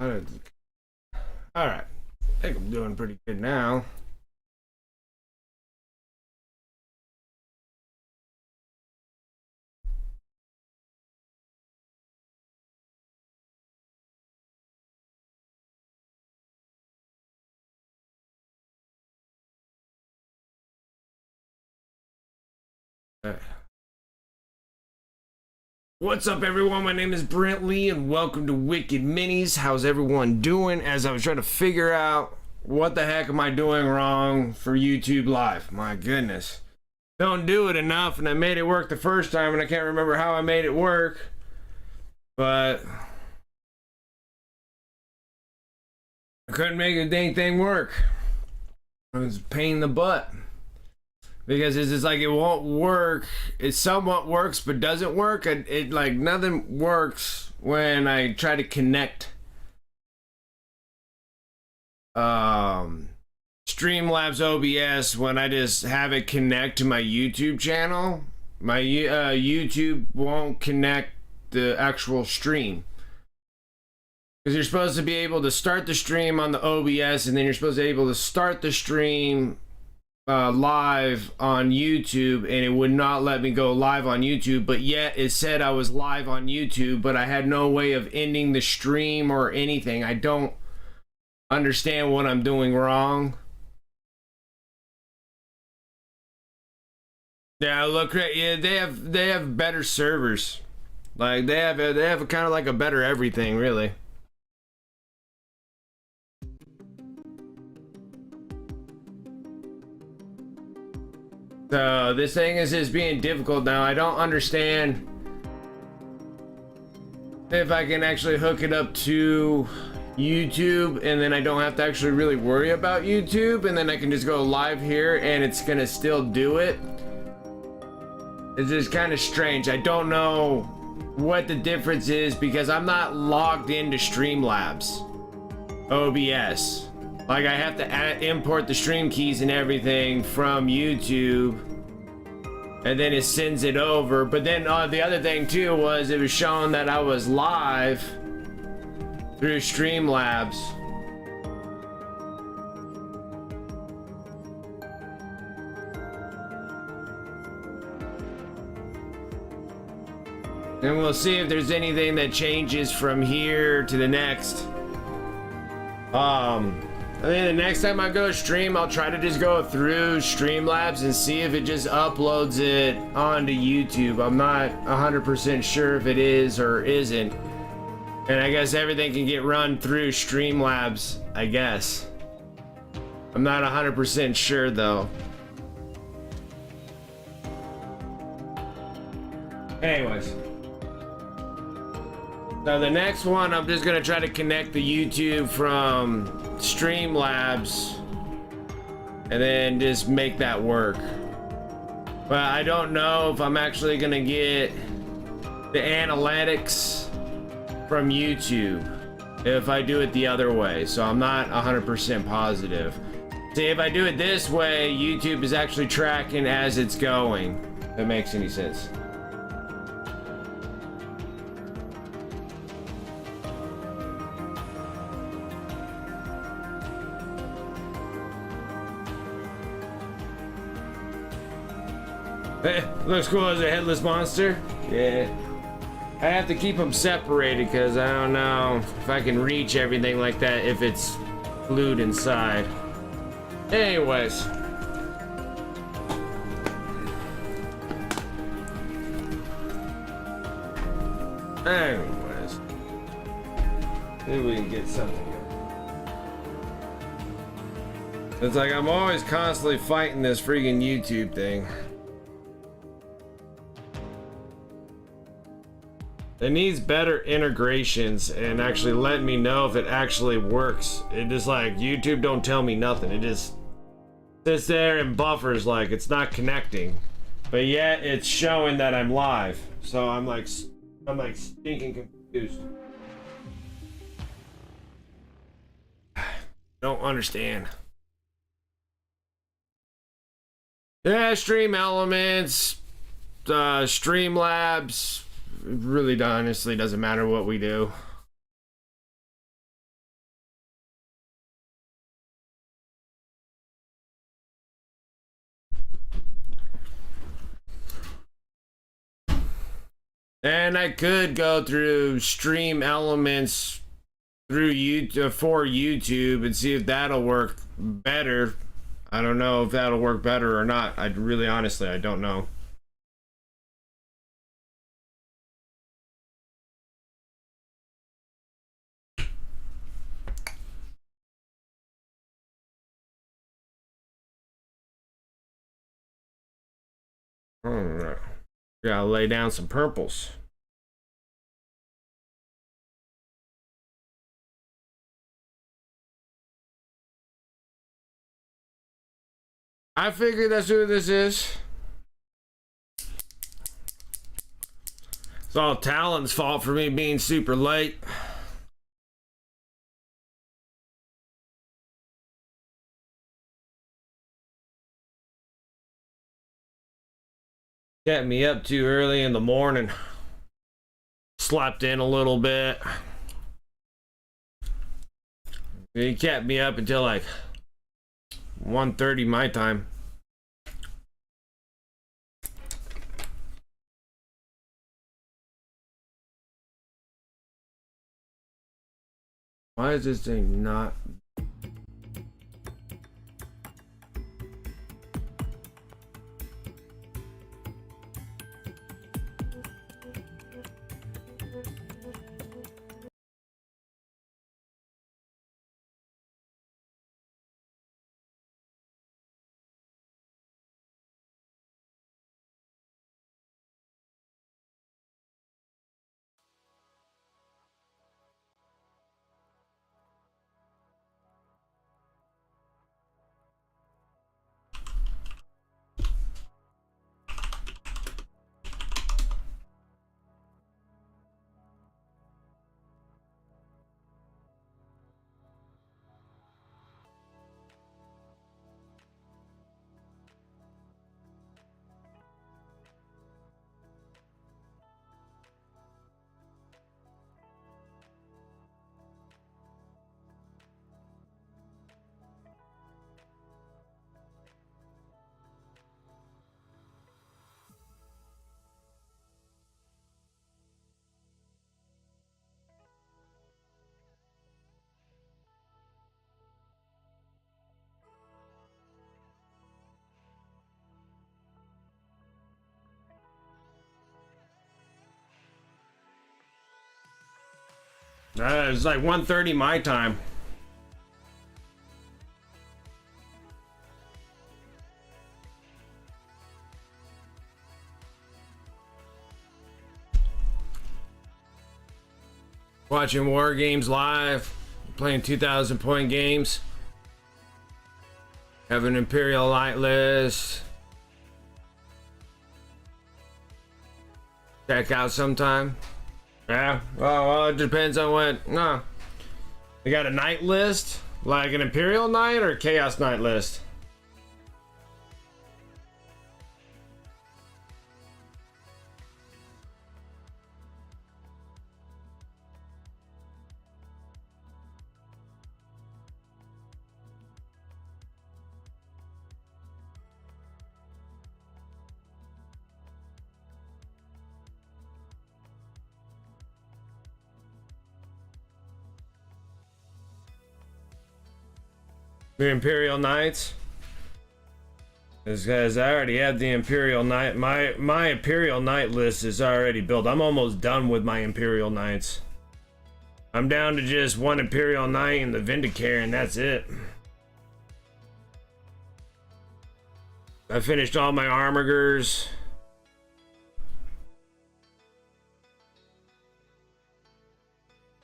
Alright. I think I'm doing pretty good now. What's up, everyone? My name is Brent Lee, and welcome to Wicked Minis. How's everyone doing? As I was trying to figure out what the heck am I doing wrong for YouTube Live. My goodness. Don't do it enough, and I made it work the first time, and I can't remember how I made it work. But I couldn't make the dang thing work. It was a pain in the butt. Because it's just like it won't work. It somewhat works, but doesn't work. It like nothing works when I try to connect Streamlabs OBS when I just have it connect to my YouTube channel. My YouTube won't connect the actual stream. Because you're supposed to be able to start the stream on the OBS, and then you're supposed to be able to start the stream live on YouTube, and it would not let me go live on YouTube, but yet it said I was live on YouTube, but I had no way of ending the stream or anything. I don't understand what I'm doing wrong. Yeah, look, yeah, they have better servers. Like they have a kind of like a better everything, really. So this thing is just being difficult now. I don't understand if I can actually hook it up to YouTube, and then I don't have to actually really worry about YouTube, and then I can just go live here and it's gonna still do it. It's just kind of strange. I don't know what the difference is because I'm not logged into Streamlabs OBS. Like, I have to import the stream keys and everything from YouTube, and then it sends it over. But then the other thing too was it was showing that I was live through Streamlabs. And we'll see if there's anything that changes from here to the next. I think the next time I go stream, I'll try to just go through Streamlabs and see if it just uploads it onto YouTube. I'm not 100% sure if it is or isn't. And I guess everything can get run through Streamlabs, I guess. I'm not 100% sure though. Anyways. So the next one, I'm just gonna try to connect the YouTube from Streamlabs and then just make that work. But I don't know if I'm actually gonna get the analytics from YouTube if I do it the other way, so I'm not 100% positive. See, if I do it this way, YouTube is actually tracking as it's going, if that makes any sense. Looks cool as a headless monster. Yeah. I have to keep them separated because I don't know if I can reach everything like that if it's glued inside. Anyways. Maybe we can get something. It's like I'm always constantly fighting this freaking YouTube thing. It needs better integrations and actually letting me know if it actually works. It just like YouTube don't tell me nothing. It just sits there and buffers like it's not connecting, but yet it's showing that I'm live. So I'm like stinking confused. Don't understand. Yeah, Stream Elements, Streamlabs. It really honestly doesn't matter what we do. And I could go through stream elements through YouTube for YouTube and see if that'll work better. I don't know if that'll work better or not. I really honestly I don't know. Alright. Gotta lay down some purples. I figured that's who this is. It's all Talon's fault for me being super late. Kept me up too early in the morning. Slept in a little bit. He kept me up until like 1:30 my time. Why is this thing not? It's like 1:30 my time. Watching war games live, playing 2,000 point games. Have an Imperial Light list. Check out sometime. Yeah, well, it depends on what. No, they got a night list, like an Imperial Night or Chaos Night list. The Imperial Knights. Because I already have the Imperial Knight. My Imperial Knight list is already built. I'm almost done with my Imperial Knights. I'm down to just one Imperial Knight and the Vindicator, and that's it. I finished all my Armigers.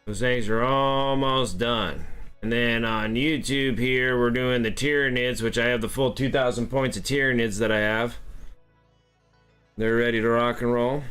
Those things are almost done. And then on YouTube here, we're doing the Tyranids, which I have the full 2,000 points of Tyranids that I have. They're ready to rock and roll.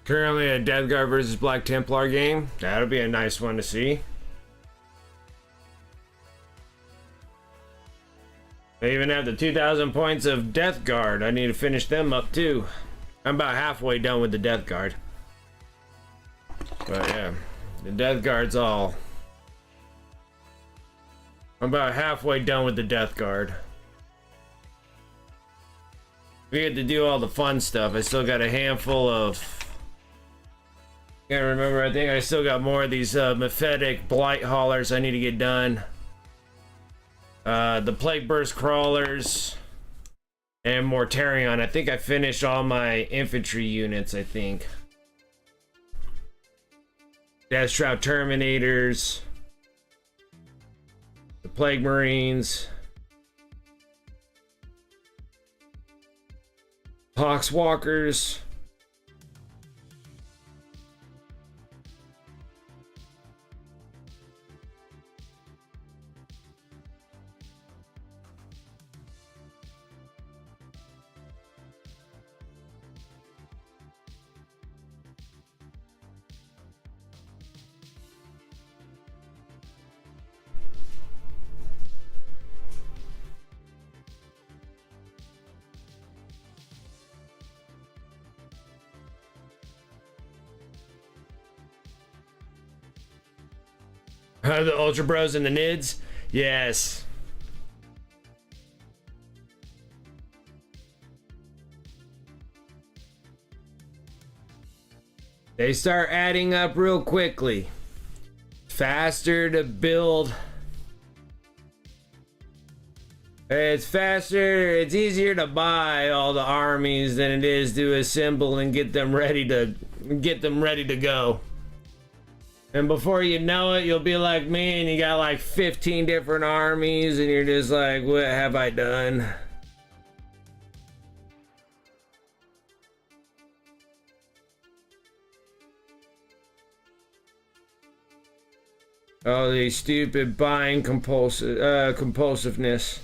Currently a Death Guard versus Black Templar game. That'll be a nice one to see. I even have the 2,000 points of Death Guard. I need to finish them up too. I'm about halfway done with the Death Guard. But yeah, the Death Guard's all... I'm about halfway done with the Death Guard. We get to do all the fun stuff. I still got a handful of... Can't remember, I think I still got more of these Mephetic Blight Haulers I need to get done. The Plague Burst Crawlers. And Mortarion. I think I finished all my infantry units, I think. Death Shroud Terminators. The Plague Marines. Poxwalkers. The Ultra Bros and the Nids? Yes. They start adding up real quickly. Faster to build. It's faster, it's easier to buy all the armies than it is to assemble and get them ready to go. And before you know it, you'll be like me and you got like 15 different armies and you're just like, what have I done? Oh, the stupid buying compulsiveness.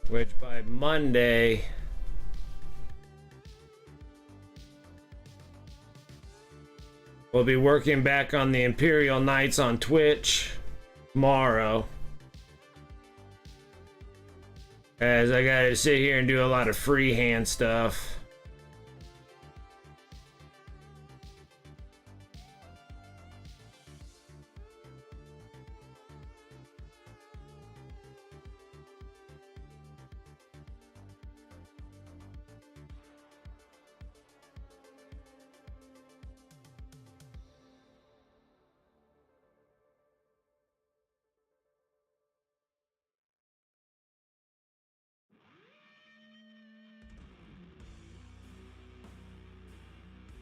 Which by Monday, we'll be working back on the Imperial Knights on Twitch tomorrow. As I gotta sit here and do a lot of freehand stuff.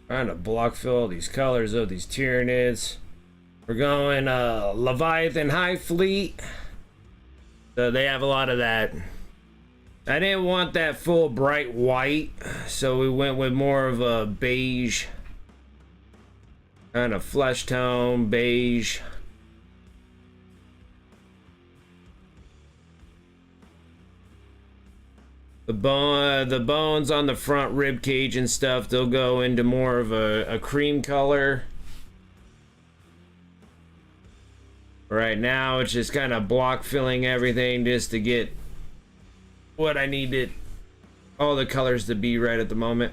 Trying to block fill these colors of these Tyranids. We're going Leviathan High Fleet. So they have a lot of that. I didn't want that full bright white, so we went with more of a beige. Kind of flesh tone, beige. The bones on the front rib cage and stuff, they'll go into more of a cream color. Right now, it's just kind of block filling everything just to get what I needed all the colors to be right at the moment.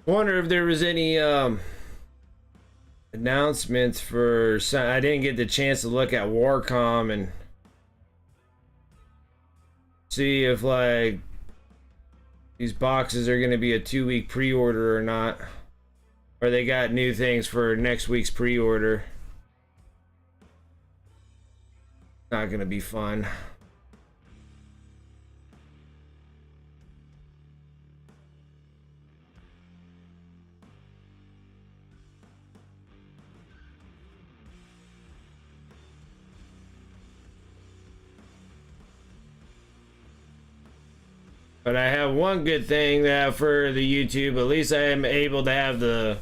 Wonder if there was any announcements for some. I didn't get the chance to look at Warcom and see if like these boxes are going to be a 2-week pre-order or not, or they got new things for next week's pre-order. Not going to be fun. But I have one good thing that for the YouTube, at least I am able to have the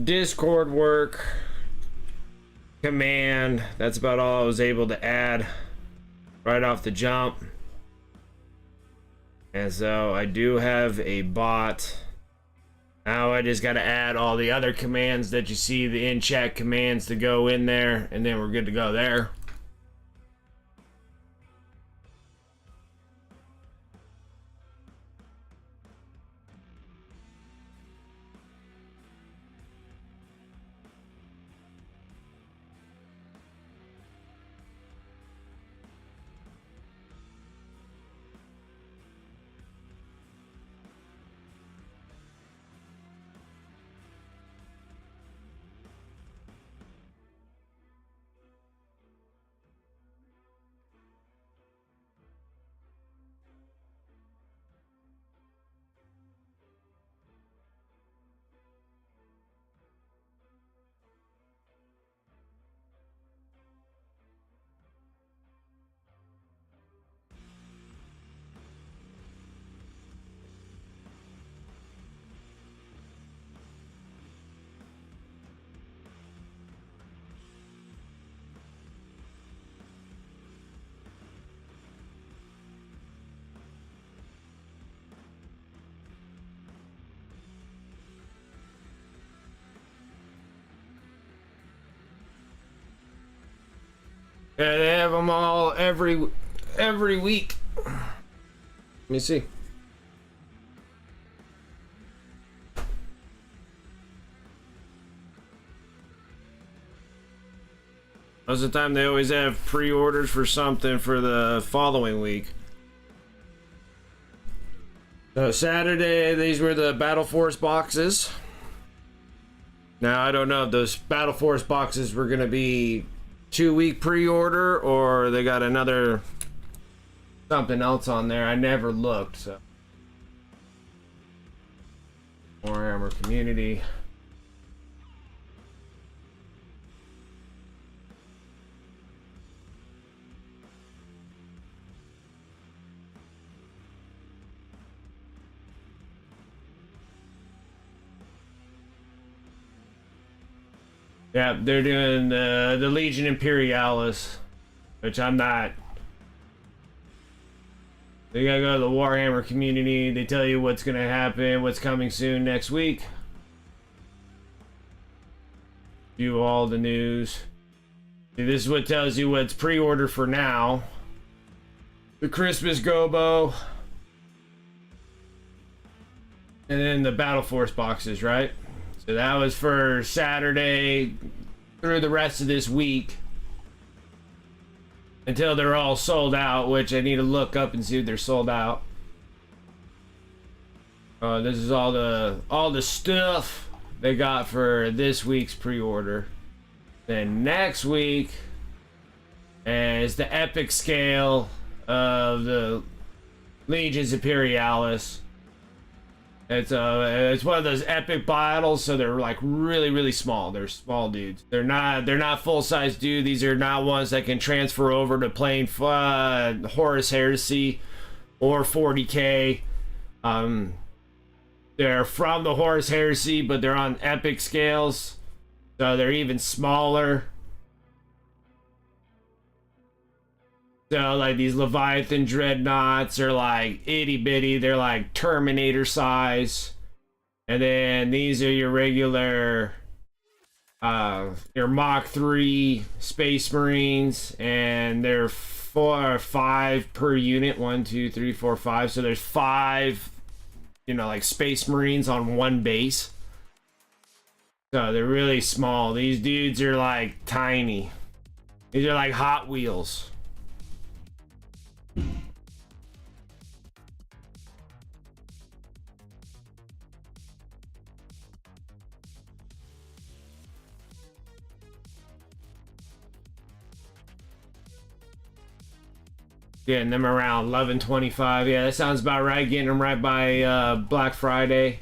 Discord work command. That's about all I was able to add right off the jump. And so I do have a bot. Now I just got to add all the other commands that you see, the in-chat commands to go in there, and then we're good to go there. Yeah, they have them all every week. Let me see. Most of the time they always have pre-orders for something for the following week. So Saturday, these were the Battle Force boxes. Now I don't know if those Battle Force boxes were gonna be 2-week pre-order or they got another something else on there. I never looked. So Warhammer community. Yeah, they're doing the Legion Imperialis, which I'm not. They gotta go to the Warhammer community. They tell you what's gonna happen, what's coming soon next week. View all the news. See, this is what tells you what's pre-order for now. The Christmas Gobo. And then the Battle Force boxes, right? So that was for Saturday through the rest of this week until they're all sold out, which I need to look up and see if they're sold out. This is all the stuff they got for this week's pre-order. Then next week is the epic scale of the Legions Imperialis. It's one of those epic battles, so they're like really small. They're small dudes. They're not full-size dudes. These are not ones that can transfer over to playing Horus Heresy or 40k. They're from the Horus Heresy, but they're on epic scales, so they're even smaller. So like these Leviathan dreadnoughts are like itty bitty. They're like Terminator size. And then these are your regular your Mach 3 Space Marines, and they're 4 or 5 per unit. 1, 2, 3, 4, 5. So there's 5 you know, like Space Marines on one base. So they're really small. These dudes are like tiny. These are like Hot Wheels. Getting them around 11.25. Yeah, that sounds about right. Getting them right by Black Friday.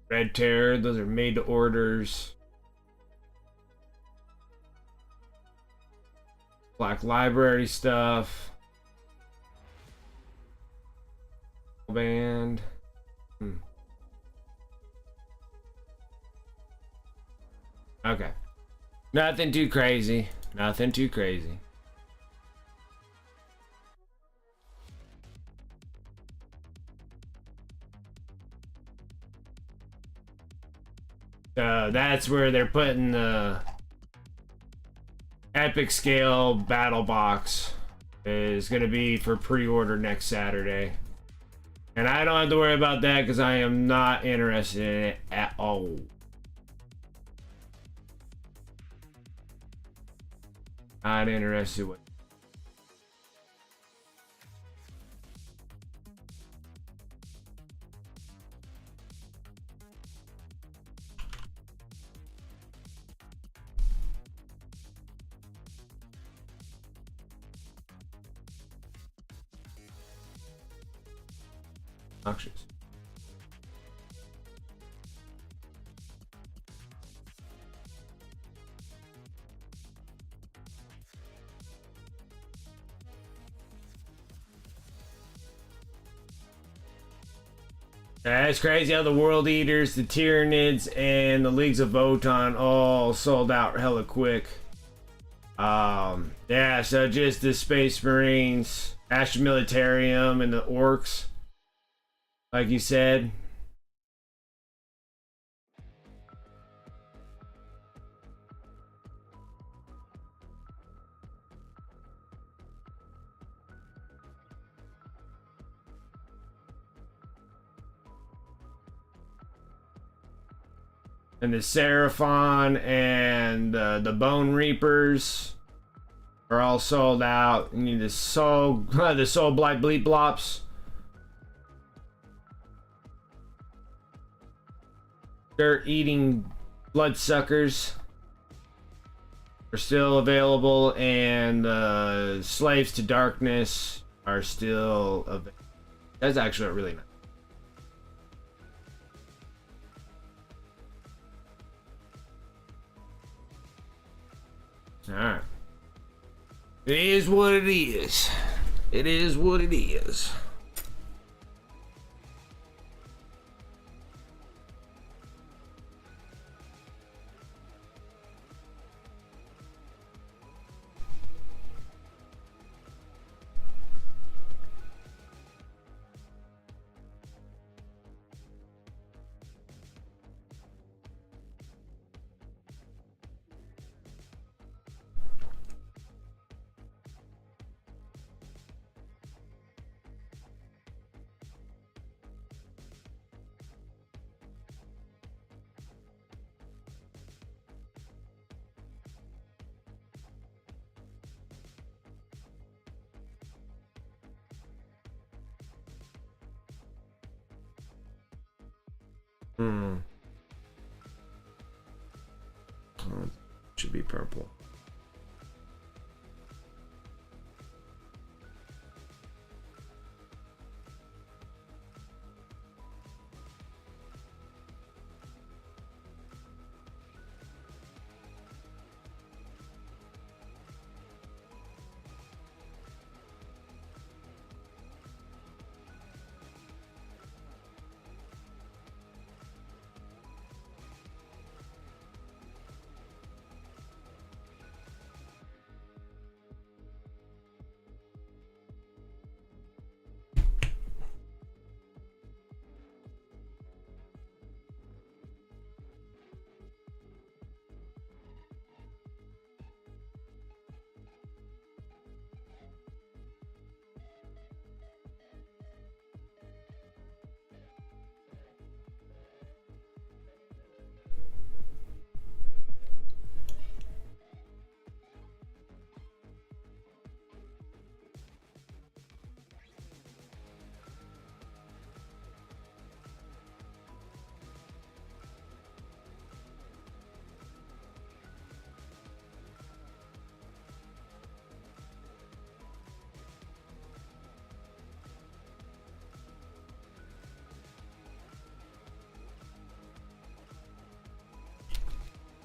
Red Terror, those are made to orders. Black Library stuff. Band. Okay. Nothing too crazy. Nothing too crazy. That's where they're putting the epic scale battle box. Is going to be for pre-order next Saturday. And I don't have to worry about that because I am not interested in it at all. Not interested with. Obnoxious. It's crazy how the World Eaters, the Tyranids, and the Leagues of Votann all sold out hella quick. Yeah, so just the Space Marines, Astra Militarium, and the Orcs, like you said. And the Seraphon and the Bone Reapers are all sold out. You need the Soul Blight Bleep Blops. Dirt Eating Bloodsuckers are still available, and Slaves to Darkness are still available. That's actually really nice. Alright. It is what it is. It is what it is. Should be purple.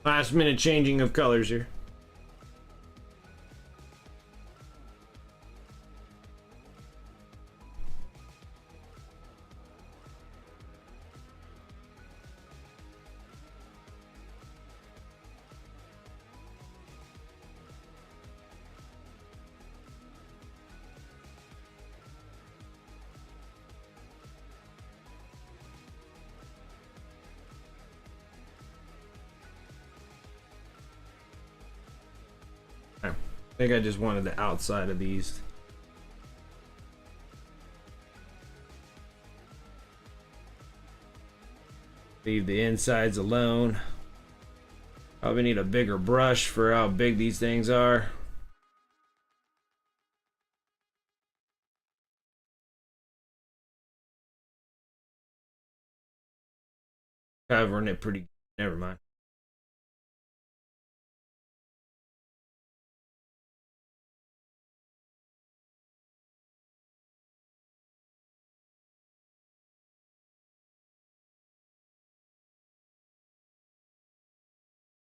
Last minute changing of colors here. I think I just wanted the outside of these. Leave the insides alone. Probably need a bigger brush for how big these things are. Covering it pretty. Never mind.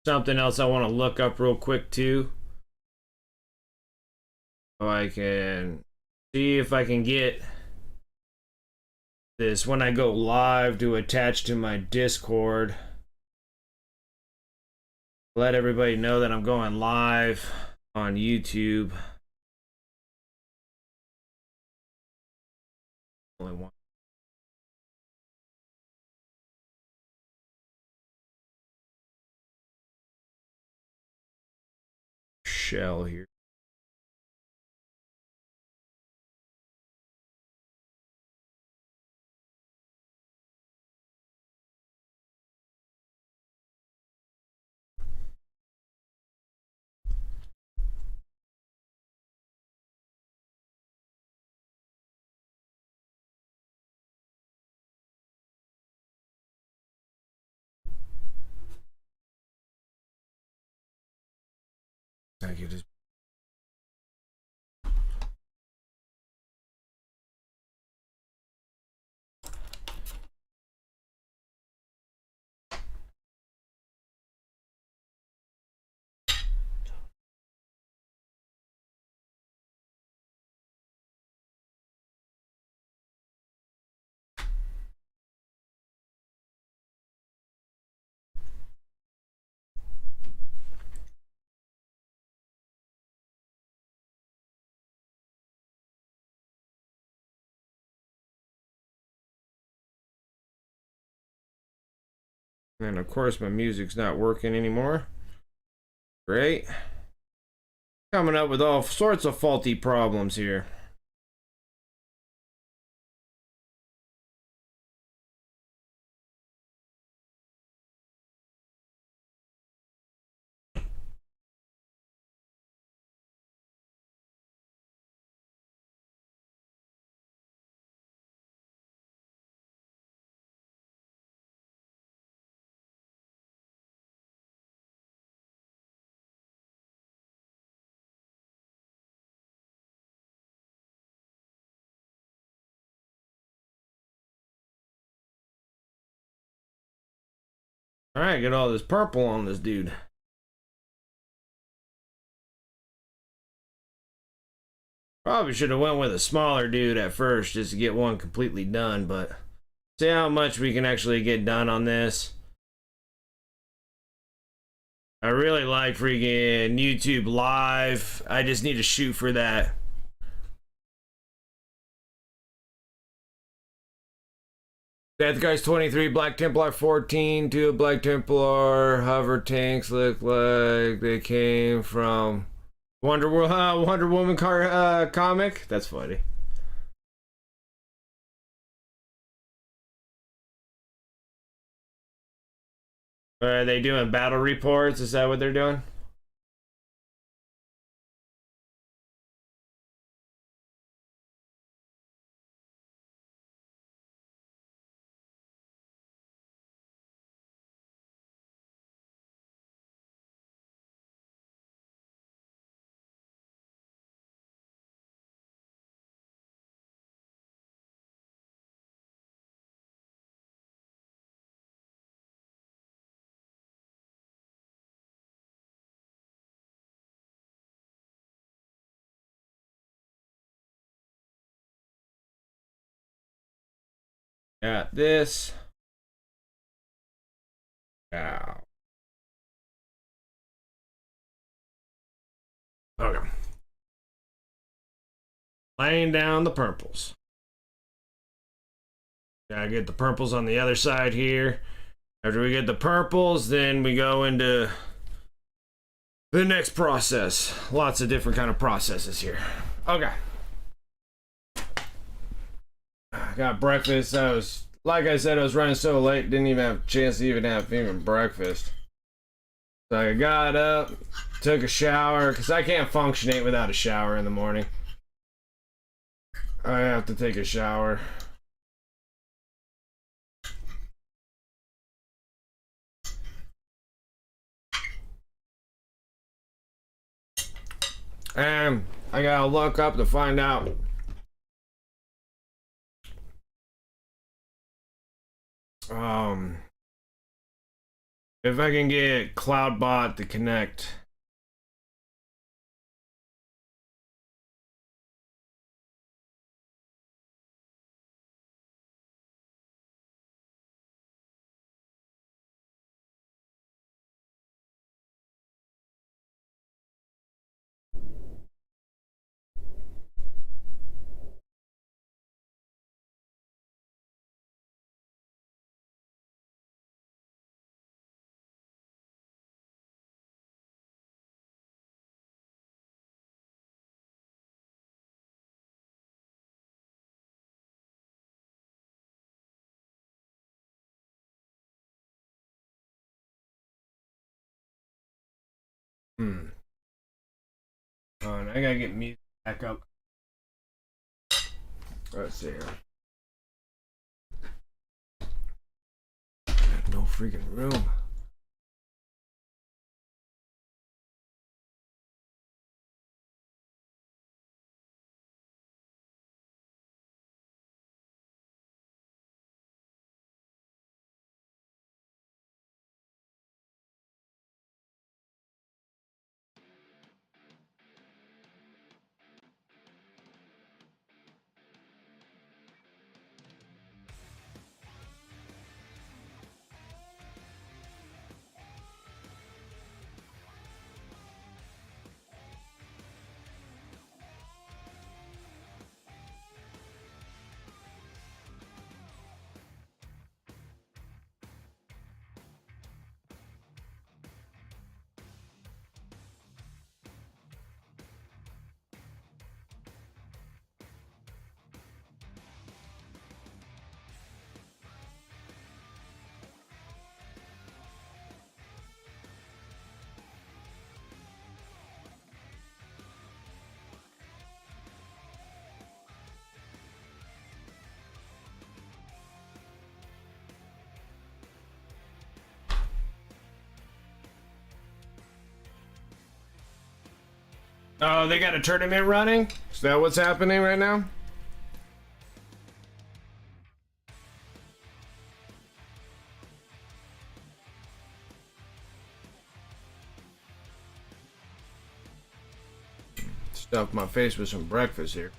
Something else I want to look up real quick too. So I can see if I can get this when I go live to attach to my Discord. Let everybody know that I'm going live on YouTube. Only one. Shell here. Thank you. And of course my music's not working anymore. Great. Coming up with all sorts of faulty problems here. Alright, get all this purple on this dude. Probably should have went with a smaller dude at first just to get one completely done, but see how much we can actually get done on this. I really like freaking YouTube Live. I just need to shoot for that. Death Guys 23, Black Templar 14, two Black Templar hover tanks look like they came from Wonder Woman comic. That's funny. Are they doing battle reports? Is that what they're doing? Got this. Now. Okay. Laying down the purples. Gotta get the purples on the other side here. After we get the purples, then we go into the next process. Lots of different kind of processes here. Okay. I got breakfast. Like I said, I was running so late, didn't even have a chance to even have breakfast. So I got up, took a shower, because I can't functionate without a shower in the morning. I have to take a shower. And I gotta look up to find out if I can get CloudBot to connect. And I gotta get music back up. Let's see here. No freaking room. Oh, they got a tournament running? Is that what's happening right now? Stuff my face with some breakfast here.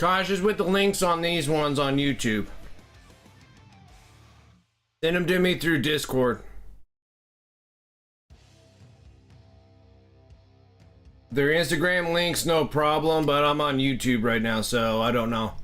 Cautious with the links on these ones on YouTube. Send them to me through Discord. Their Instagram links, no problem, but I'm on YouTube right now, so I don't know.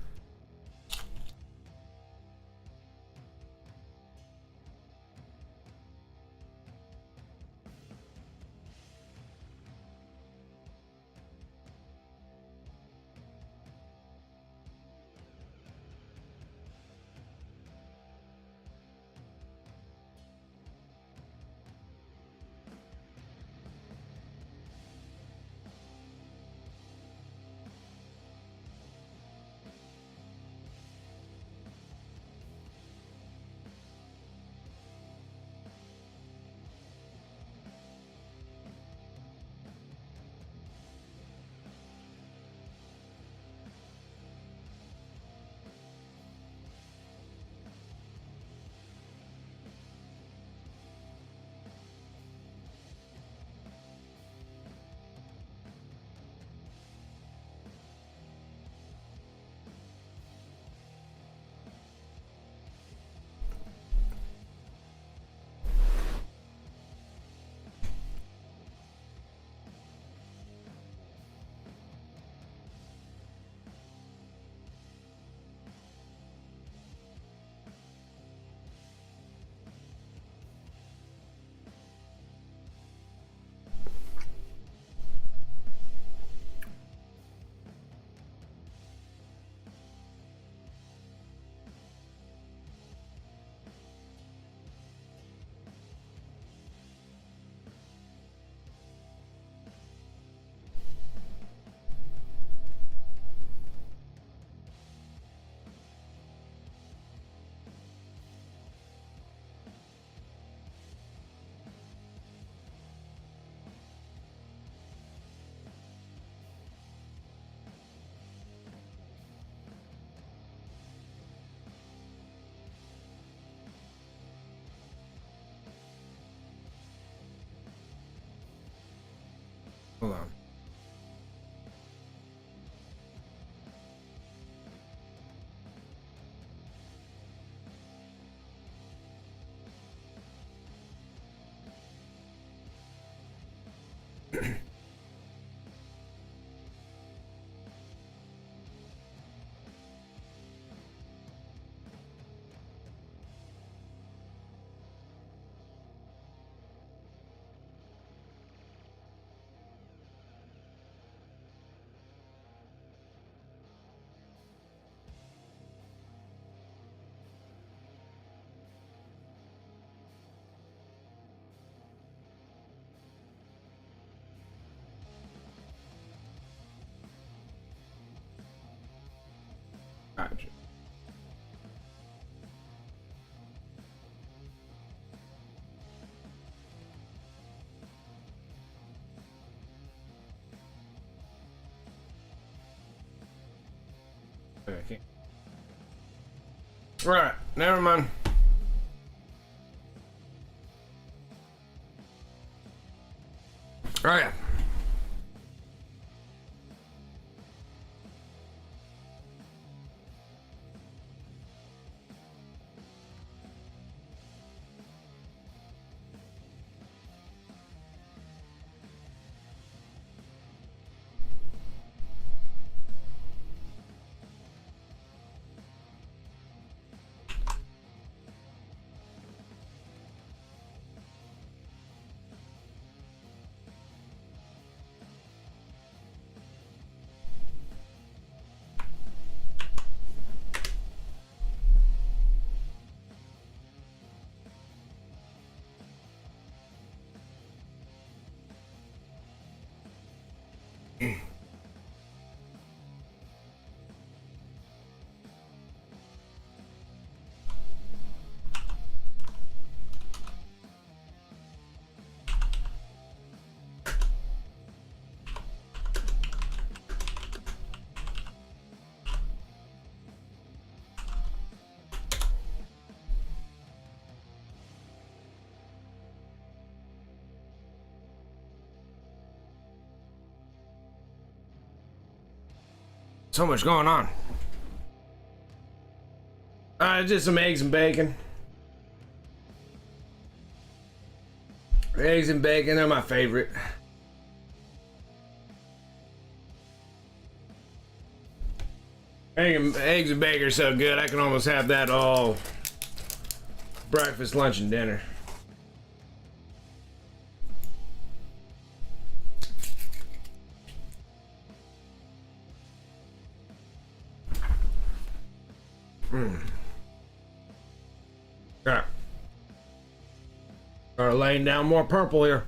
Hold on. Gotcha. Okay. Right, never mind. Oh yeah. So much going on. Just some eggs and bacon. Eggs and bacon are my favorite. Eggs and bacon are so good, I can almost have that all breakfast, lunch, and dinner. Yeah. Start laying down more purple here.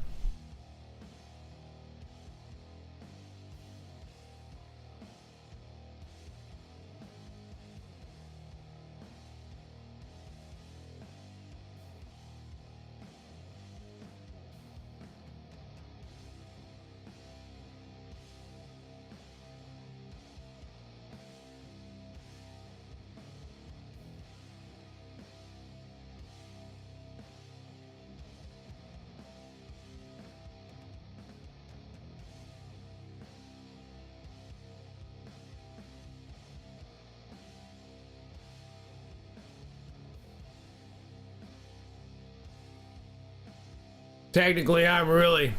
Technically, I'm really,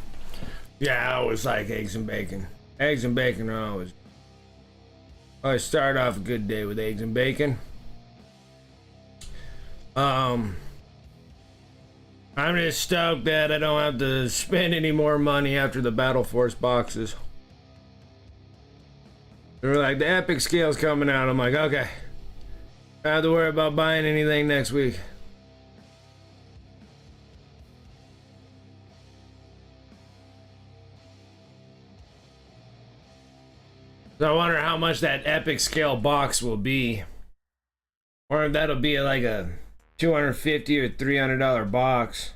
yeah, I always like eggs and bacon. Eggs and bacon are always start off a good day with eggs and bacon. I'm just stoked that I don't have to spend any more money after the Battle Force boxes. They're like, the epic scale's coming out. I'm like, okay, I don't have to worry about buying anything next week. So I wonder how much that epic scale box will be. Or if that'll be like a $250 or $300 box.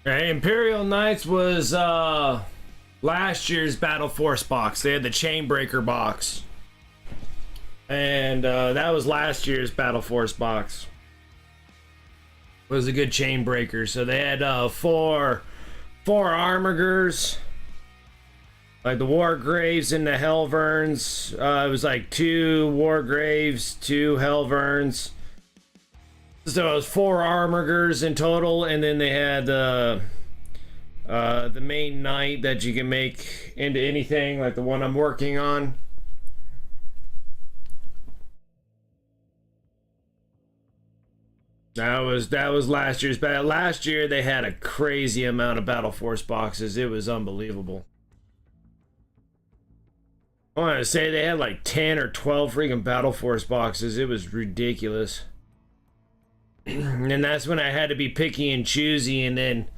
Imperial Knights was last year's Battle Force box. They had the Chainbreaker box. And that was last year's Battle Force box. It was a good Chainbreaker. So they had four Armigers, like the Wargraves and the Hellverns. It was like 2 Wargraves, 2 Hellverns. So it was 4 Armigers in total, and then they had the main knight that you can make into anything, like the one I'm working on. That was last year's battle. Last year they had a crazy amount of Battle Force boxes. It was unbelievable. I want to say they had like 10 or 12 freaking Battle Force boxes. It was ridiculous. And that's when I had to be picky and choosy, and then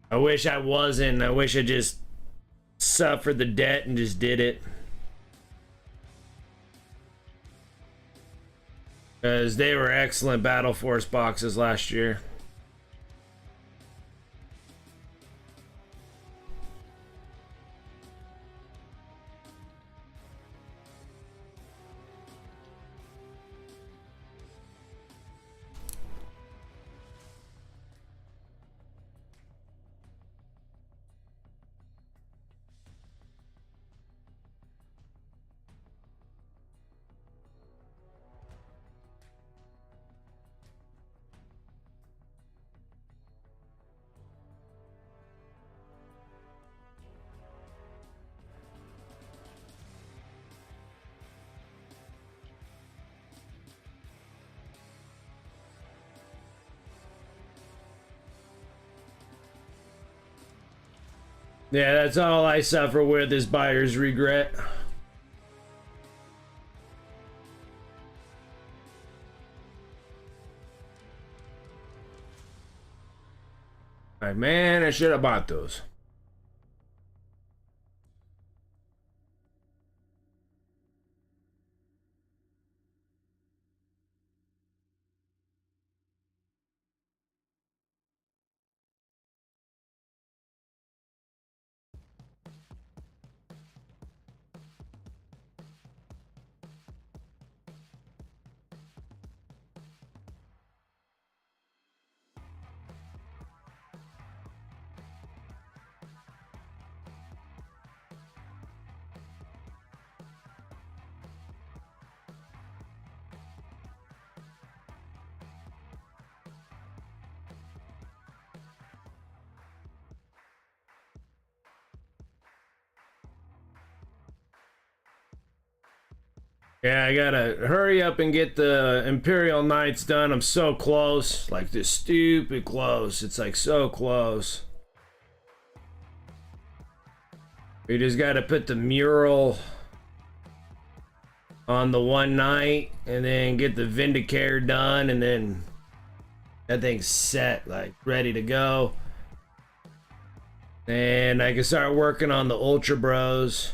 I wish I wasn't. I wish I just suffered the debt and just did it. Because they were excellent Battle Force boxes last year. Yeah, that's all I suffer with is buyer's regret. Like, man, I should have bought those. Yeah, I gotta hurry up and get the Imperial Knights done. I'm so close. Like, this stupid close. It's like so close. We just gotta put the mural on the one night and then get the Vindicator done, and then that thing's set, like ready to go. And I can start working on the Ultra Bros.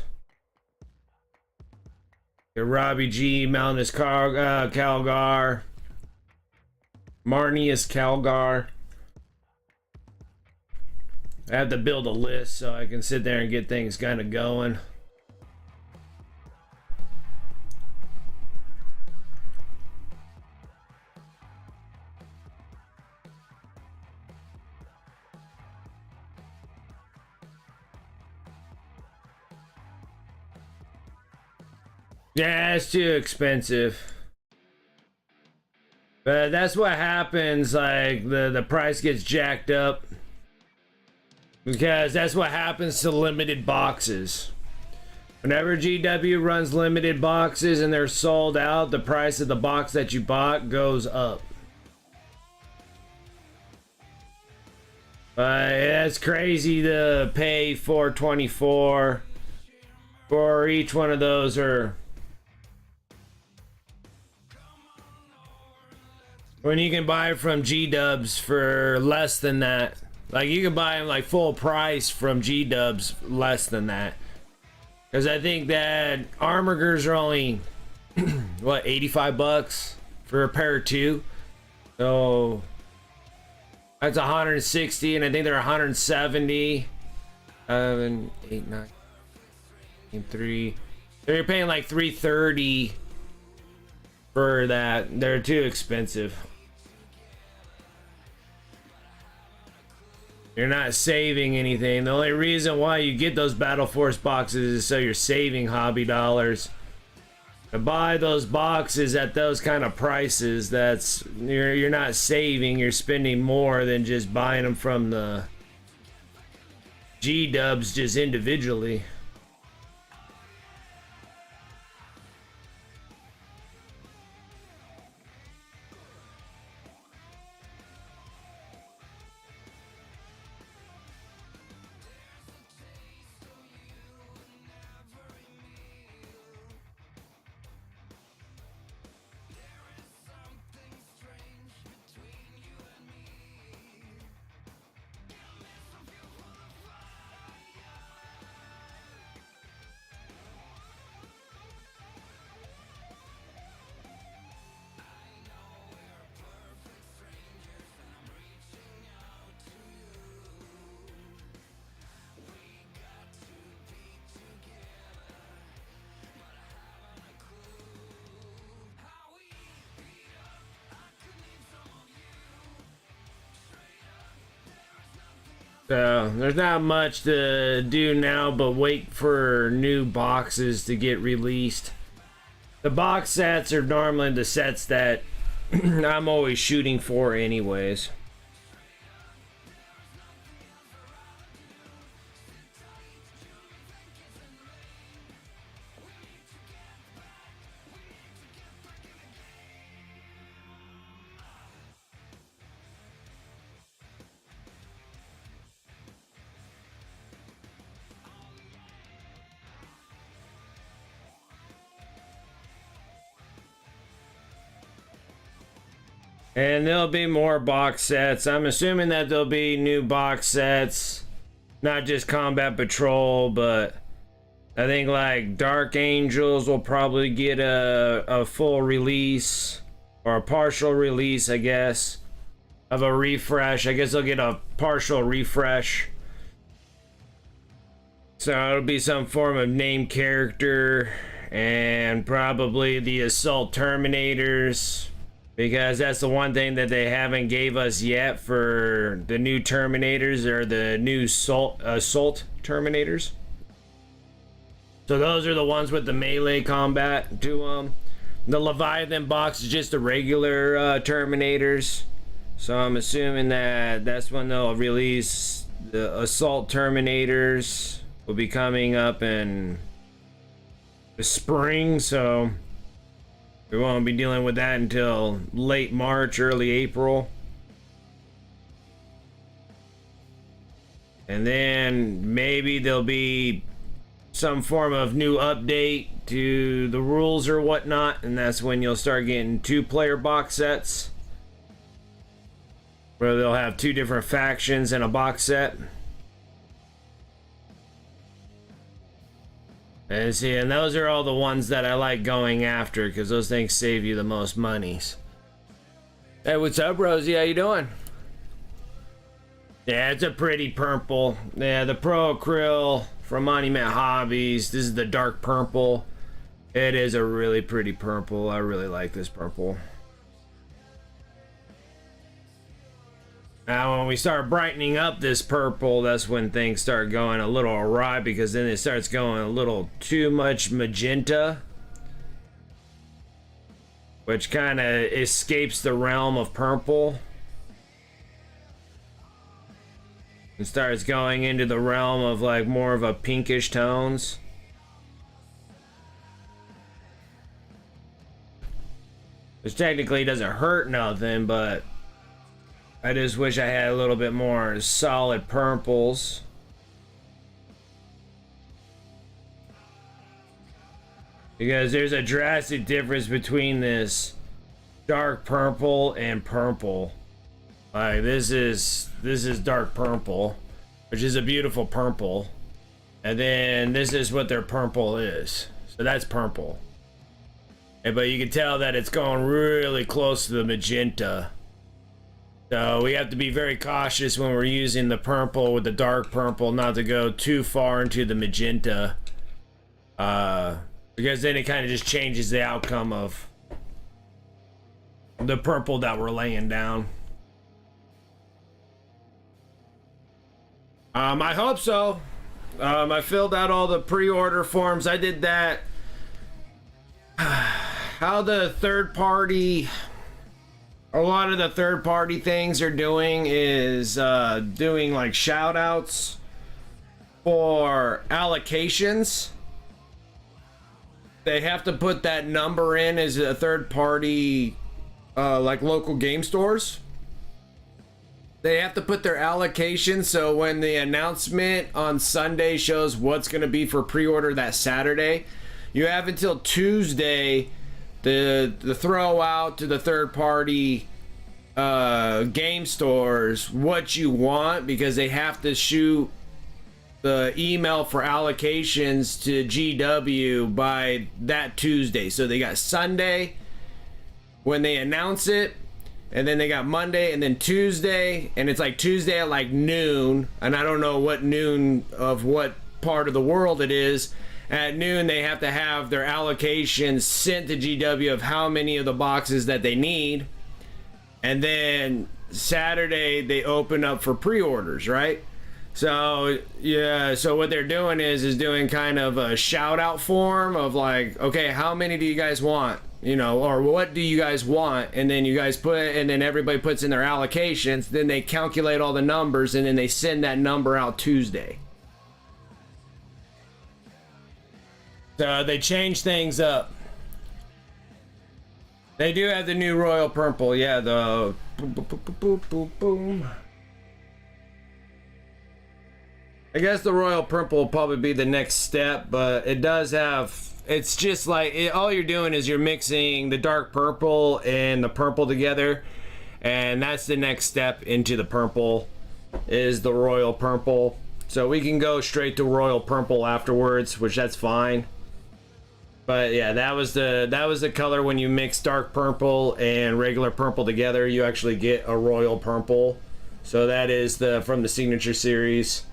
Get Robbie G, Malnus Calgar, Marnius Calgar. I have to build a list so I can sit there and get things kind of going. Yeah, it's too expensive. But that's what happens, like the price gets jacked up. Because that's what happens to limited boxes. Whenever GW runs limited boxes and they're sold out, the price of the box that you bought goes up. That's crazy to pay $424 for each one of those, or when you can buy from G-Dubs for less than that. Like, you can buy them like full price from G-Dubs less than that. Because I think that Armigers are only, what, 85 bucks for a pair of two? So, that's 160, and I think they're 170. 7, 8, 9, 3. So you're paying like 330 for that. They're too expensive. You're not saving anything. The only reason why you get those Battle Force boxes is so you're saving hobby dollars. To buy those boxes at those kind of prices, that's you're not saving. You're spending more than just buying them from the G-Dubs just individually. So there's not much to do now but wait for new boxes to get released. The box sets are normally the sets that I'm always shooting for anyways. And there'll be more box sets. I'm assuming that there'll be new box sets. Not just Combat Patrol, but I think like Dark Angels will probably get a full release. Or a partial release, I guess. Of a refresh. I guess they'll get a partial refresh. So it'll be some form of named character. And probably the Assault Terminators. Because that's the one thing that they haven't gave us yet for the new Terminators, or the new Assault Terminators. So those are the ones with the melee combat to them. The Leviathan box is just the regular Terminators. So I'm assuming that that's when they'll release the Assault Terminators. Will be coming up in the spring, so we won't be dealing with that until late March, early April. And then maybe there'll be some form of new update to the rules or whatnot, and that's when you'll start getting 2-player box sets. Where they'll have 2 different factions in a box set. And see, and those are all the ones that I like going after, because those things save you the most monies. Hey, what's up, Rosie? How you doing? Yeah, it's a pretty purple. Yeah, the Pro Acryl from Monument Hobbies. This is the dark purple. It is a really pretty purple. I really like this purple. Now, when we start brightening up this purple, that's when things start going a little awry, because then it starts going a little too much magenta, which kind of escapes the realm of purple. It starts going into the realm of like more of a pinkish tones. Which technically doesn't hurt nothing, but I just wish I had a little bit more solid purples. Because there's a drastic difference between this dark purple and purple. Like this is dark purple, which is a beautiful purple. And then this is what their purple is. So that's purple. But you can tell that it's going really close to the magenta. So we have to be very cautious when we're using the purple with the dark purple, not to go too far into the magenta. Because then it kind of just changes the outcome of the purple that we're laying down. I hope so. I filled out all the pre-order forms. I did that. How the third party... A lot of the third-party things are doing is doing like shout-outs for allocations. They have to put that number in as a third-party, like local game stores. They have to put their allocation, so when the announcement on Sunday shows what's going to be for pre-order that Saturday, you have until Tuesday to throw out to the third-party game stores what you want, because they have to shoot the email for allocations to GW by that Tuesday. So they got Sunday when they announce it, and then they got Monday and then Tuesday, and it's like Tuesday at like noon, and I don't know what noon of what part of the world it is. At noon they have to have their allocations sent to GW of how many of the boxes that they need, and then Saturday they open up for pre-orders, right? So yeah, so what they're doing is doing kind of a shout out form of like, okay, how many do you guys want, you know, or what do you guys want, and then you guys put, and then everybody puts in their allocations, then they calculate all the numbers, and then they send that number out Tuesday. So they change things up. They do have the new royal purple, yeah, the boom. I guess the royal purple will probably be the next step, but it does have, it's just like, all you're doing is you're mixing the dark purple and the purple together, And that's the next step into the purple, is the royal purple. So we can go straight to royal purple afterwards, which that's fine. But yeah, that was the color. When you mix dark purple and regular purple together, you actually get a royal purple. So that is from the signature series,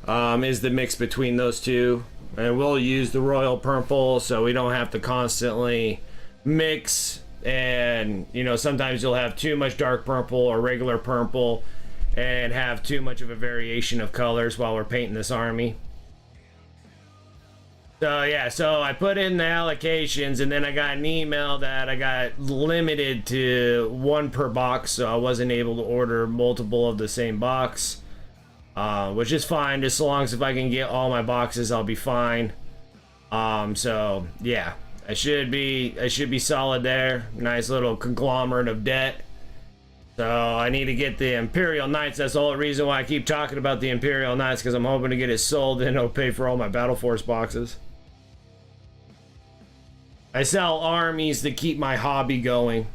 is the mix between those two. And we'll use the royal purple so we don't have to constantly mix. And you know, sometimes you'll have too much dark purple or regular purple and have too much of a variation of colors while we're painting this army. So yeah, so I put in the allocations, and then I got an email that I got limited to 1 per box, so I wasn't able to order multiple of the same box, which is fine. Just so long as if I can get all my boxes, I'll be fine. So yeah, I should be solid there. Nice little conglomerate of debt. So I need to get the Imperial Knights. That's the whole reason why I keep talking about the Imperial Knights, because I'm hoping to get it sold and it'll pay for all my Battle Force boxes. I sell armies to keep my hobby going.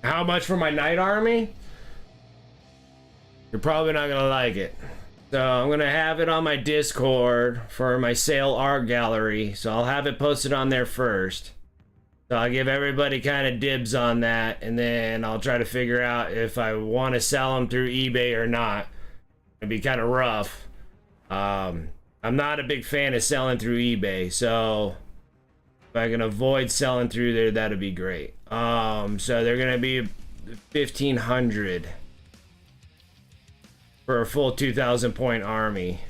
How much for my knight army? You're probably not gonna like it. So I'm gonna have it on my Discord for my sale art gallery. So I'll have it posted on there first. So I'll give everybody kind of dibs on that, and then I'll try to figure out if I want to sell them through eBay or not. It'd be kind of rough. I'm not a big fan of selling through eBay, so if I can avoid selling through there, that'd be great. So they're gonna be 1,500 for a full 2,000 point army.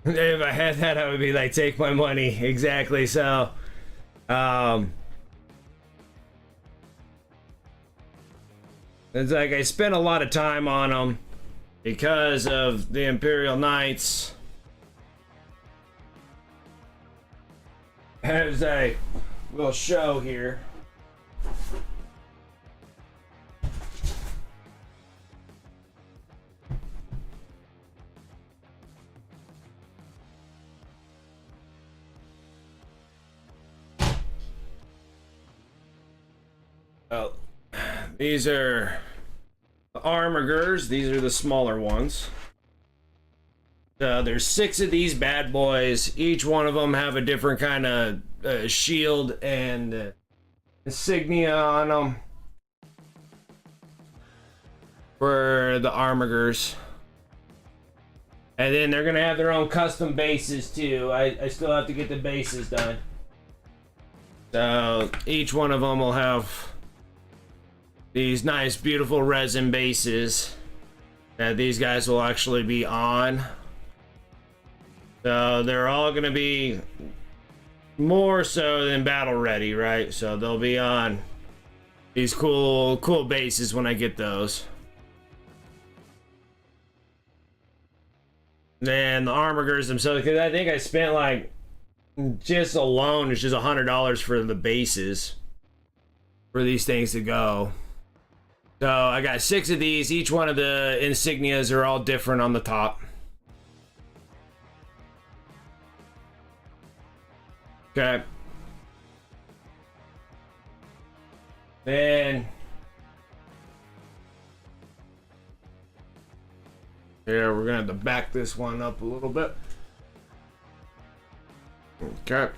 If I had that, I would be like, take my money. Exactly. So, it's like I spent a lot of time on them because of the Imperial Knights. As I will show here. Oh, these are armigers. These are the smaller ones. There's 6 of these bad boys. Each one of them have a different kind of shield and insignia on them for the armigers. And then they're gonna have their own custom bases too. I still have to get the bases done. So each one of them will have these nice, beautiful resin bases that these guys will actually be on. So they're all gonna be more so than battle ready, right? So they'll be on these cool bases when I get those. Then the armorers themselves, because I think I spent like just alone it's just $100 for the bases for these things to go. So I got 6 of these. Each one of the insignias are all different on the top. Okay. Then here we're gonna have to back this one up a little bit. Okay.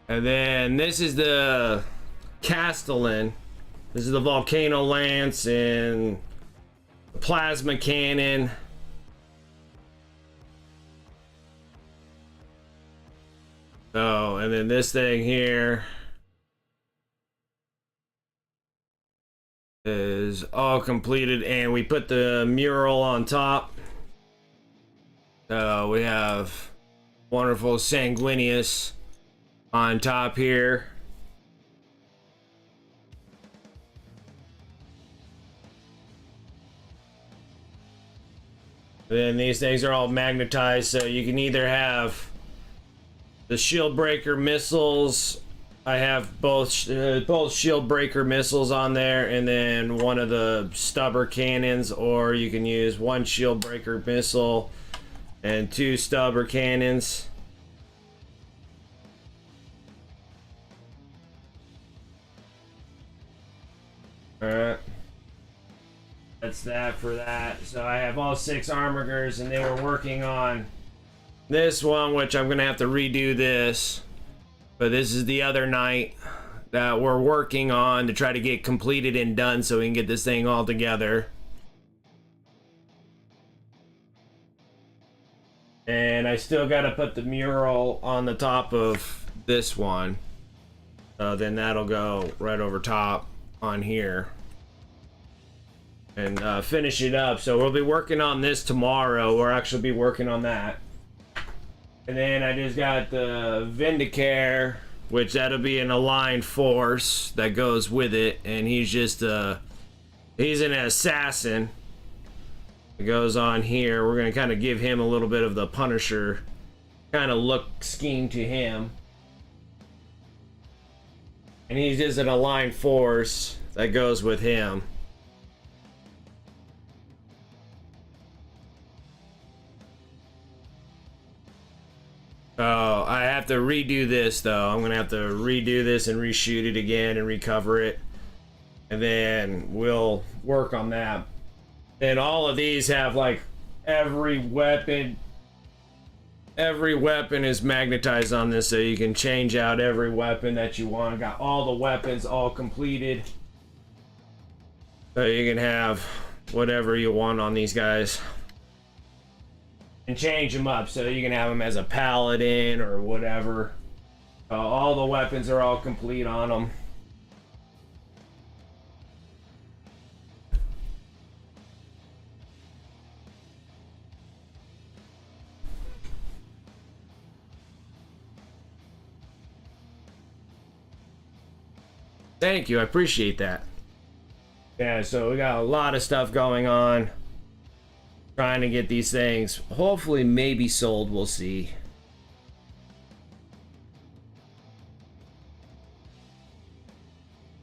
And then this is the Castellan. This is the Volcano Lance and Plasma Cannon. Oh, and then this thing here is all completed, and we put the mural on top. So we have wonderful Sanguinius on top here. Then these things are all magnetized, so you can either have the shield breaker missiles. I have both shield breaker missiles on there, and then one of the stubber cannons, or you can use one shield breaker missile and 2 stubber cannons. Alright. That's that for that. So I have all 6 armorers, and they were working on this one, which I'm gonna have to redo this. But this is the other night that we're working on to try to get completed and done so we can get this thing all together. And I still gotta put the mural on the top of this one. Then that'll go right over top on here. And finish it up. So we'll be working on this tomorrow. We'll actually be working on that. And then I just got the Vindicare, which that'll be an aligned force that goes with it. And he's just he's an assassin. It goes on here. We're gonna kind of give him a little bit of the Punisher kind of look scheme to him. And he's just an aligned force that goes with him. Oh, I have to redo this though. I'm gonna have to redo this and reshoot it again and recover it. And then we'll work on that. Then all of these have like every weapon is magnetized on this, so you can change out every weapon that you want. Got all the weapons all completed. So you can have whatever you want on these guys. And change them up, so you can have them as a paladin or whatever. All the weapons are all complete on them. Thank you, I appreciate that. Yeah, so we got a lot of stuff going on. Trying to get these things hopefully maybe sold, we'll see.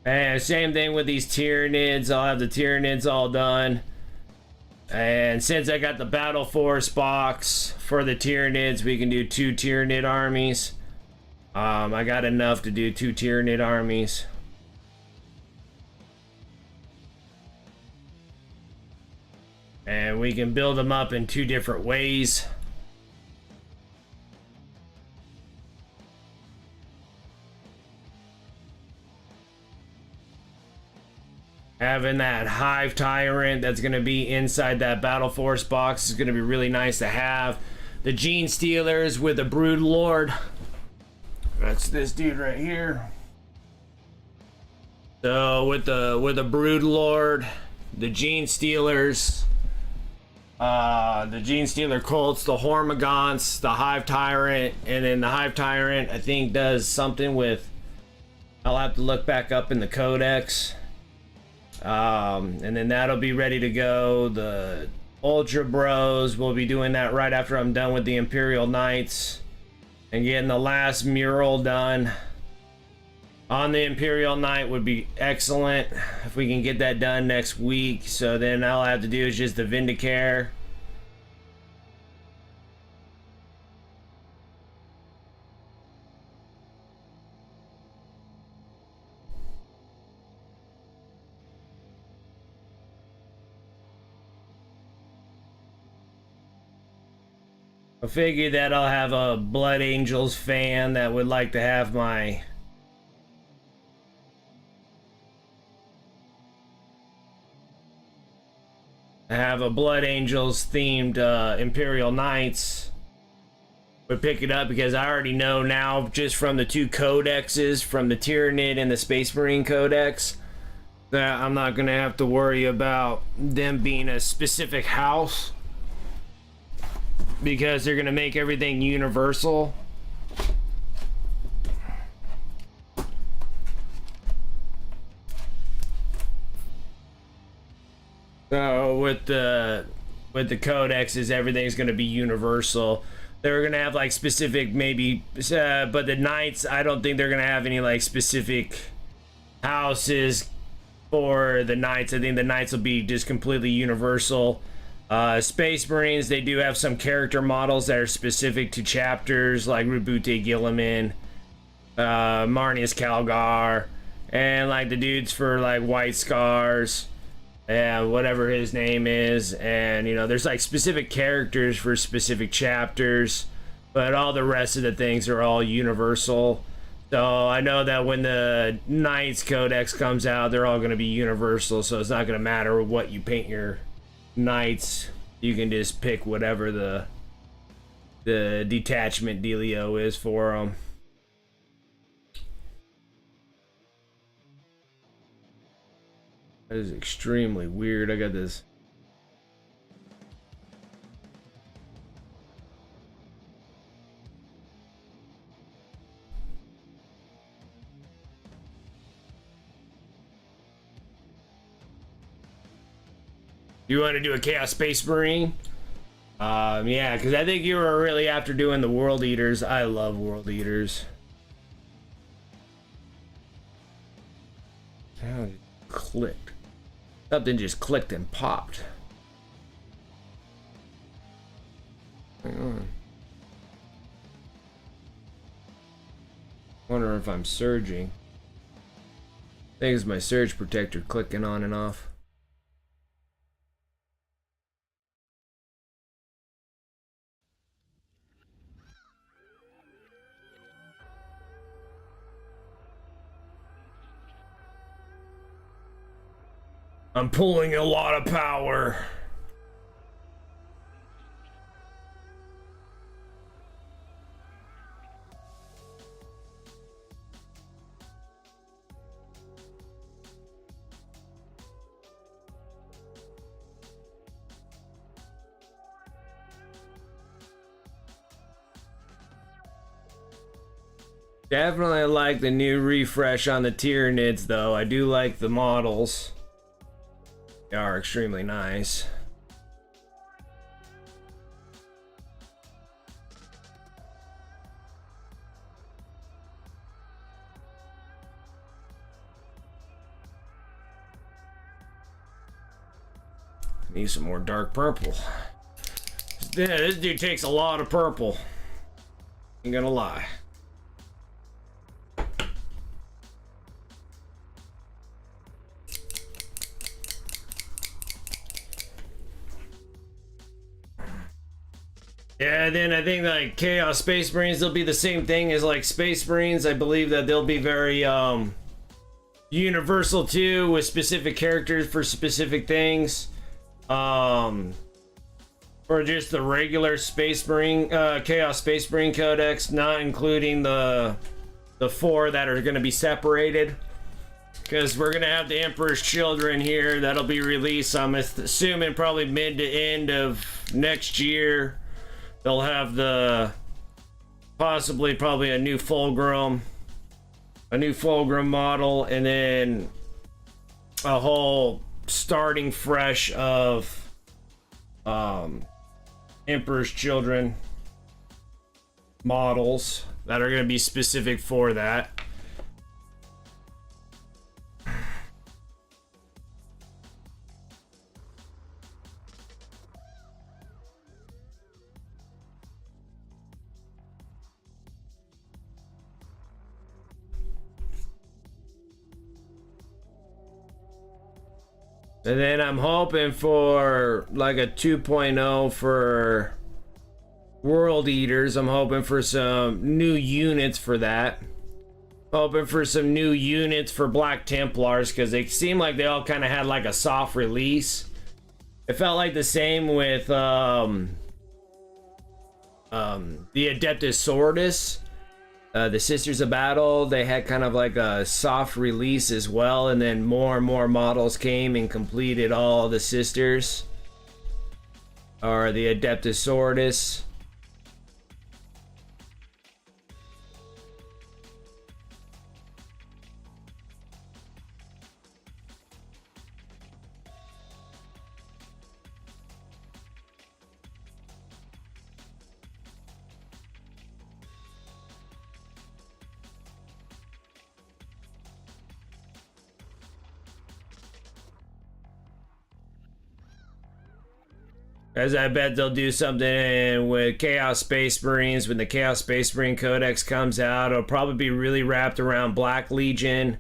And same thing with these Tyranids. I'll have the Tyranids all done. And since I got the Battle Force box for the Tyranids, we can do 2 Tyranid armies. I got enough to do 2 Tyranid armies. And we can build them up in 2 different ways. Having that Hive Tyrant that's going to be inside that Battle Force box is going to be really nice to have. The Gene Stealers with the Brood Lord. That's this dude right here. So with the Brood Lord, the Gene Stealers, the Gene Stealer Colts, the Hormagaunts, the Hive Tyrant, and then the Hive Tyrant I think does something with, I'll have to look back up in the Codex. And then that'll be ready to go. The Ultra Bros will be doing that right after I'm done with the Imperial Knights and getting the last mural done on the Imperial Knight would be excellent if we can get that done next week. So then all I have to do is just the Vindicare. I figured that I'll have a Blood Angels fan that would like to have my Blood Angels themed Imperial Knights. Would pick it up because I already know now just from the two codexes, from the Tyranid and the Space Marine Codex, that I'm not gonna have to worry about them being a specific house, because they're gonna make everything universal. So with the codexes, everything's gonna be universal. They're gonna have like specific maybe, but the Knights, I don't think they're gonna have any like specific houses for the Knights. I think the Knights will be just completely universal. Space Marines, they do have some character models that are specific to chapters, like Rabute Gilliman, Marnius Calgar, and like the dudes for like White Scars, and whatever his name is. And you know, there's like specific characters for specific chapters, but all the rest of the things are all universal. So I know that when the Knights Codex comes out, they're all going to be universal, so it's not going to matter what you paint your Knights. You can just pick whatever the detachment dealio is for them. That is extremely weird. I got this. You want to do a Chaos Space Marine? Yeah, because I think you were really after doing the World Eaters. I love World Eaters. How it clicked. Something just clicked and popped. Hang on. Wonder if I'm surging. I think it's my surge protector clicking on and off. I'm pulling a lot of power. Definitely like the new refresh on the Tyranids, though. I do like the models. They are extremely nice. Need some more dark purple. Yeah, this dude takes a lot of purple. Ain't gonna lie. Yeah, then I think like Chaos Space Marines will be the same thing as like Space Marines. I believe that they'll be very universal too, with specific characters for specific things. Or just the regular Space Marine, Chaos Space Marine Codex, not including the 4 that are going to be separated. because we're gonna have the Emperor's Children here. That'll be released, I'm assuming, probably mid to end of next year. They'll have the probably a new Fulgrim model, and then a whole starting fresh of Emperor's Children models that are going to be specific for that. And then I'm hoping for like a 2.0 for World Eaters. I'm hoping for some new units for that. Hoping for some new units for Black Templars, because they seem like they all kind of had like a soft release. It felt like the same with the Adeptus Sortis. The Sisters of Battle, they had kind of like a soft release as well, and then more and more models came and completed all the Sisters, or the Adeptus Sortis. As I bet they'll do something with Chaos Space Marines. When the Chaos Space Marine Codex comes out, it'll probably be really wrapped around Black Legion,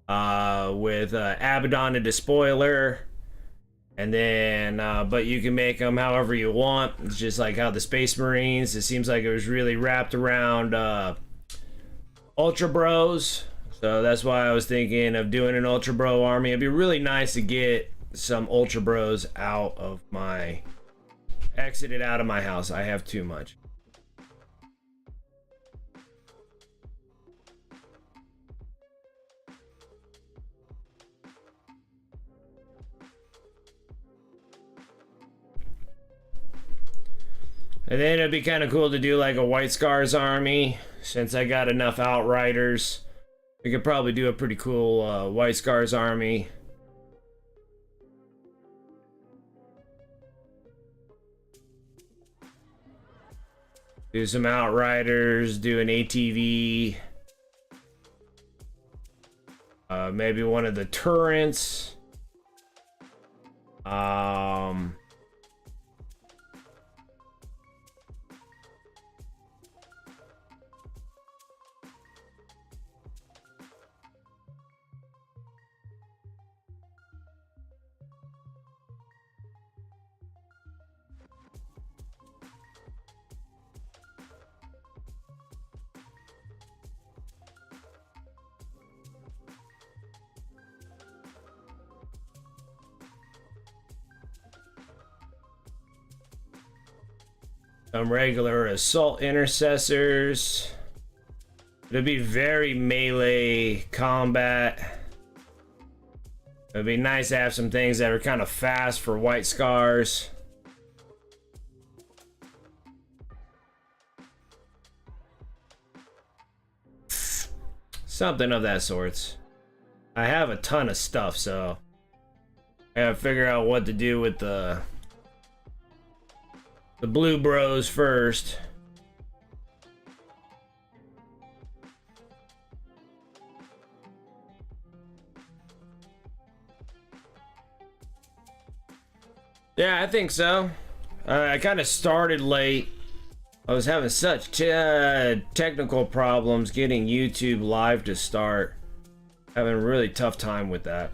with Abaddon and Despoiler. And then, but you can make them however you want. It's just like how the Space Marines, it seems like it was really wrapped around Ultra Bros. So that's why I was thinking of doing an Ultra Bro army. It'd be really nice to get some Ultra Bros out of my... exited out of my house. I have too much. And then it'd be kind of cool to do like a White Scars army. Since I got enough Outriders, we could probably do a pretty cool White Scars army. Do some Outriders, do an ATV. Maybe one of the turrets. Some regular assault intercessors. It'll be very melee combat. It'd be nice to have some things that are kind of fast for White Scars. Something of that sorts. I have a ton of stuff, so I gotta figure out what to do with the Blue Bros first. Yeah, I think so. I kind of started late. I was having such technical problems getting YouTube live to start. Having a really tough time with that.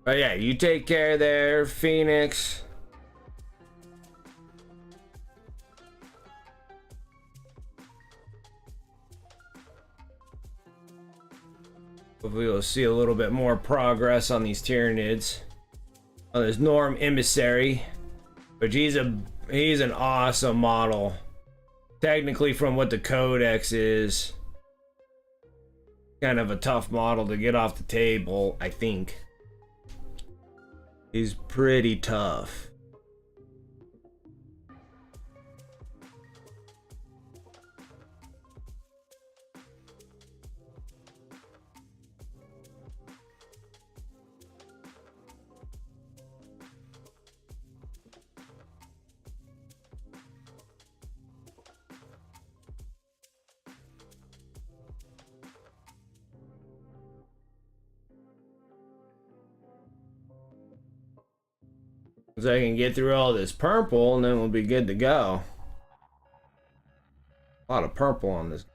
But yeah, you take care there, Phoenix. Hopefully we'll see a little bit more progress on these Tyranids. Oh, there's Norn Emissary, but he's an awesome model. Technically, from what the codex is, kind of a tough model to get off the table, I think. He's pretty tough. So I can get through all this purple and then we'll be good to go. A lot of purple on this.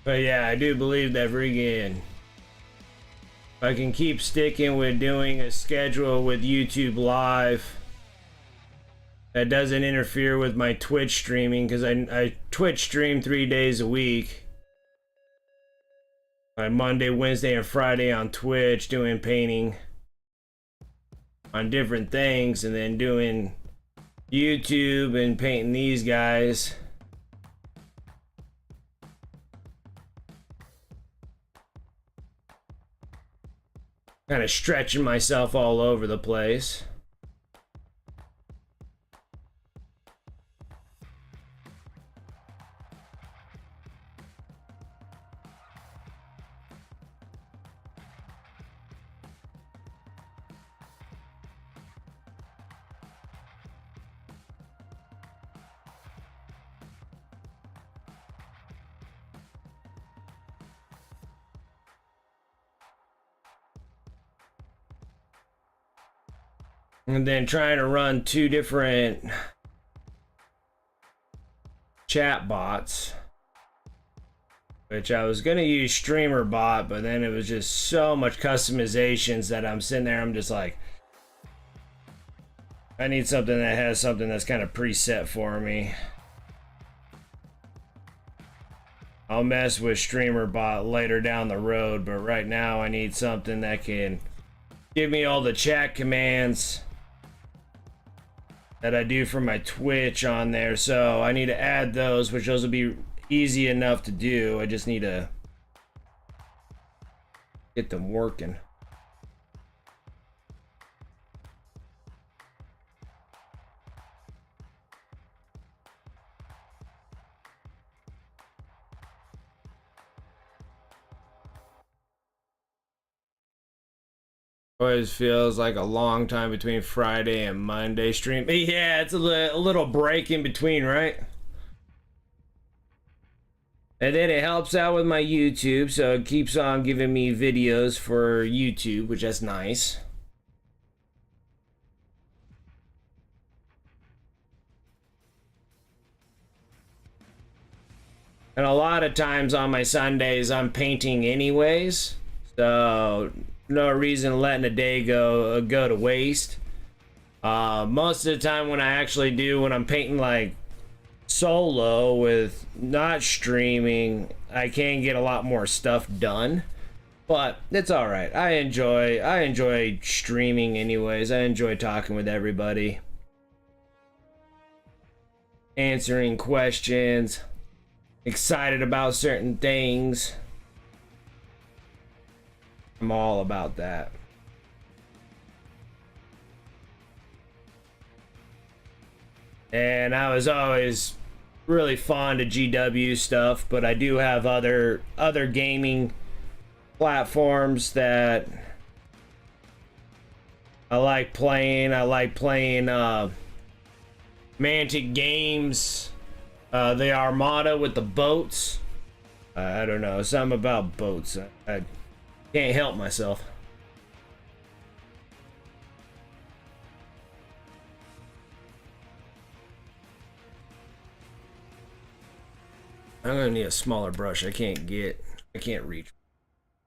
But yeah, I do believe that friggin' if I can keep sticking with doing a schedule with YouTube Live that doesn't interfere with my Twitch streaming, because I Twitch stream 3 days a week. On Monday, Wednesday, and Friday on Twitch doing painting on different things, and then doing YouTube and painting these guys. Kind of stretching myself all over the place. And then trying to run 2 different chat bots, which I was going to use Streamer Bot, but then it was just so much customizations that I'm sitting there, I'm just like, I need something that has something that's kind of preset for me. I'll mess with Streamer Bot later down the road, but right now I need something that can give me all the chat commands that I do for my Twitch on there. So I need to add those, which those will be easy enough to do. I just need to get them working. Always feels like a long time between Friday and Monday stream. Yeah, it's a little break in between, right? And then it helps out with my YouTube, so it keeps on giving me videos for YouTube, which is nice. And a lot of times on my Sundays, I'm painting anyways, so no reason letting a day go to waste. Most of the time when I'm painting like solo with not streaming, I can get a lot more stuff done, but it's all right. I enjoy streaming anyways. I enjoy talking with everybody, answering questions, excited about certain things. I'm all about that. And I was always really fond of GW stuff, but I do have other gaming platforms that I like playing. I like playing Mantic games. The Armada with the boats. I don't know, something about boats. I can't help myself. I'm gonna need a smaller brush. I can't reach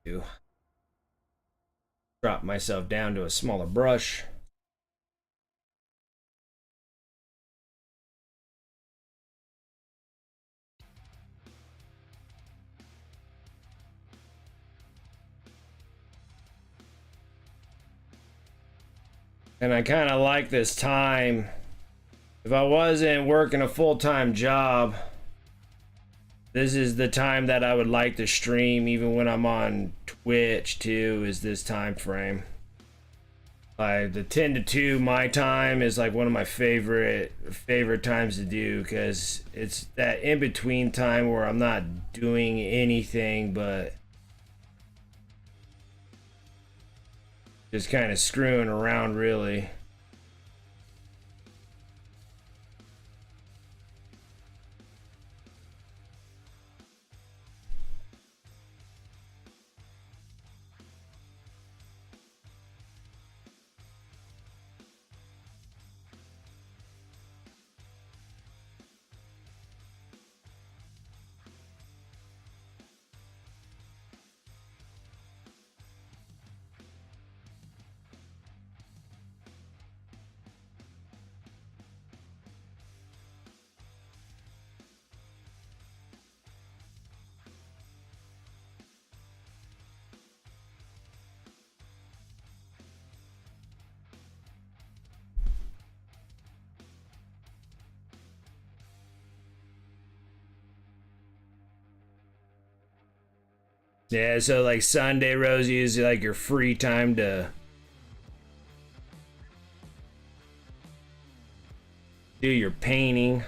to drop myself down to a smaller brush. And I kind of like this time. If I wasn't working a full-time job, this is the time that I would like to stream, even when I'm on Twitch too, is this time frame. Like the 10 to 2 my time is like one of my favorite times to do, because it's that in-between time where I'm not doing anything but just kind of screwing around, really. Yeah, so like Sunday, Rosie, is like your free time to do your painting.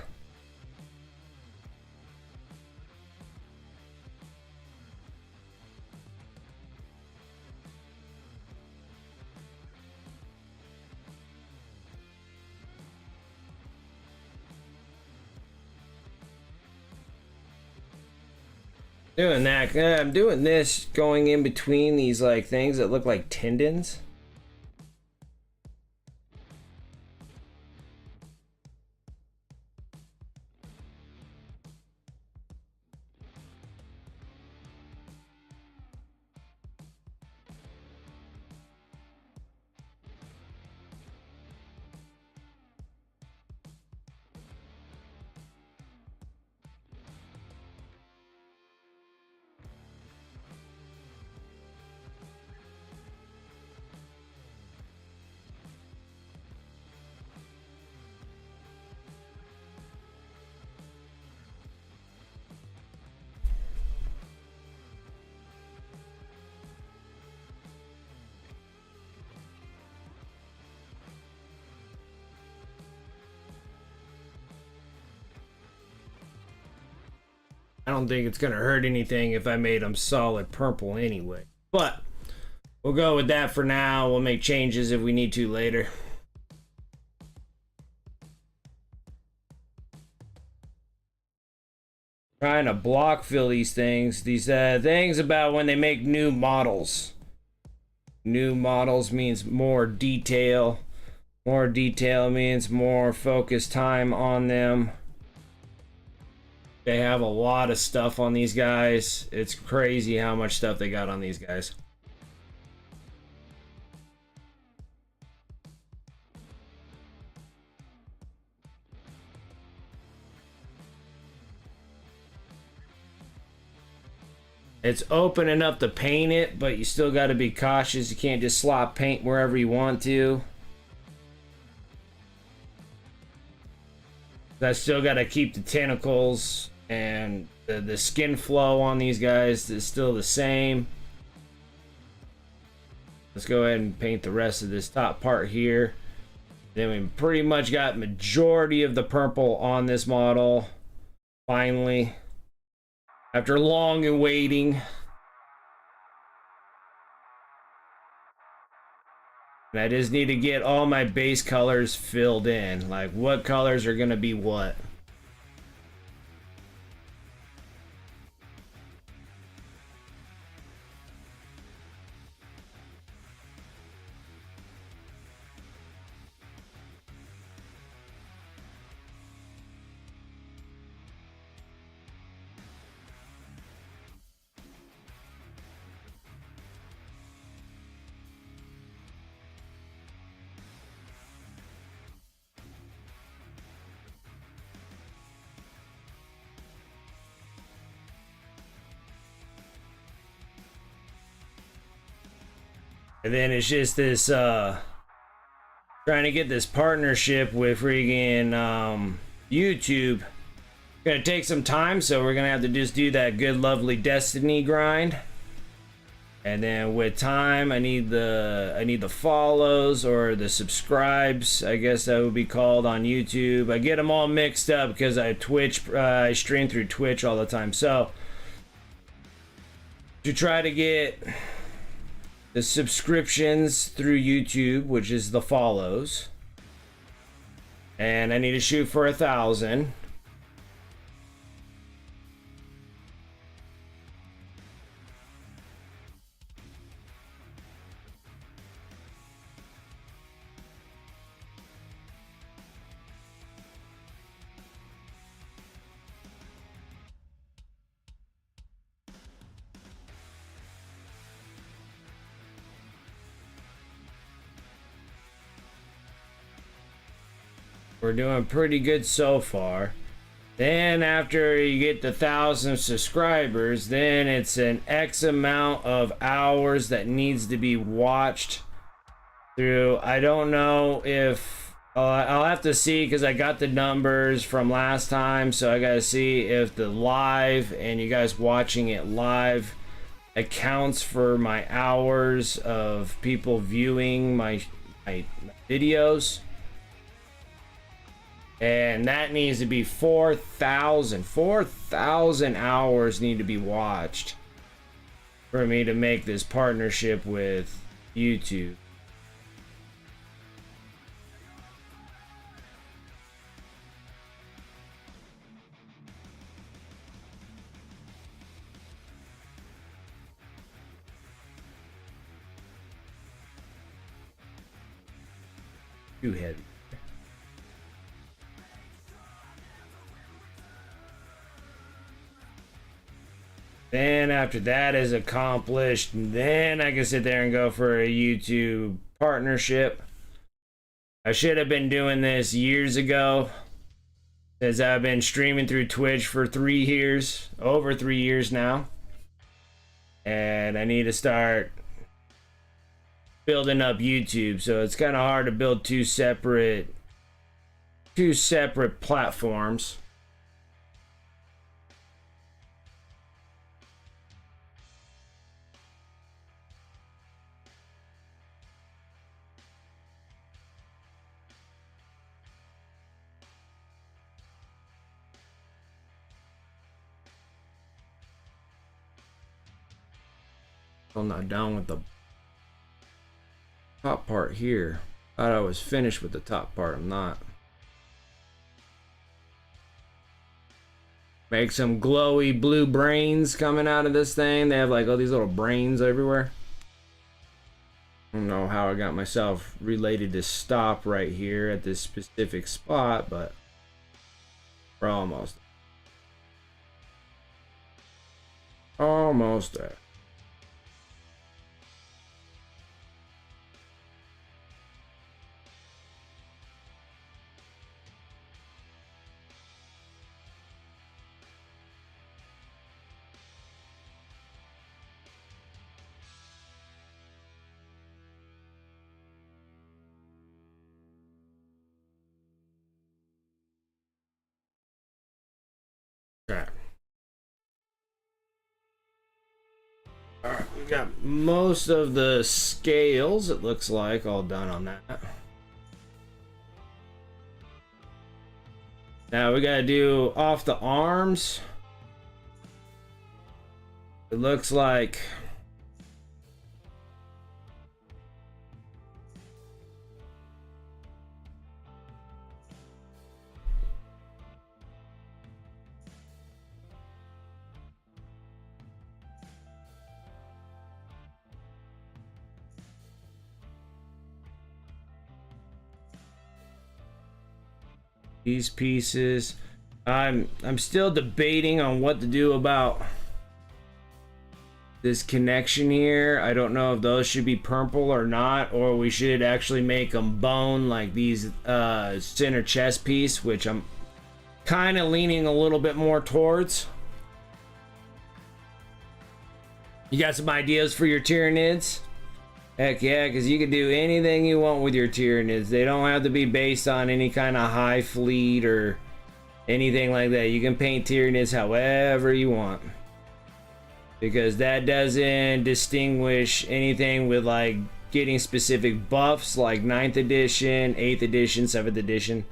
Doing that. I'm doing this going in between these like things that look like tendons. I don't think it's gonna hurt anything if I made them solid purple anyway. But We'll go with that for now. We'll make changes if we need to later. Trying to block fill these things. These things about when they make new models. New models means more detail. More detail means more focus time on them. They have a lot of stuff on these guys. It's crazy how much stuff they got on these guys. It's open enough to paint it, but you still got to be cautious. You can't just slop paint wherever you want to. I still got to keep the tentacles and the skin flow on these guys is still the same. Let's go ahead and paint the rest of this top part here. Then we pretty much got majority of the purple on this model. Finally. After long and waiting. And I just need to get all my base colors filled in. Like what colors are going to be what. And then it's just this trying to get this partnership with friggin' YouTube. Gonna take some time, so we're gonna have to just do that good lovely Destiny grind. And then with time, I need the follows or the subscribes, I guess that would be called on YouTube. I get them all mixed up because I stream through Twitch all the time. So to try to get the subscriptions through YouTube, which is the follows, and I need to shoot for 1,000. We're doing pretty good so far. Then after you get the 1,000 subscribers, then it's an X amount of hours that needs to be watched through. I don't know if I'll have to see because I got the numbers from last time, so I gotta see if the live and you guys watching it live accounts for my hours of people viewing my videos. And that needs to be 4,000. 4,000 hours need to be watched for me to make this partnership with YouTube. Too heavy. Then after that is accomplished, then I can sit there and go for a YouTube partnership. I should have been doing this years ago, as I've been streaming through Twitch for 3 years, over 3 years now. And I need to start building up YouTube, so it's kind of hard to build two separate platforms. I'm not down with the top part here. Thought I was finished with the top part. I'm not. Make some glowy blue brains coming out of this thing. They have like all these little brains everywhere. I don't know how I got myself related to stop right here at this specific spot, but we're almost there. Okay. Alright, we got most of the scales, it looks like, all done on that. Now we gotta do off the arms. It looks like these pieces. I'm still debating on what to do about this connection here. I don't know if those should be purple or not, or we should actually make them bone like these center chest piece, which I'm kind of leaning a little bit more towards. You got some ideas for your Tyranids? Heck yeah, because you can do anything you want with your Tyranids. They don't have to be based on any kind of high fleet or anything like that. You can paint Tyranids however you want, because that doesn't distinguish anything with like getting specific buffs like 9th edition, 8th edition, 7th edition.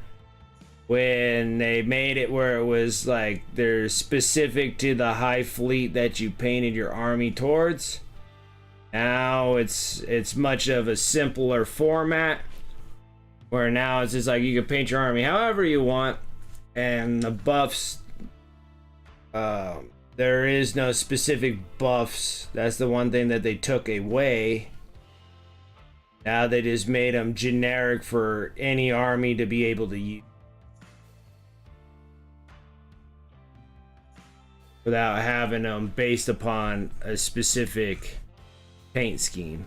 When they made it where it was like they're specific to the high fleet that you painted your army towards. Now it's much of a simpler format, where now it's just like you can paint your army however you want, and the buffs, there is no specific buffs. That's the one thing that they took away. Now they just made them generic for any army to be able to use, without having them based upon a specific paint scheme.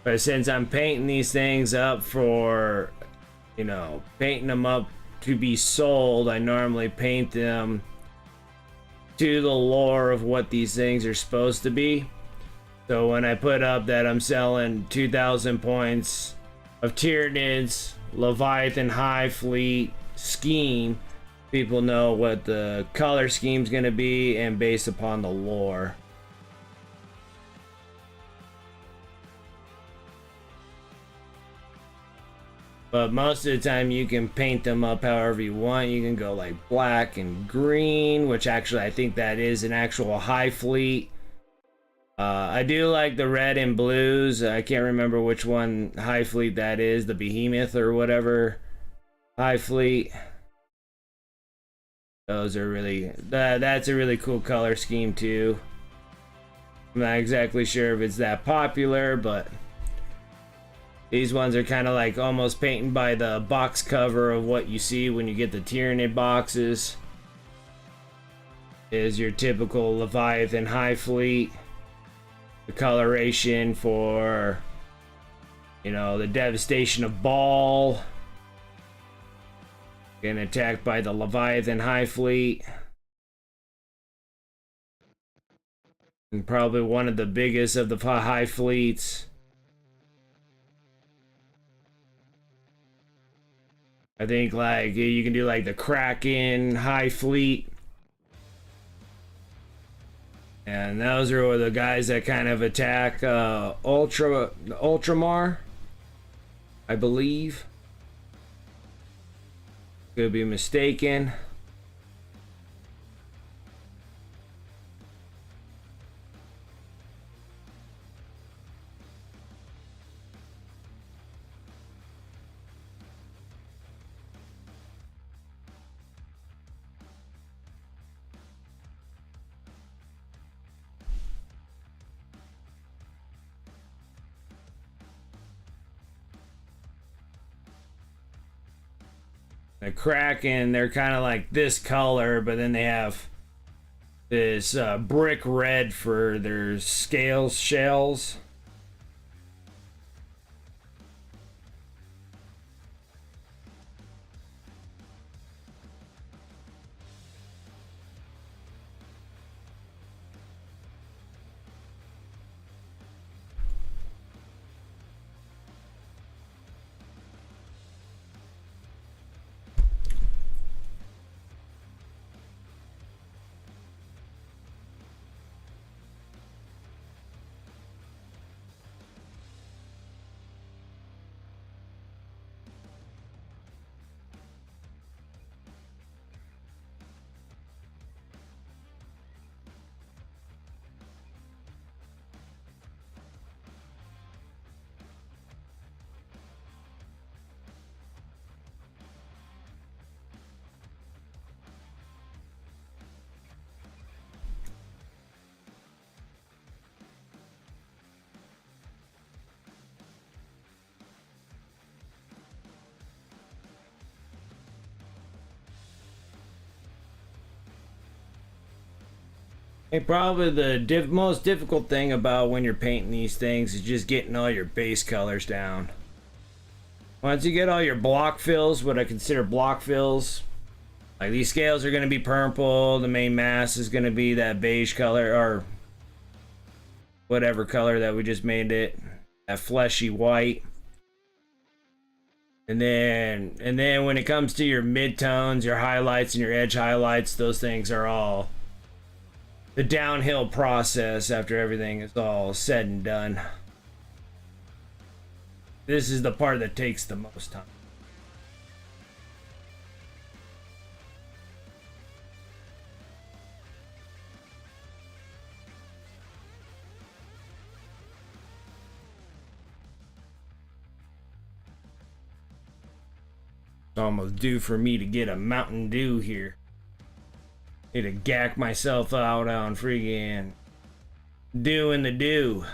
But since I'm painting these things up for, you know, painting them up to be sold, I normally paint them to the lore of what these things are supposed to be. So when I put up that I'm selling 2,000 points of Tyranids, Leviathan High Fleet scheme, people know what the color scheme's gonna be and based upon the lore. But most of the time you can paint them up however you want. You can go like black and green, which actually I think that is an actual high fleet. I do like the red and blues. I can't remember which one high fleet that is, the behemoth or whatever high fleet. Those are really, that's a really cool color scheme too. I'm not exactly sure if it's that popular, but these ones are kind of like almost painted by the box cover of what you see when you get the Tyranid boxes. Is your typical Leviathan high fleet. The coloration for, you know, the devastation of Baal. Getting attacked by the Leviathan high fleet. And probably one of the biggest of the high fleets. I think like you can do like the Kraken high fleet. And those are the guys that kind of attack Ultramar, I believe. Could be mistaken. The Kraken, they're kind of like this color, but then they have this brick red for their scales, shells. Hey, probably the most difficult thing about when you're painting these things is just getting all your base colors down. Once you get all your block fills, what I consider block fills, like these scales are going to be purple, the main mass is going to be that beige color, or whatever color that we just made it, that fleshy white. And then when it comes to your midtones, your highlights and your edge highlights, those things are all the downhill process after everything is all said and done. This is the part that takes the most time. It's almost due for me to get a Mountain Dew here. Need to gack myself out on freaking doing the do.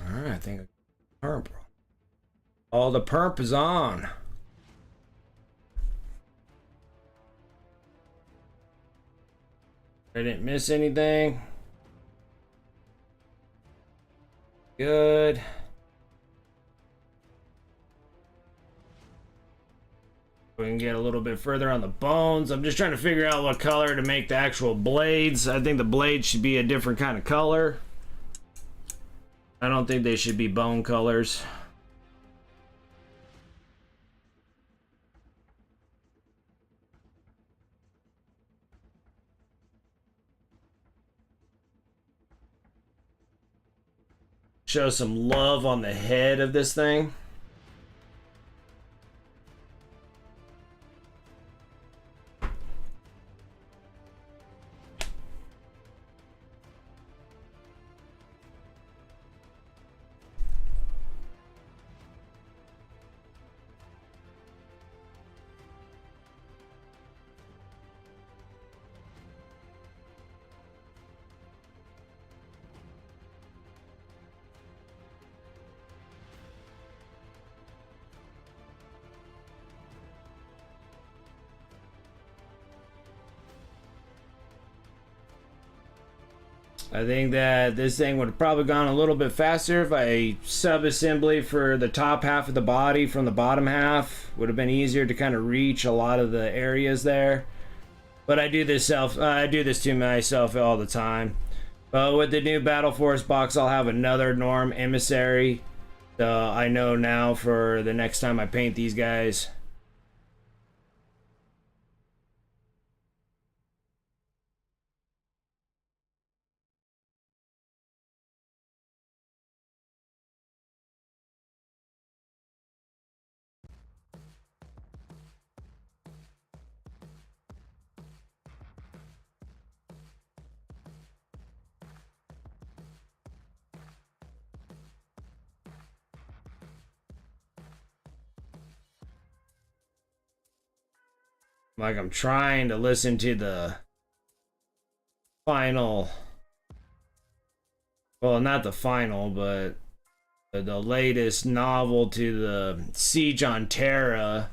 Alright, I think perp. All the perp is on. I didn't miss anything. Good. We can get a little bit further on the bones. I'm just trying to figure out what color to make the actual blades. I think the blades should be a different kind of color. I don't think they should be bone colors. Show some love on the head of this thing. I think that this thing would have probably gone a little bit faster if I sub-assembly for the top half of the body from the bottom half. Would have been easier to kind of reach a lot of the areas there. But I do this to myself all the time. But with the new Battle Force box, I'll have another Norn Emissary. So I know now for the next time I paint these guys. Like I'm trying to listen to the final, well, not the final, but the latest novel to the Siege on Terra.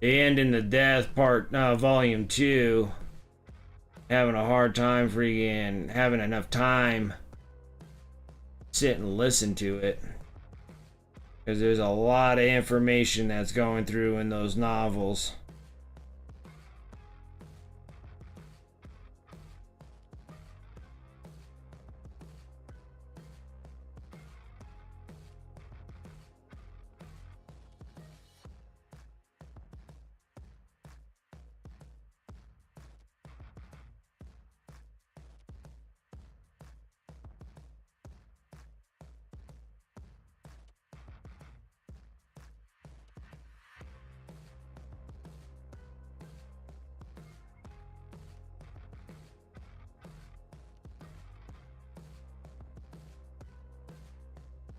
The End in the Death part, volume 2. Having a hard time freaking having enough time to sit and listen to it. Because there's a lot of information that's going through in those novels.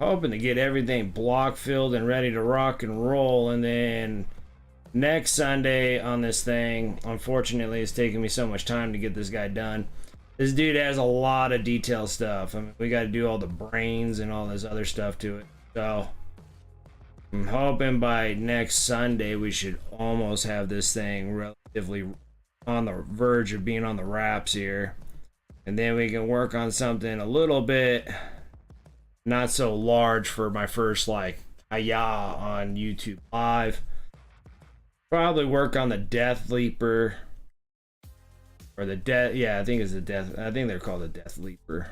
Hoping to get everything block filled and ready to rock and roll, and then next Sunday on this thing, unfortunately it's taking me so much time to get this guy done. This dude has a lot of detail stuff. I mean, we got to do all the brains and all this other stuff to it. So I'm hoping by next Sunday we should almost have this thing relatively on the verge of being on the wraps here, and then we can work on something a little bit not so large for my first like hiya on YouTube Live. Probably work on the Death Leaper or the Death. Yeah, I think it's the Death. I think they're called the Death Leaper.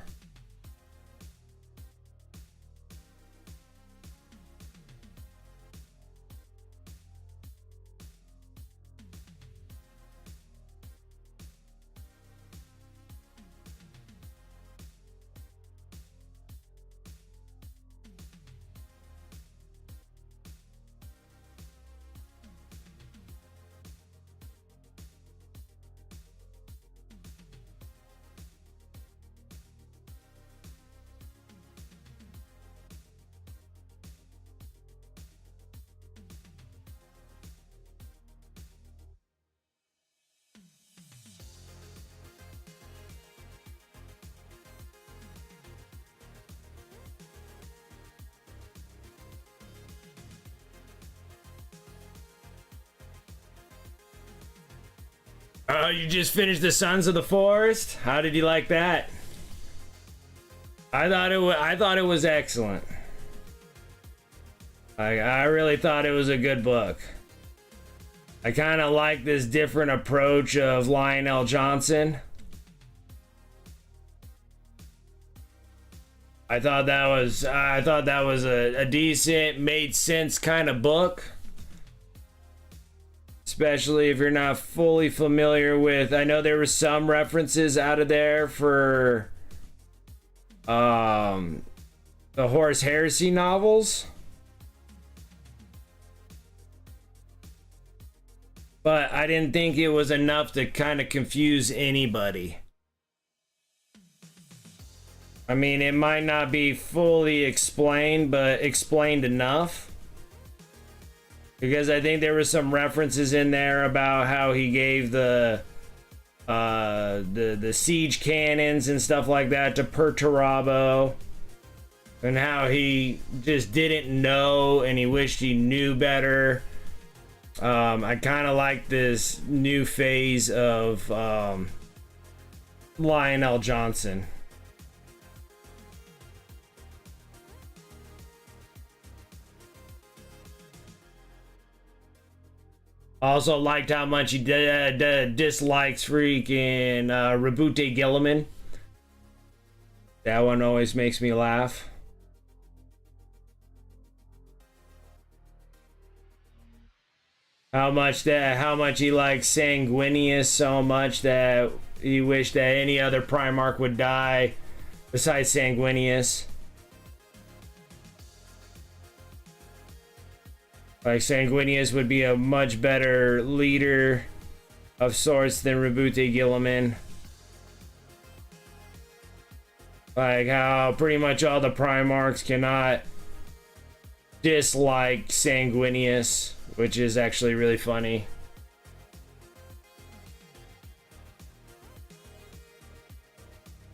Oh, you just finished the Sons of the Forest? How did you like that? I thought it was excellent. I really thought it was a good book. I kind of like this different approach of Lionel Johnson. I thought that was a decent, made sense kind of book. Especially if you're not fully familiar with, I know there were some references out of there for the Horus Heresy novels. But I didn't think it was enough to kind of confuse anybody. I mean, it might not be fully explained, but explained enough. Because I think there were some references in there about how he gave the siege cannons and stuff like that to Perturabo, and how he just didn't know and he wished he knew better. I kind of like this new phase of Lionel Johnson. Also liked how much he dislikes freaking Rabute Gilliman. That one always makes me laugh. How much he likes Sanguinius so much that he wished that any other Primarch would die besides Sanguinius. Like, Sanguinius would be a much better leader of sorts than Rabute Gilliman. Like, how pretty much all the Primarchs cannot dislike Sanguinius, which is actually really funny.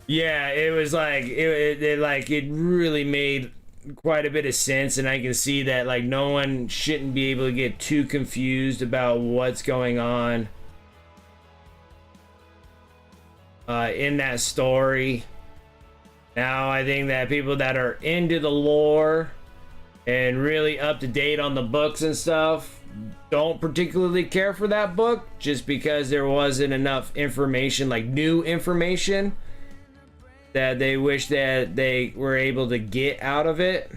Yeah, it was like, it really made quite a bit of sense, and I can see that like no one shouldn't be able to get too confused about what's going on in that story. Now I think that people that are into the lore and really up to date on the books and stuff don't particularly care for that book, just because there wasn't enough information, like new information, that they wish that they were able to get out of it.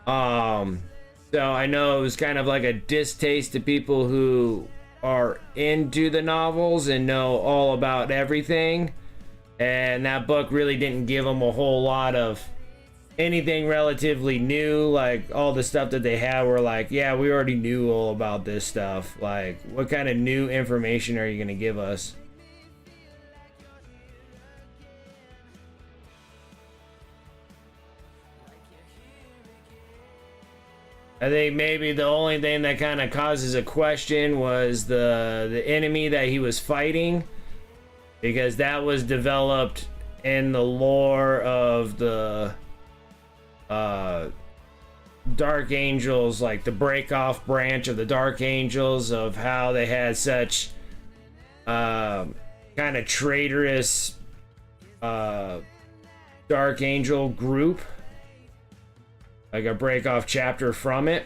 So I know it was kind of like a distaste to people who are into the novels and know all about everything, and that book really didn't give them a whole lot of anything relatively new. Like, all the stuff that they had were like, yeah, we already knew all about this stuff. Like, what kind of new information are you going to give us? I think maybe the only thing that kind of causes a question was the enemy that he was fighting, because that was developed in the lore of the Dark Angels, like the break-off branch of the Dark Angels, of how they had such kind of traitorous Dark Angel group, like a break-off chapter from it.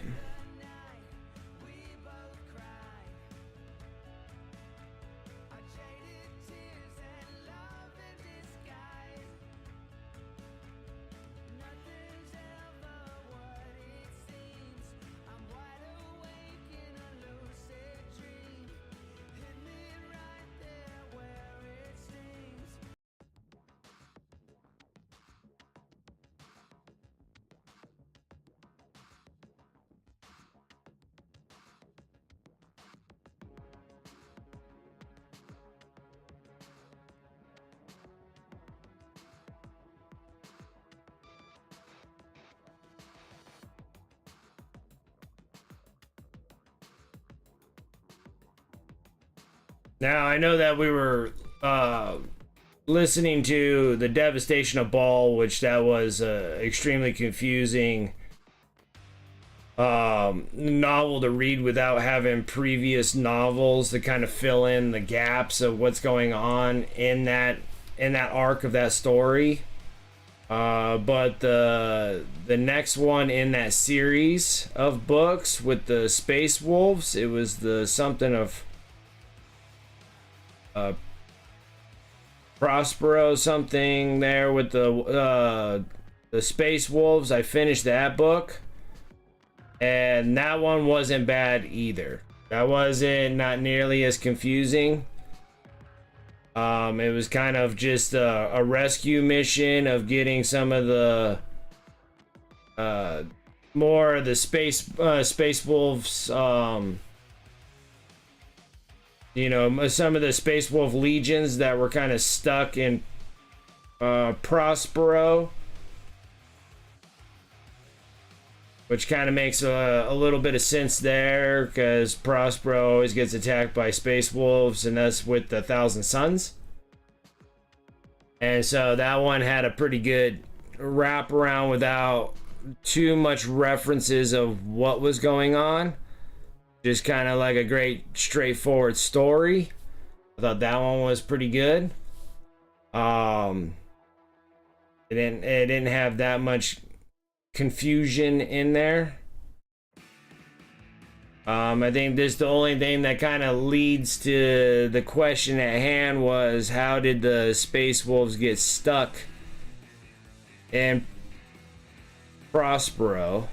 Now, I know that we were listening to The Devastation of Baal, which that was extremely confusing novel to read without having previous novels to kind of fill in the gaps of what's going on in that arc of that story. But the next one in that series of books with the Space Wolves, it was the something of Prospero something there with the Space Wolves. I finished that book, and that one wasn't bad either. That wasn't not nearly as confusing. It was kind of just a rescue mission of getting some of the more of the Space Wolves, you know, some of the Space Wolf legions that were kind of stuck in Prospero, which kind of makes a little bit of sense there, because Prospero always gets attacked by Space Wolves, and that's with the Thousand Suns. And so that one had a pretty good wraparound without too much references of what was going on. Just kind of like a great straightforward story. I thought that one was pretty good. It didn't have that much confusion in there. I think this the only thing that kind of leads to the question at hand was, how did the Space Wolves get stuck in Prospero?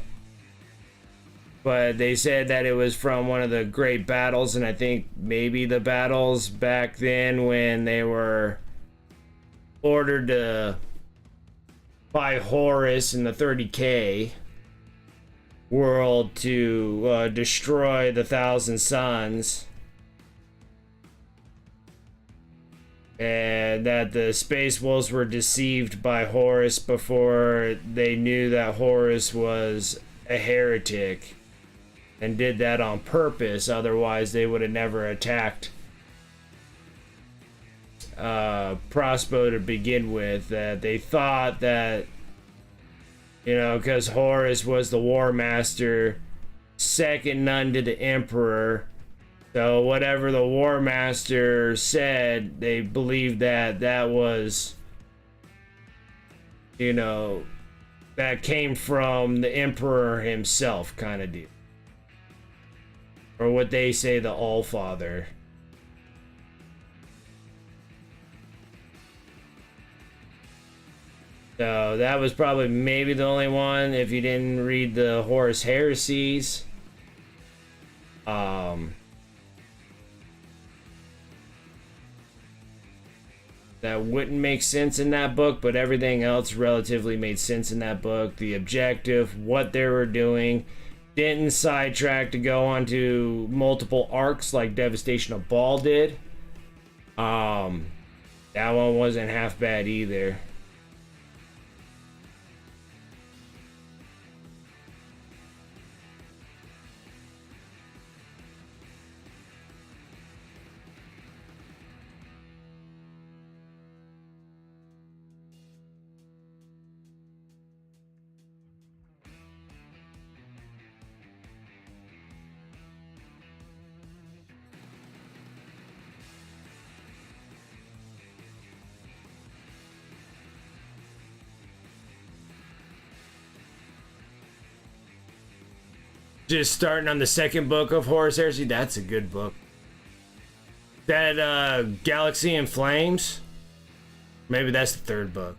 But they said that it was from one of the great battles, and I think maybe the battles back then when they were ordered to by Horus in the 30K world to destroy the Thousand Suns, and that the Space Wolves were deceived by Horus before they knew that Horus was a heretic, and did that on purpose, otherwise they would have never attacked Prospero to begin with. That they thought that, you know, because Horus was the War Master, second none to the Emperor, so whatever the War Master said, they believed that that was, you know, that came from the Emperor himself, kind of deal. Or what they say, the Allfather. So that was probably maybe the only one, if you didn't read the Horus Heresies. That wouldn't make sense in that book, but everything else relatively made sense in that book. The objective, what they were doing, didn't sidetrack to go onto multiple arcs like Devastation of Baal did. That one wasn't half bad either. Just starting on the second book of Horus Heresy, that's a good book. That Galaxy in Flames, maybe that's the third book.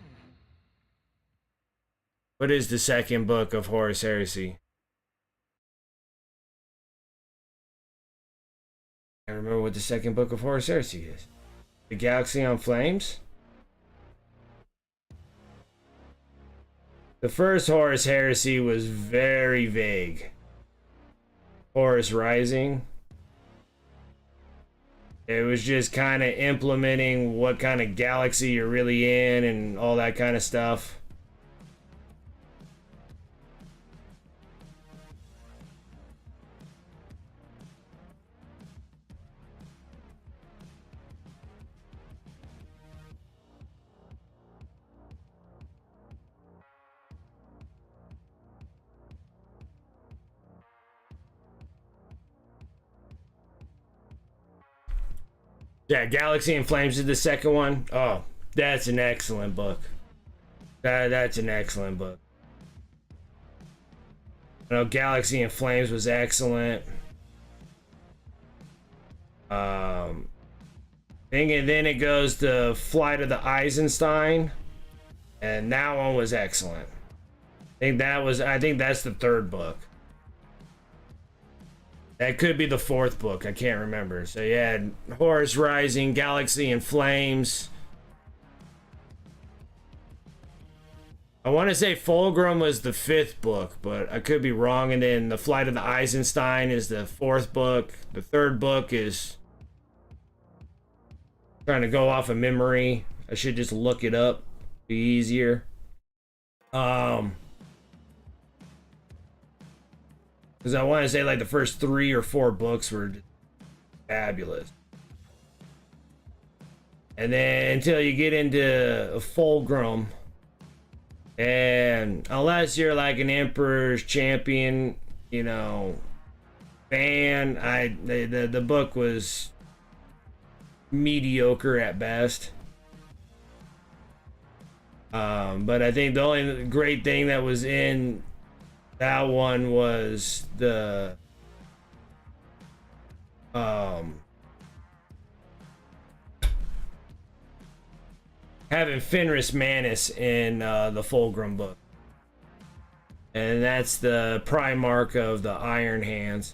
What is the second book of Horus Heresy? I remember what the second book of Horus Heresy is. The Galaxy on Flames? The first Horus Heresy was very vague. Horus Rising. It was just kind of implementing what kind of galaxy you're really in and all that kind of stuff. Yeah, Galaxy in Flames is the second one. Oh, that's an excellent book. That's an excellent book. I know Galaxy in Flames was excellent. And then it goes to Flight of the Eisenstein, and that one was excellent. I think that's the third book. That could be the fourth book. I can't remember. So yeah, Horus Rising, Galaxy in Flames. I want to say Fulgrim was the fifth book, but I could be wrong. And then The Flight of the Eisenstein is the fourth book. The third book is... trying to go off of memory. I should just look it up. Be easier. Because I want to say like the first 3 or 4 books were fabulous. And then until you get into Fulgrim, and unless you're like an Emperor's Champion, you know, fan, the book was mediocre at best. But I think the only great thing that was in that one was the having Fenris Manus in the Fulgrim book. And that's the Primarch of the Iron Hands.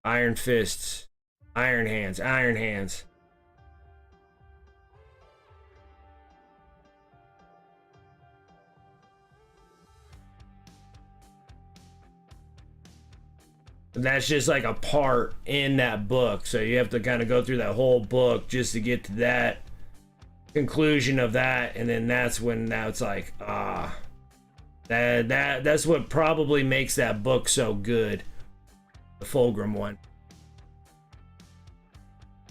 Iron Fists. Iron Hands. Iron Hands. That's just like a part in that book. So you have to kind of go through that whole book just to get to that conclusion of that. And then that's when now it's like, that's what probably makes that book so good. The Fulgrim one.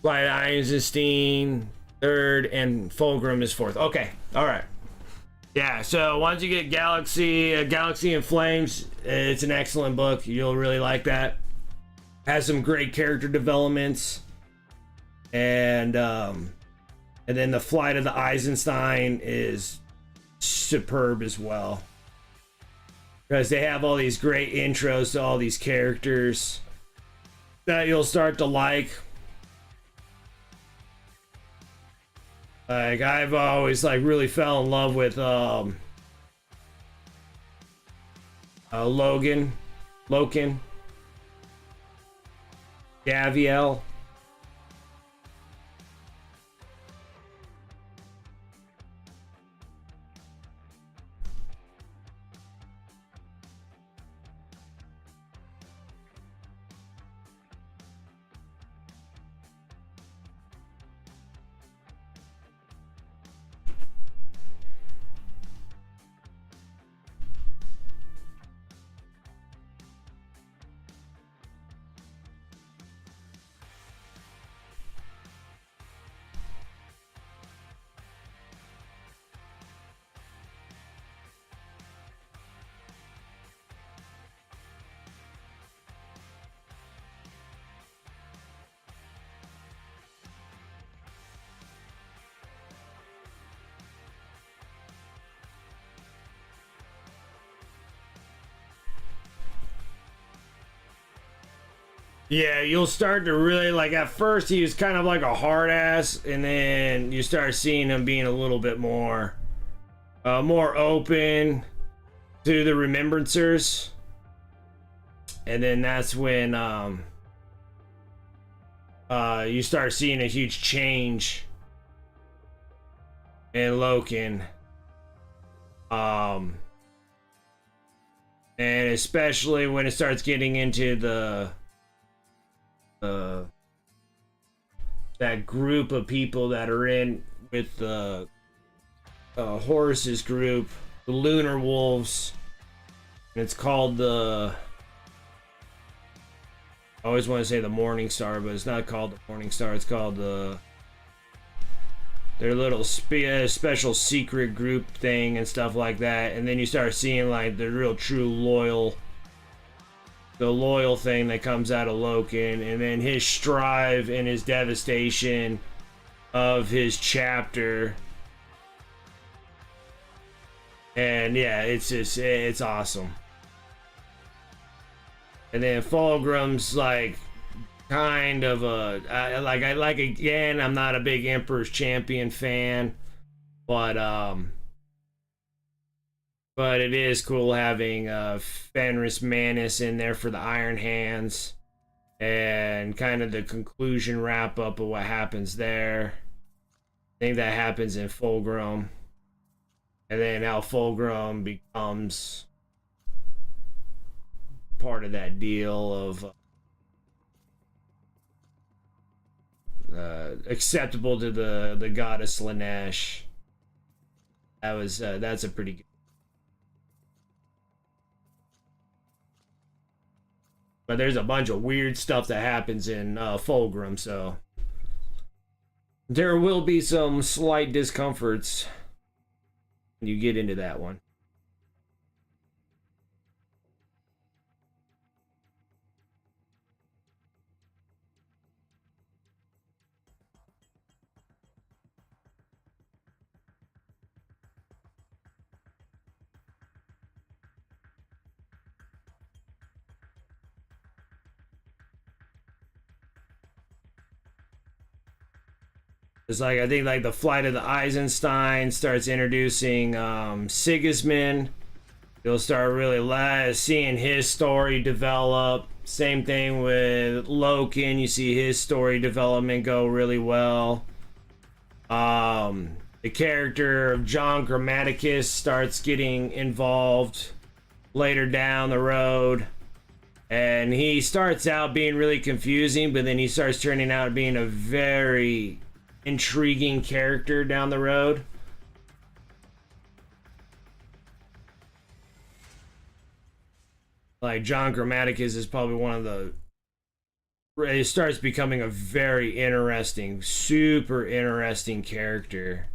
Light Eisenstein third and Fulgrim is fourth. Okay, all right. Yeah, so once you get Galaxy in Flames, it's an excellent book. You'll really like that. Has some great character developments, and then the Flight of the Eisenstein is superb as well, because they have all these great intros to all these characters that you'll start to like. Like, I've always like really fell in love with Loken, Gaviel. Yeah, you'll start to really like. At first, he was kind of like a hard ass, and then you start seeing him being a little bit more open to the Remembrancers, and then that's when you start seeing a huge change in Loken, and especially when it starts getting into that group of people that are in with the Horus's group, the Lunar Wolves, and it's called the. I always want to say the Morning Star, but it's not called the Morning Star. It's called their little special secret group thing and stuff like that. And then you start seeing like the real true the loyal thing that comes out of Loken, and then his strive and his devastation of his chapter. And yeah, it's awesome. And then Fulgrim's like kind of again, I'm not a big Emperor's Champion fan, but it is cool having Fenris Manus in there for the Iron Hands, and kind of the conclusion wrap up of what happens there. I think that happens in Fulgrim, and then how Fulgrim becomes part of that deal of acceptable to the goddess Slanesh. That's a pretty good. But there's a bunch of weird stuff that happens in Fulgrim, so there will be some slight discomforts when you get into that one. It's like, I think like the Flight of the Eisenstein starts introducing Sigismund. You'll start really seeing his story develop. Same thing with Loken. You see his story development go really well. The character of John Grammaticus starts getting involved later down the road. And he starts out being really confusing, but then he starts turning out being a very intriguing character down the road. Like, John Grammaticus is probably one of the... It starts becoming a very interesting, super interesting character.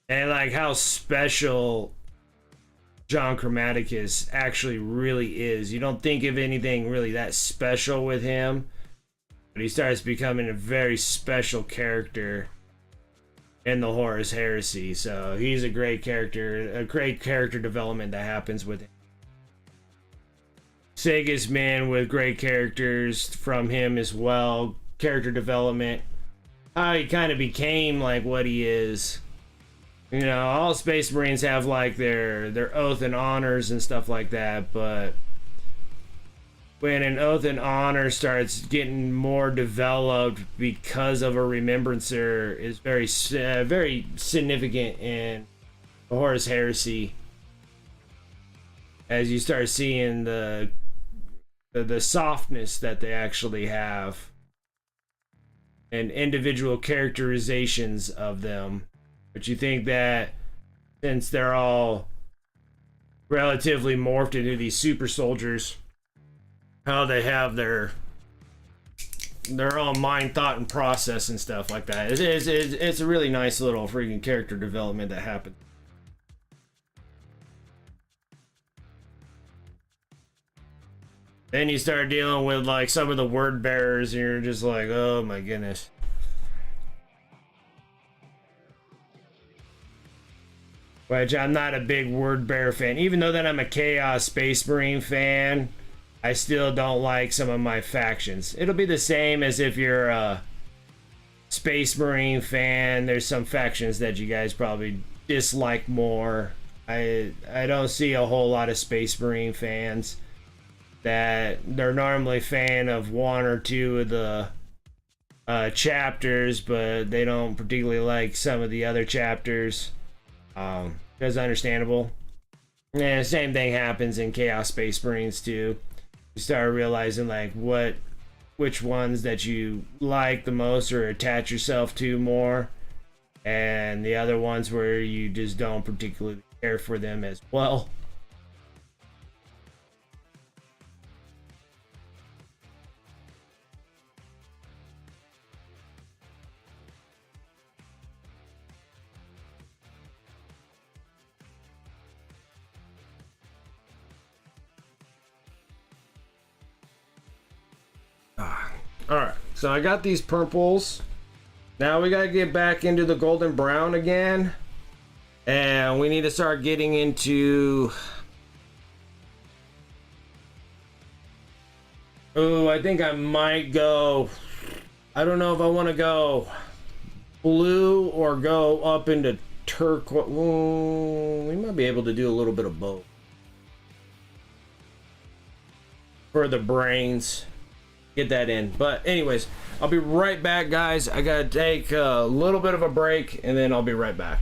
And like how special John Grammaticus actually really is. You don't think of anything really that special with him, but he starts becoming a very special character in the Horus Heresy. So he's a great character development that happens with him. Sigismund with great characters from him as well. Character development. How he kind of became like what he is. You know, all Space Marines have like their oath and honors and stuff like that, but when an oath and honor starts getting more developed because of a remembrancer is very significant in the Horus Heresy. As you start seeing the softness that they actually have and individual characterizations of them. But you think that since they're all relatively morphed into these super soldiers, how they have their own mind, thought, and process and stuff like that. It's a really nice little freaking character development that happened. Then you start dealing with like some of the word bearers and you're just like, oh my goodness. Which I'm not a big word bearer fan. Even though that I'm a Chaos Space Marine fan, I still don't like some of my factions. It'll be the same as if you're a Space Marine fan. There's some factions that you guys probably dislike more. I don't see a whole lot of Space Marine fans that they're normally fan of one or two of the chapters, but they don't particularly like some of the other chapters. That's understandable. And the same thing happens in Chaos Space Marines too. You start realizing like which ones that you like the most or attach yourself to more, and the other ones where you just don't particularly care for them as well. Alright, so I got these purples. Now we gotta get back into the golden brown again. And we need to start getting into... Oh, I think I might go... I don't know if I want to go blue or go up into turquoise. We might be able to do a little bit of both. For the brains. Get that in. But anyways, I'll be right back, guys. I gotta take a little bit of a break and then I'll be right back.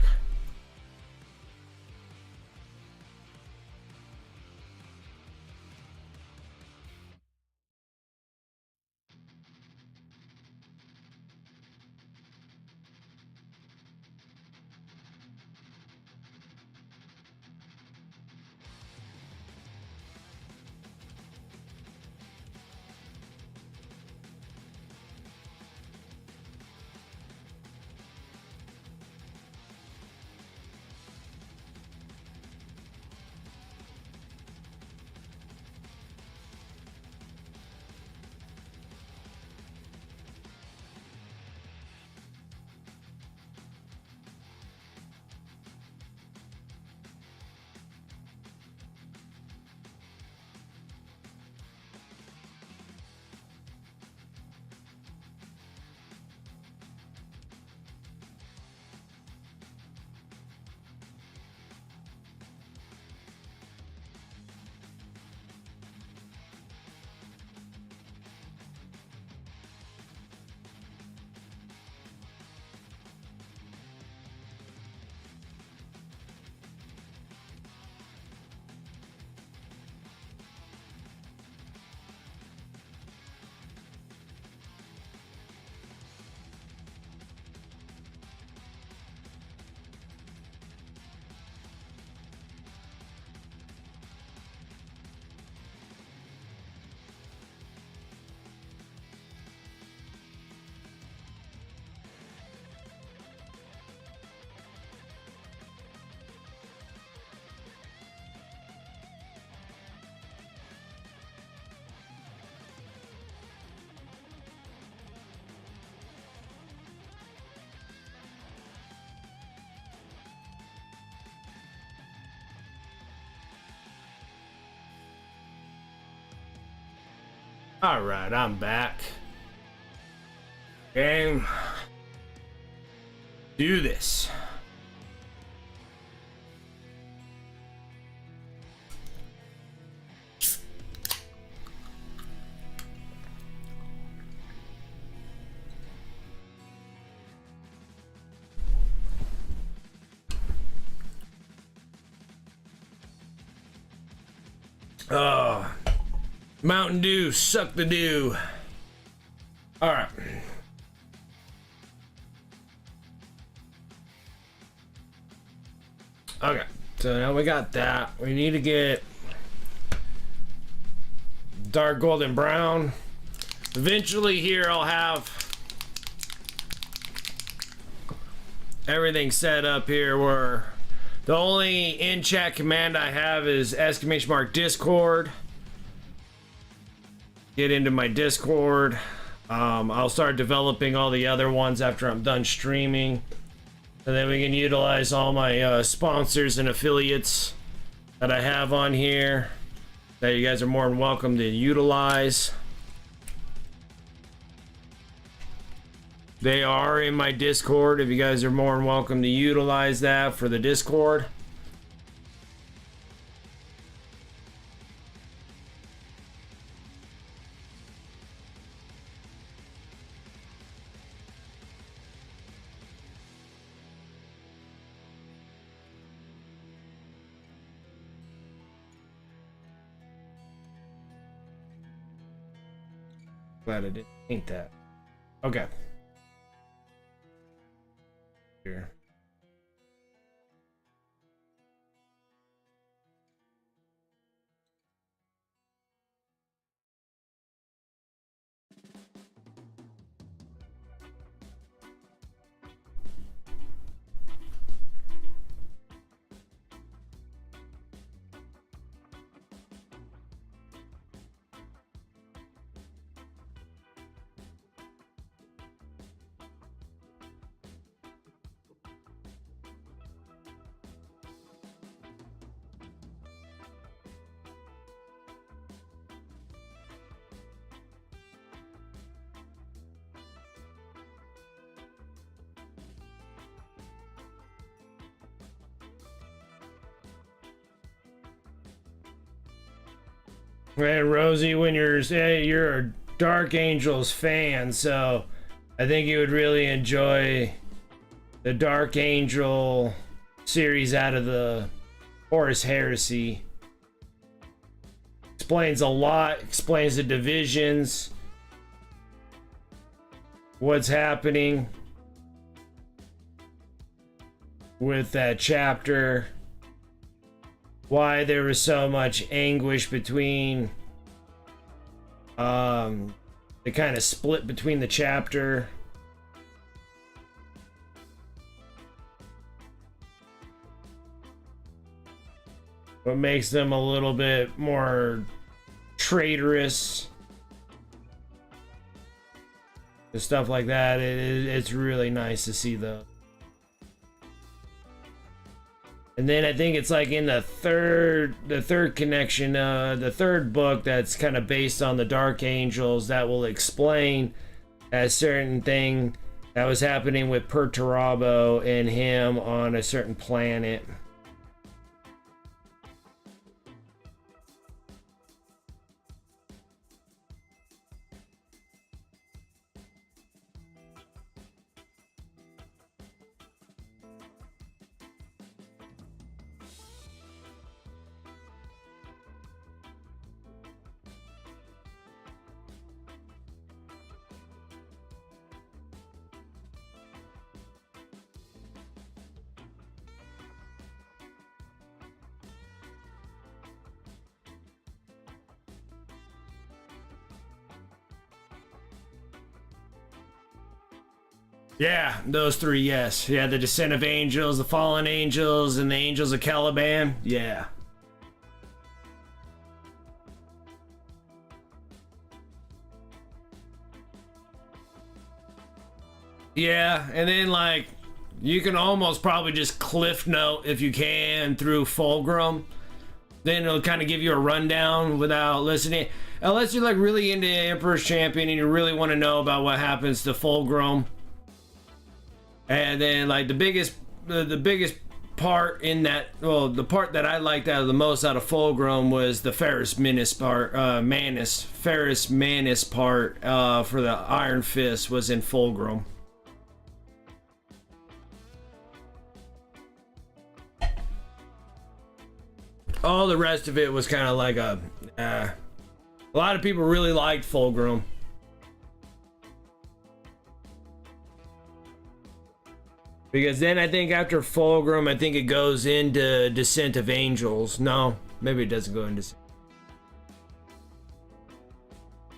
Alright, I'm back. Game. Do this. Oh, Mountain Dew, suck the dew. All right. Okay, so now we got that. We need to get dark golden brown. Eventually here I'll have everything set up here where the only in-chat command I have is ! Discord. Get into my Discord. I'll start developing all the other ones after I'm done streaming. And then we can utilize all my sponsors and affiliates that I have on here that you guys are more than welcome to utilize. They are in my Discord if you guys are more than welcome to utilize that for the Discord. Glad I didn't think that. Okay. Here. And Rosie, when you're a Dark Angels fan, so I think you would really enjoy the Dark Angel series out of the Horus Heresy. Explains a lot, explains the divisions, what's happening with that chapter. Why there was so much anguish between the kind of split between the chapter. What makes them a little bit more traitorous and stuff like that. It's really nice to see those. And then I think it's like in the third connection, the third book that's kind of based on the Dark Angels that will explain a certain thing that was happening with Perturabo and him on a certain planet. Yeah, those three, yes. Yeah, the Descent of Angels, the Fallen Angels, and the Angels of Caliban. Yeah. Yeah, and then like you can almost probably just cliff note if you can through Fulgrim Then it'll kind of give you a rundown without listening. Unless you're like really into Emperor's Champion and you really want to know about what happens to Fulgrim. And then like the biggest part in that, well, the part that I liked out of the most out of Fulgrim was the Ferrus Manus part. Ferrus Manus part for the Iron Fist was in Fulgrim. All the rest of it was kind of like a lot of people really liked Fulgrim. Because then I think after Fulgrim, I think it goes into Descent of Angels. No, maybe it doesn't go into.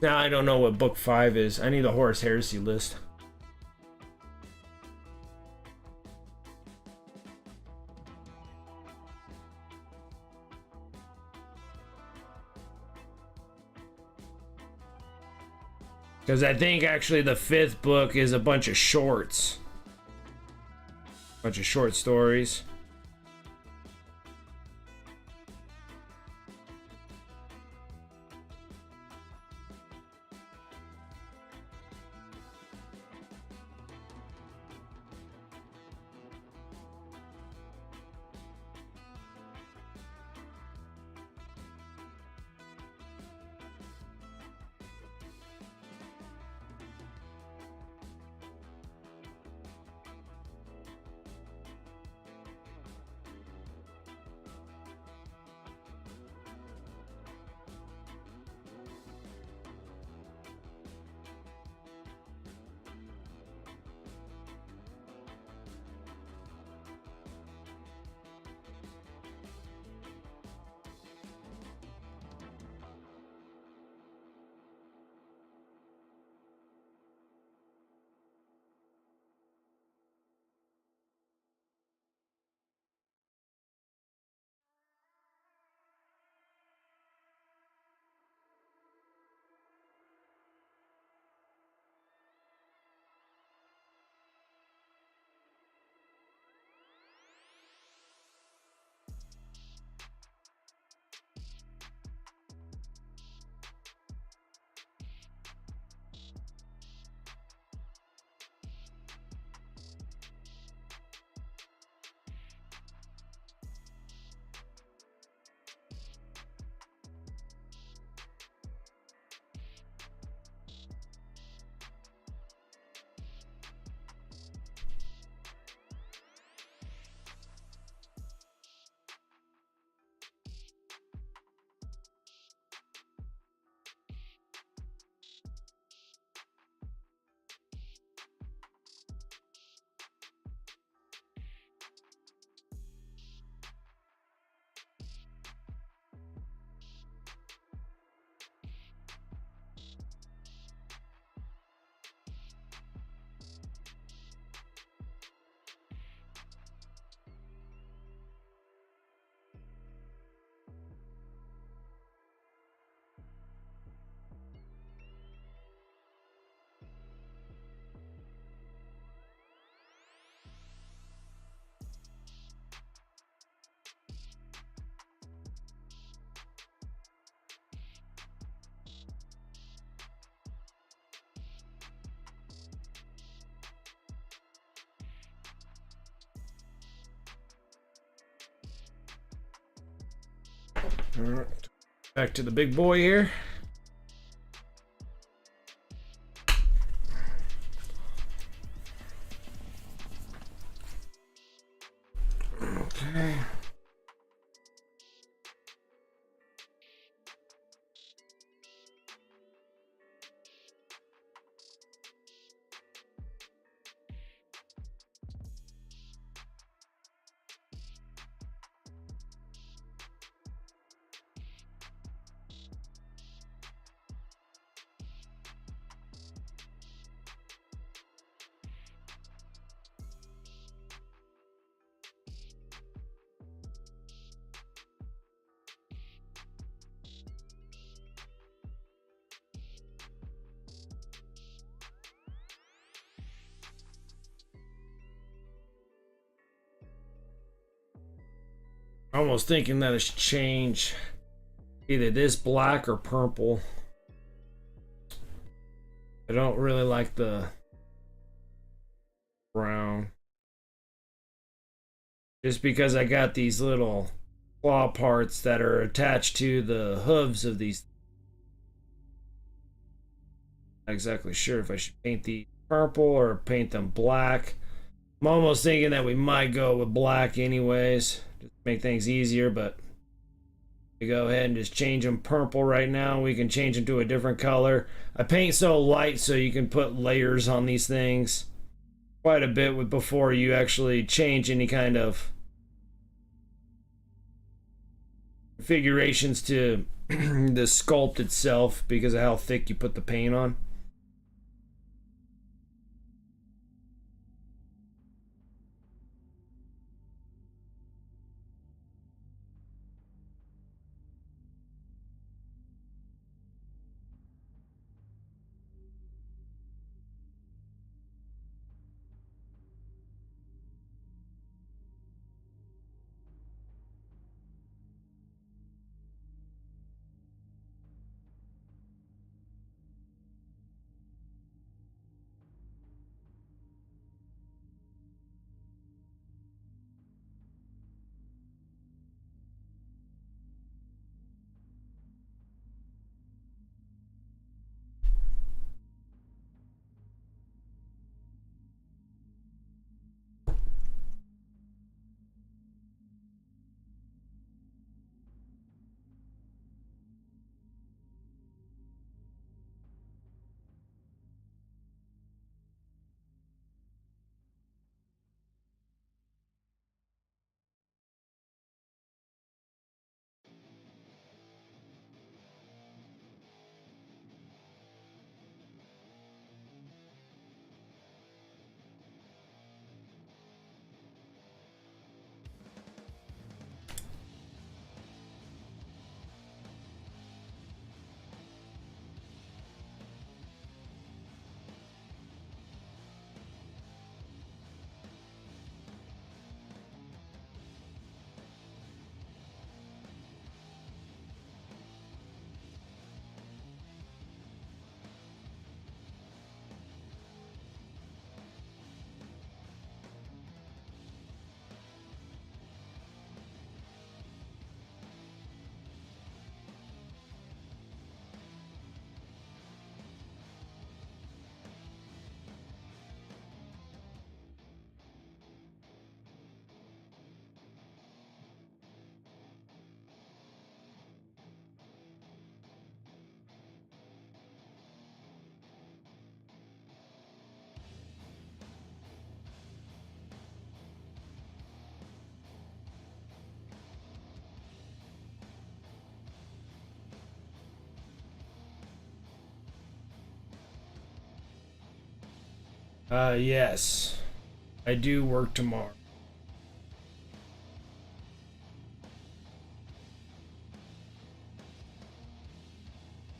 Now I don't know what book 5 is. I need the Horus Heresy list. Because I think actually the 5th book is a bunch of shorts. Bunch of short stories. Alright, back to the big boy here. Okay. Almost thinking that I should change either this black or purple. I don't really like the brown. Just because I got these little claw parts that are attached to the hooves of these. Not exactly sure if I should paint these purple or paint them black. I'm almost thinking that we might go with black anyways, just to make things easier, but we go ahead and just change them purple right now. We can change them to a different color. I paint so light so you can put layers on these things quite a bit with before you actually change any kind of configurations to the sculpt itself because of how thick you put the paint on. Yes. I do work tomorrow.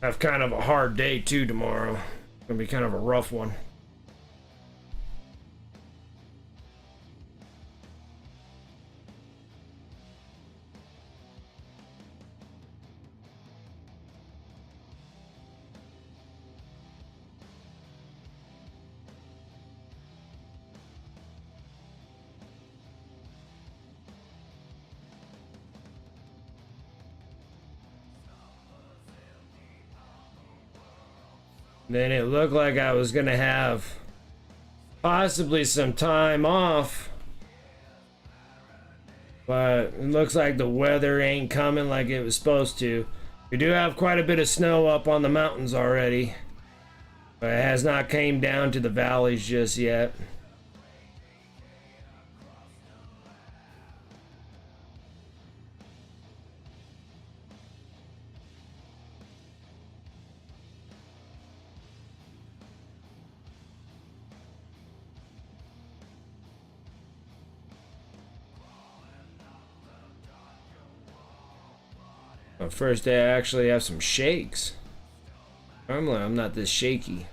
I have kind of a hard day too tomorrow. It's gonna be kind of a rough one. Then it looked like I was gonna have possibly some time off, but it looks like the weather ain't coming like it was supposed to. We do have quite a bit of snow up on the mountains already, but it has not came down to the valleys just yet. But first day I actually have some shakes. Normally I'm not this shaky.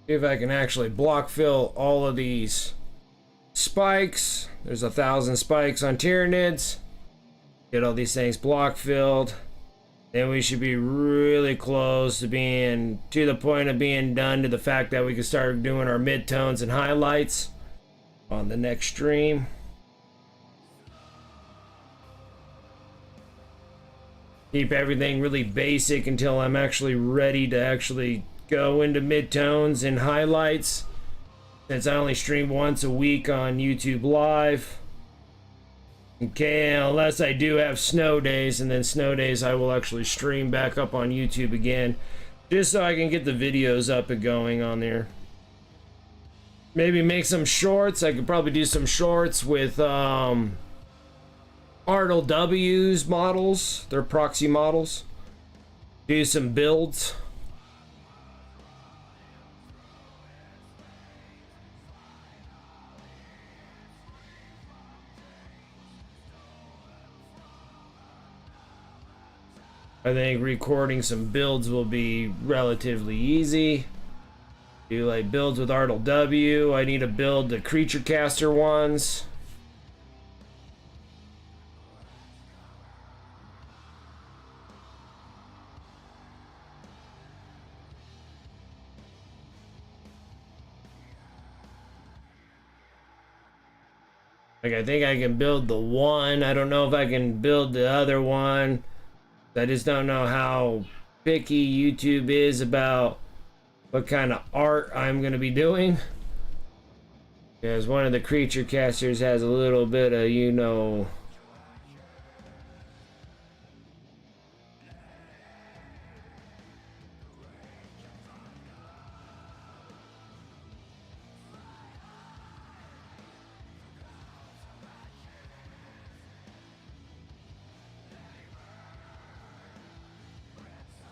See if I can actually block fill all of these spikes. There's 1,000 spikes on Tyranids. Get all these things block filled. Then we should be really close to being to the point of being done, to the fact that we can start doing our midtones and highlights on the next stream. Keep everything really basic until I'm actually ready to actually go into midtones and highlights, since I only stream once a week on YouTube Live. Okay, unless I do have snow days, and then snow days I will actually stream back up on YouTube again, just so I can get the videos up and going on there. Maybe make some shorts. I could probably do some shorts with RLW's models, their proxy models. Do some builds. I think recording some builds will be relatively easy. Do like builds with RLW. I need to build the creature caster ones. Like, I think I can build the one. I don't know if I can build the other one. I just don't know how picky YouTube is about what kind of art I'm going to be doing. Because one of the creature casters has a little bit of, you know...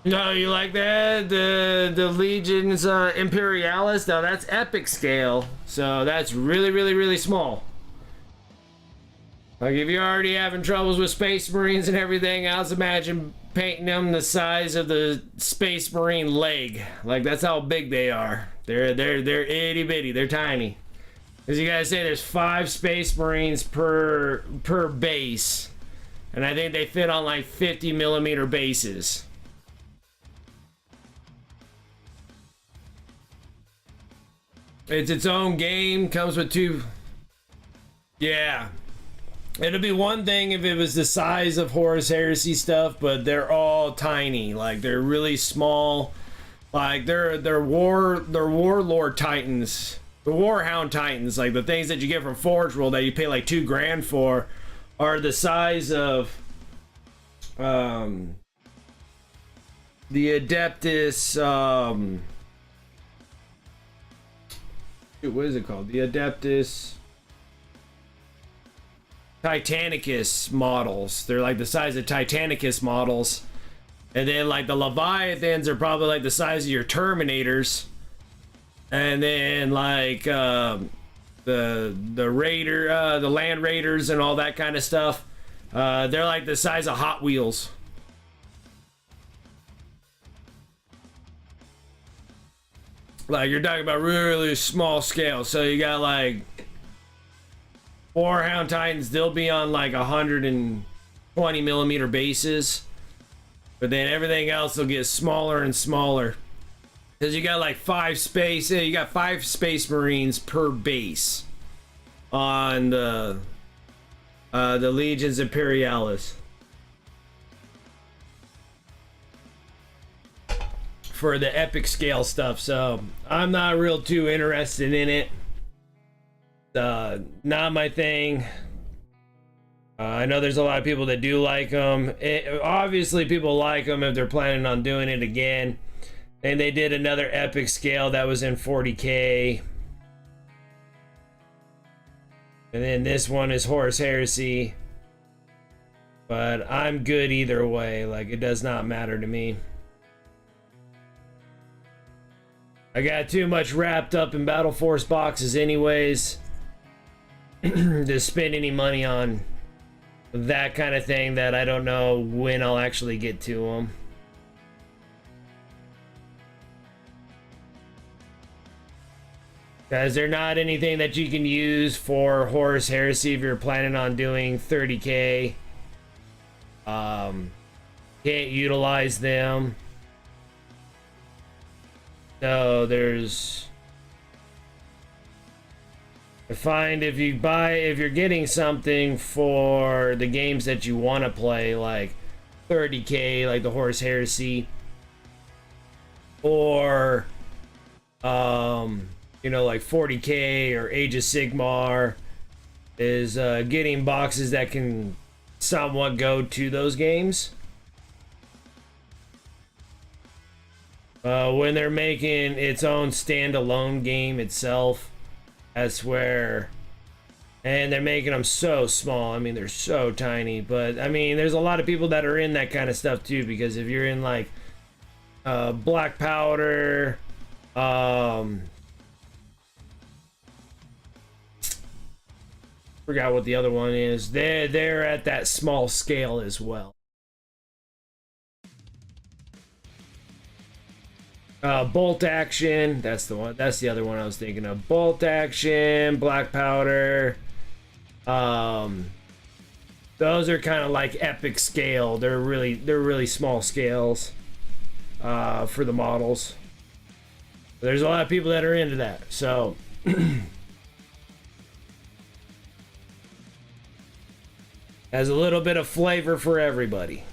No, you like that? The Legion's Imperialis? No, that's epic scale. So that's really small. Like, if you're already having troubles with Space Marines and everything else, imagine painting them the size of the Space Marine leg. Like, that's how big they are. They're itty bitty. They're tiny. As you guys say, there's 5 Space Marines per base, and I think they fit on like 50mm bases. It's its own game, comes with 2. Yeah. It'd be one thing if it was the size of Horus Heresy stuff, but they're all tiny. Like, they're really small. Like, they're warlord titans. The Warhound titans, like the things that you get from Forge World that you pay like $2,000 for, are the size of the Adeptus what is it called? The Adeptus Titanicus models. They're like the size of Titanicus models. And then like the Leviathans are probably like the size of your Terminators. And then like the Raider, the Land Raiders and all that kind of stuff. They're like the size of Hot Wheels. Like, you're talking about really small scale. So you got like Warhound Titans, they'll be on like 120mm bases. But then everything else will get smaller and smaller. Because you got like 5 Space Marines per base on the Legions Imperialis. For the epic scale stuff, so I'm not real too interested in it. Not my thing. I know there's a lot of people that do like them. Obviously, people like them if they're planning on doing it again. And they did another epic scale that was in 40K. And then this one is Horus Heresy. But I'm good either way. Like, it does not matter to me. I got too much wrapped up in Battle Force boxes anyways to spend any money on that kind of thing that I don't know when I'll actually get to them. Because they're not anything that you can use for Horus Heresy if you're planning on doing 30k. Can't utilize them. So there's... I find if you're getting something for the games that you want to play, like 30k, like the Horus Heresy, or you know, like 40k or Age of Sigmar, is getting boxes that can somewhat go to those games. When they're making its own standalone game itself, that's where, and they're making them so small. I mean, they're so tiny, but I mean, there's a lot of people that are in that kind of stuff too, because if you're in like Black Powder, forgot what the other one is, they're at that small scale as well. Bolt Action, that's the one. That's the other one I was thinking of. Bolt Action, Black Powder. Those are kind of like epic scale. They're really small scales for the models. There's a lot of people that are into that. So has a little bit of flavor for everybody.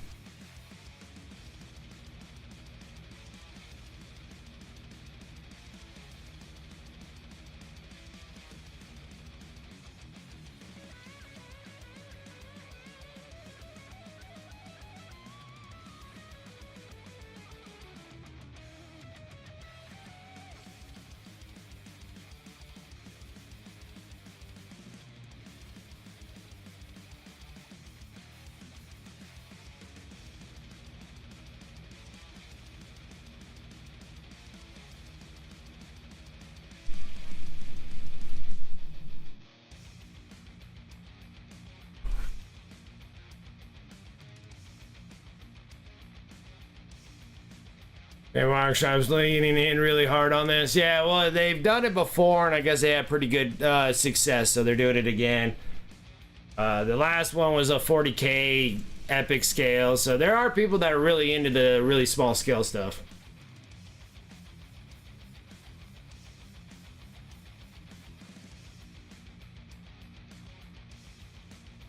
Hey, Workshop's leaning in really hard on this. Yeah, well, they've done it before, and I guess they had pretty good success, so they're doing it again. The last one was a 40k epic scale, so there are people that are really into the really small scale stuff.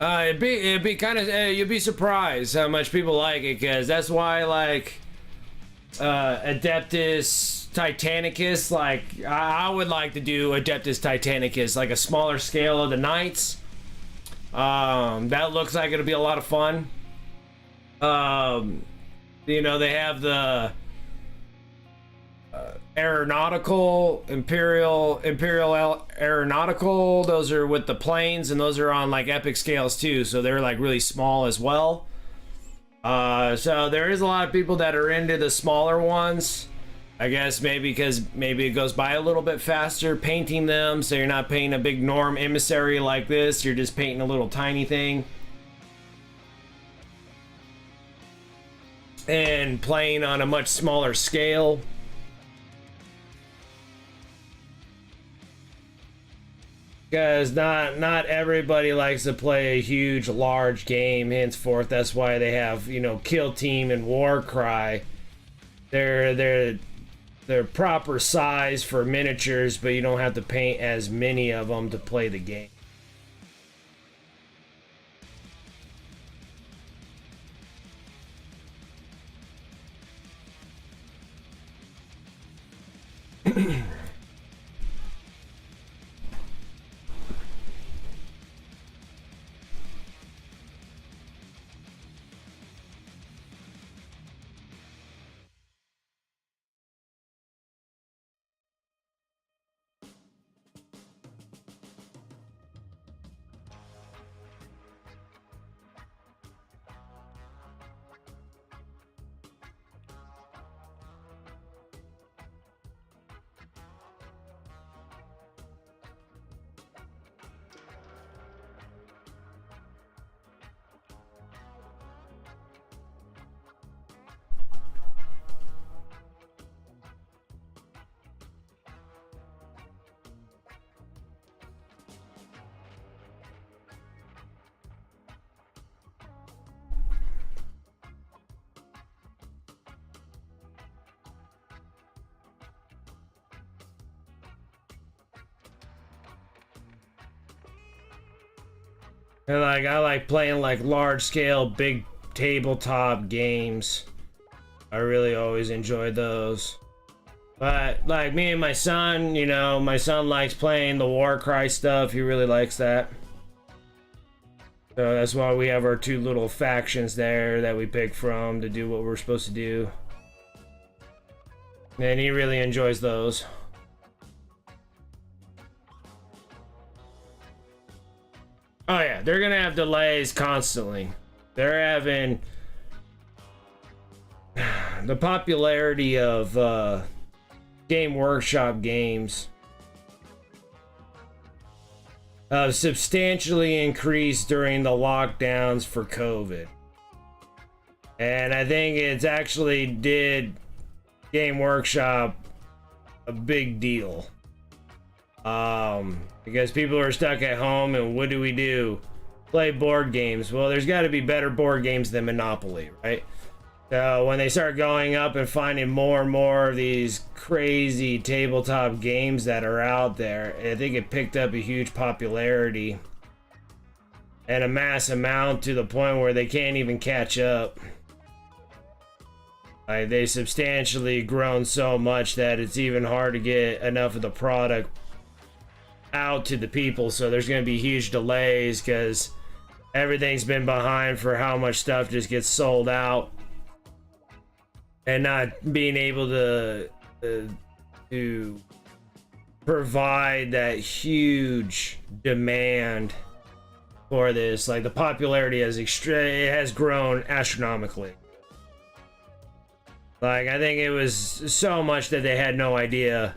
It'd be kind of you'd be surprised how much people like it, because that's why, like, Adeptus Titanicus, like I would like to do Adeptus Titanicus, like a smaller scale of the knights. That looks like it'll be a lot of fun. You know, they have the aeronautical imperial aeronautical, those are with the planes, and those are on like epic scales too, so they're like really small as well. So there is a lot of people that are into the smaller ones, I guess, maybe because maybe it goes by a little bit faster painting them, so you're not painting a big Norn Emissary like this, you're just painting a little tiny thing and playing on a much smaller scale. Because not everybody likes to play a huge, large game, henceforth. That's why they have, you know, Kill Team and Warcry. They're proper size for miniatures, but you don't have to paint as many of them to play the game. And like I like playing like large scale, big tabletop games. I really always enjoyed those. But like me and my son, you know, my son likes playing the Warcry stuff. He really likes that. So that's why we have our two little factions there that we pick from to do what we're supposed to do. And he really enjoys those. Oh yeah, they're gonna have delays constantly. They're having the popularity of Game Workshop games substantially increased during the lockdowns for COVID. And I think it's actually did Game Workshop a big deal. Because people are stuck at home, and what do? Play board games. Well, there's got to be better board games than Monopoly, right? So when they start going up and finding more and more of these crazy tabletop games that are out there, I think it picked up a huge popularity and a mass amount to the point where they can't even catch up. Like, they substantially grown so much that it's even hard to get enough of the product out to the people. So there's going to be huge delays because everything's been behind for how much stuff just gets sold out. And not being able to provide that huge demand for this. Like, the popularity has grown astronomically. Like, I think it was so much that they had no idea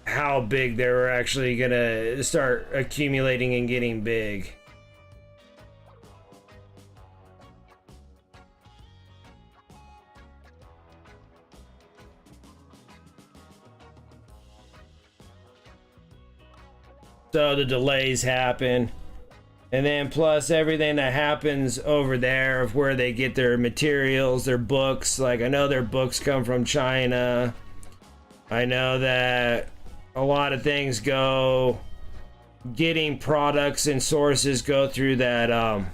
how big they were actually gonna start accumulating and getting big. So the delays happen, and then plus everything that happens over there of where they get their materials, their books. Like, I know their books come from China. I know that a lot of things getting products and sources go through that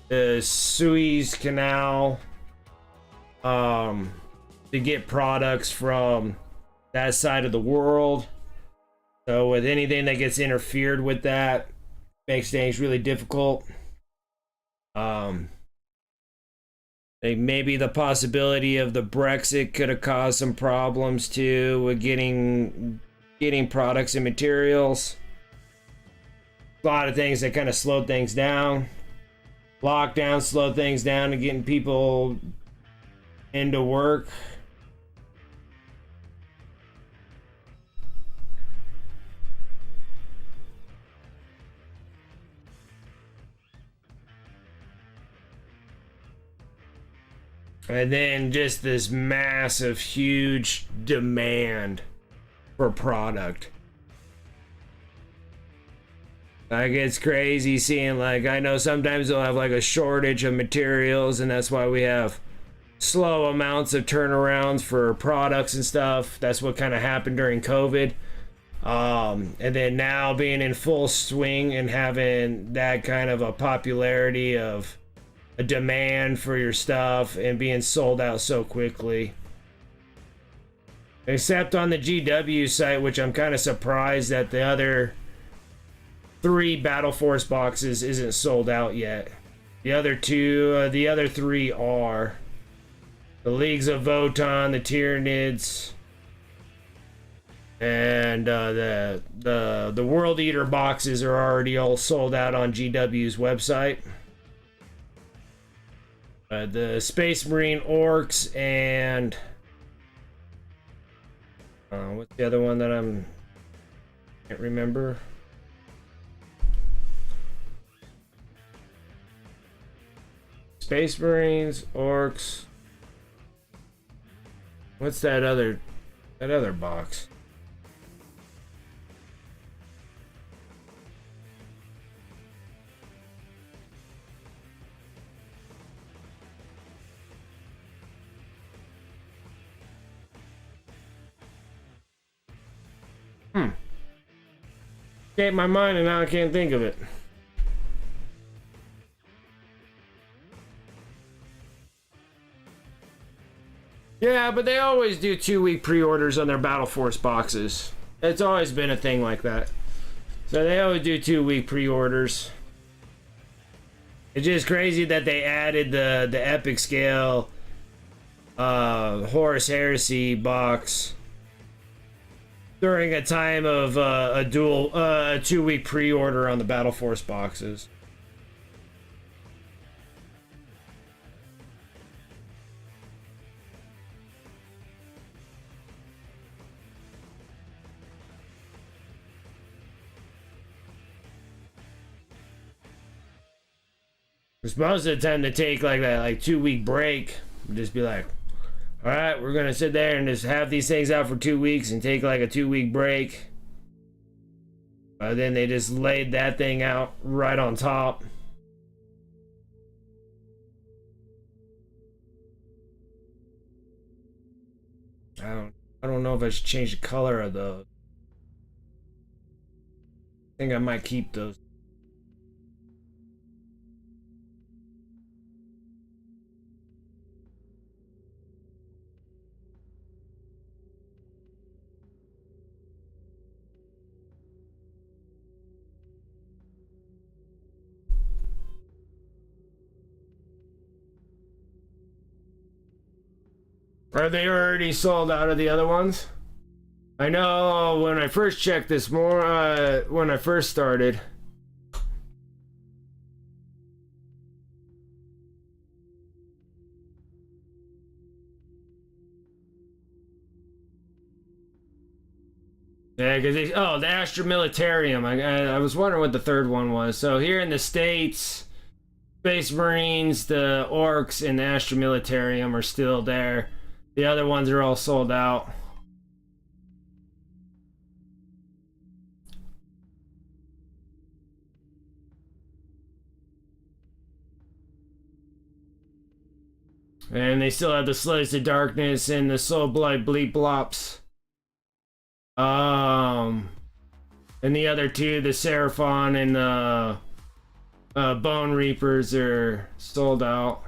the Suez Canal to get products from that side of the world. So with anything that gets interfered with, that makes things really difficult. Like, maybe the possibility of the Brexit could have caused some problems too with getting products and materials. A lot of things that kind of slowed things down. Lockdown slowed things down and getting people into work. And then just this massive, huge demand for product. Like, it's crazy seeing, like, I know sometimes they'll have like a shortage of materials, and that's why we have slow amounts of turnarounds for products and stuff. That's what kind of happened during COVID. And then now being in full swing and having that kind of a popularity of a demand for your stuff and being sold out so quickly. Except on the GW site, which I'm kind of surprised that the other 3 Battle Force boxes isn't sold out yet. The other 3 are. The Leagues of Votan, the Tyranids, and the World Eater boxes are already all sold out on GW's website. The Space Marine Orcs and what's the other one that can't remember? Space Marines, Orcs. What's that other box? escaped my mind and now I can't think of it. Yeah, but they always do 2-week pre-orders on their Battle Force boxes. It's always been a thing like that. So they always do 2-week pre-orders. It's just crazy that they added the epic scale Horus Heresy box during a time of a 2-week pre-order on the Battle Force boxes. Because most of the time they take like that 2-week break and just be like, all right, we're gonna sit there and just have these things out for 2 weeks and take like a 2-week break. Then they just laid that thing out right on top. I don't know if I should change the color of those. I think I might keep those. Are they already sold out of the other ones? I know when I first checked this when I first started. Yeah, because the Astra Militarium. I was wondering what the third one was. So here in the States, Space Marines, the Orcs, and the Astra Militarium are still there. The other ones are all sold out. And they still have the Slaves of Darkness and the Soul Blight Bleep Blops. And the other two, the Seraphon and the Bone Reapers, are sold out.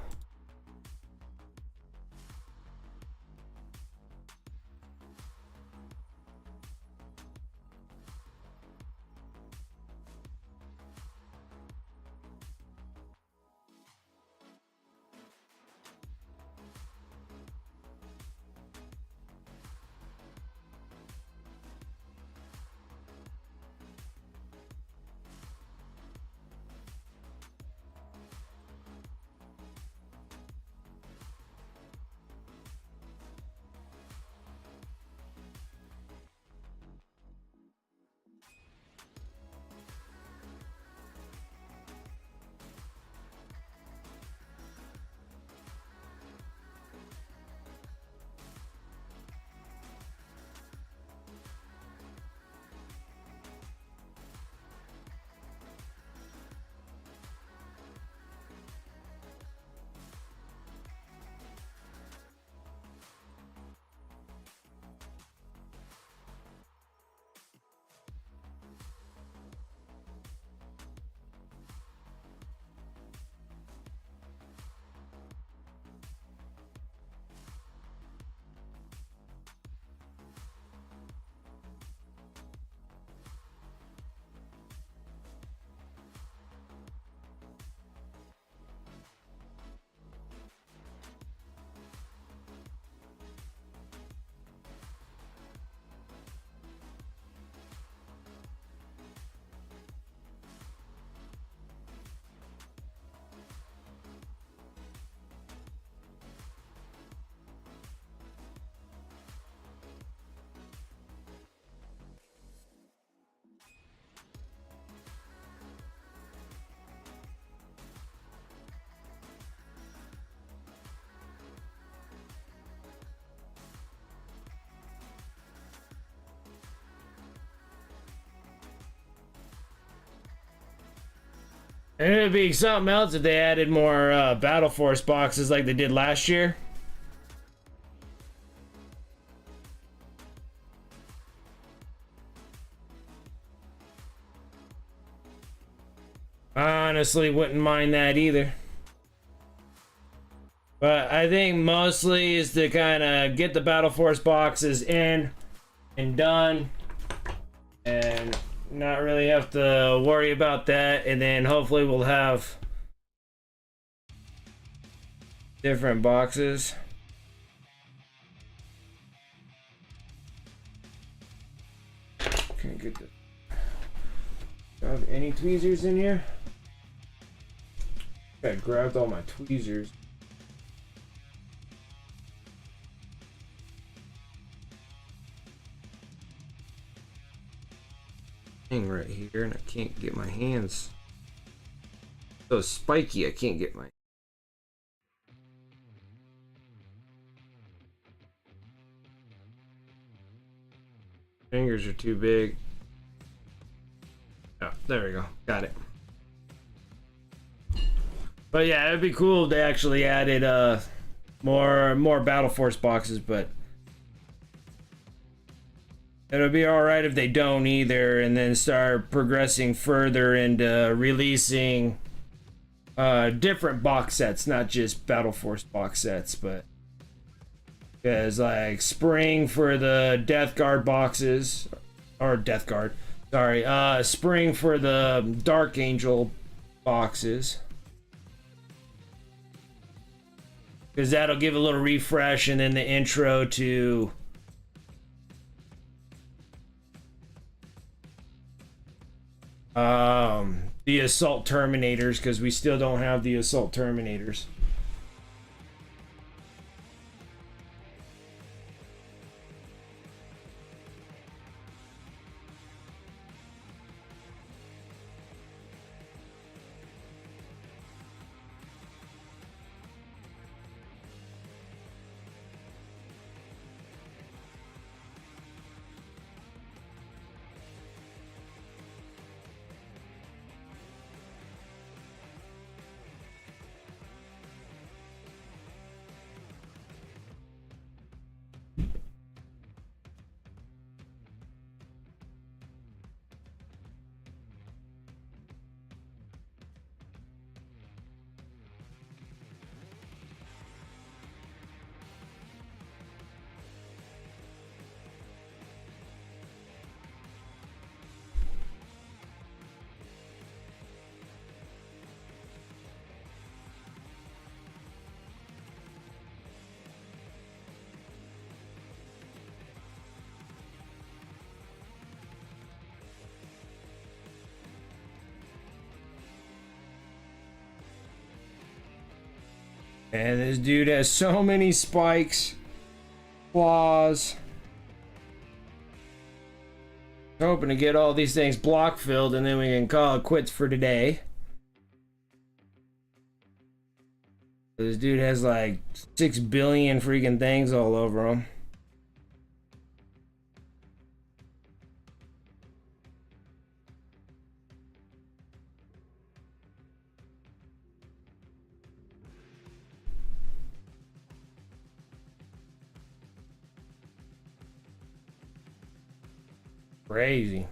And it'd be something else if they added more Battle Force boxes like they did last year. I honestly wouldn't mind that either. But I think mostly is to kind of get the Battle Force boxes in and done, and not really have to worry about that. And then hopefully we'll have different boxes. Can't get the. Do I have any tweezers in here? I grabbed all my tweezers. Thing right here, and I can't get my hands so spiky. I can't get my fingers are too big. Oh, there we go. Got it. But yeah, it'd be cool if they actually added more Battle Force boxes, but it'll be alright if they don't either, and then start progressing further into releasing different box sets, not just Battle Force box sets, but because like spring for the Death Guard boxes, or Death Guard, sorry, spring for the Dark Angel boxes, because that'll give a little refresh, and then the intro to the Assault Terminators, because we still don't have the Assault Terminators. And this dude has so many spikes, claws. Hoping to get all these things block filled, and then we can call it quits for today. This dude has like 6 billion freaking things all over him. Crazy.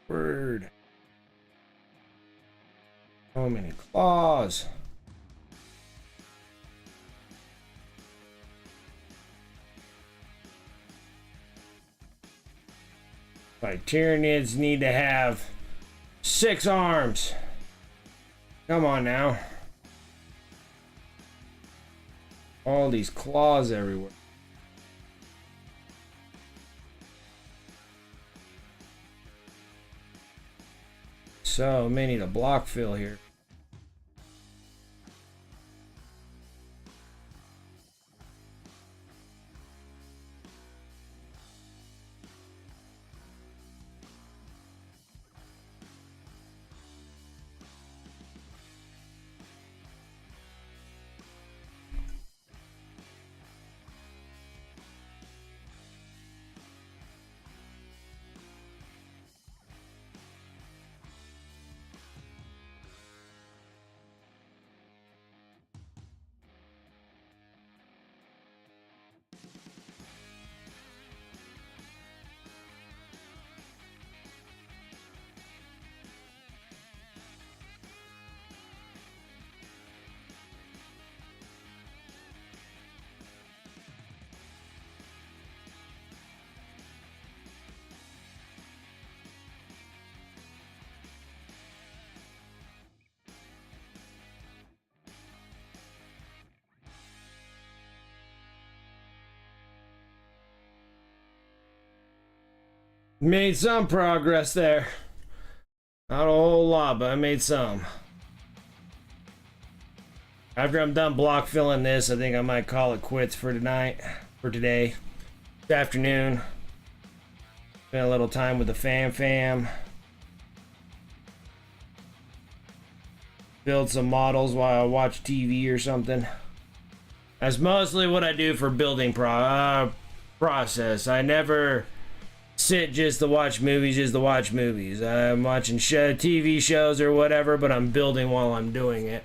Word. So many claws. My Tyranids need to have 6 arms. Come on now. All these claws everywhere. So many to block fill here. Made some progress there. Not a whole lot, but I made some. After I'm done block filling this, I think I might call it quits for tonight. For today. This afternoon. Spend a little time with the fam. Build some models while I watch TV or something. That's mostly what I do for building process. I never sit just to watch movies. I'm watching TV shows or whatever, but I'm building while I'm doing it.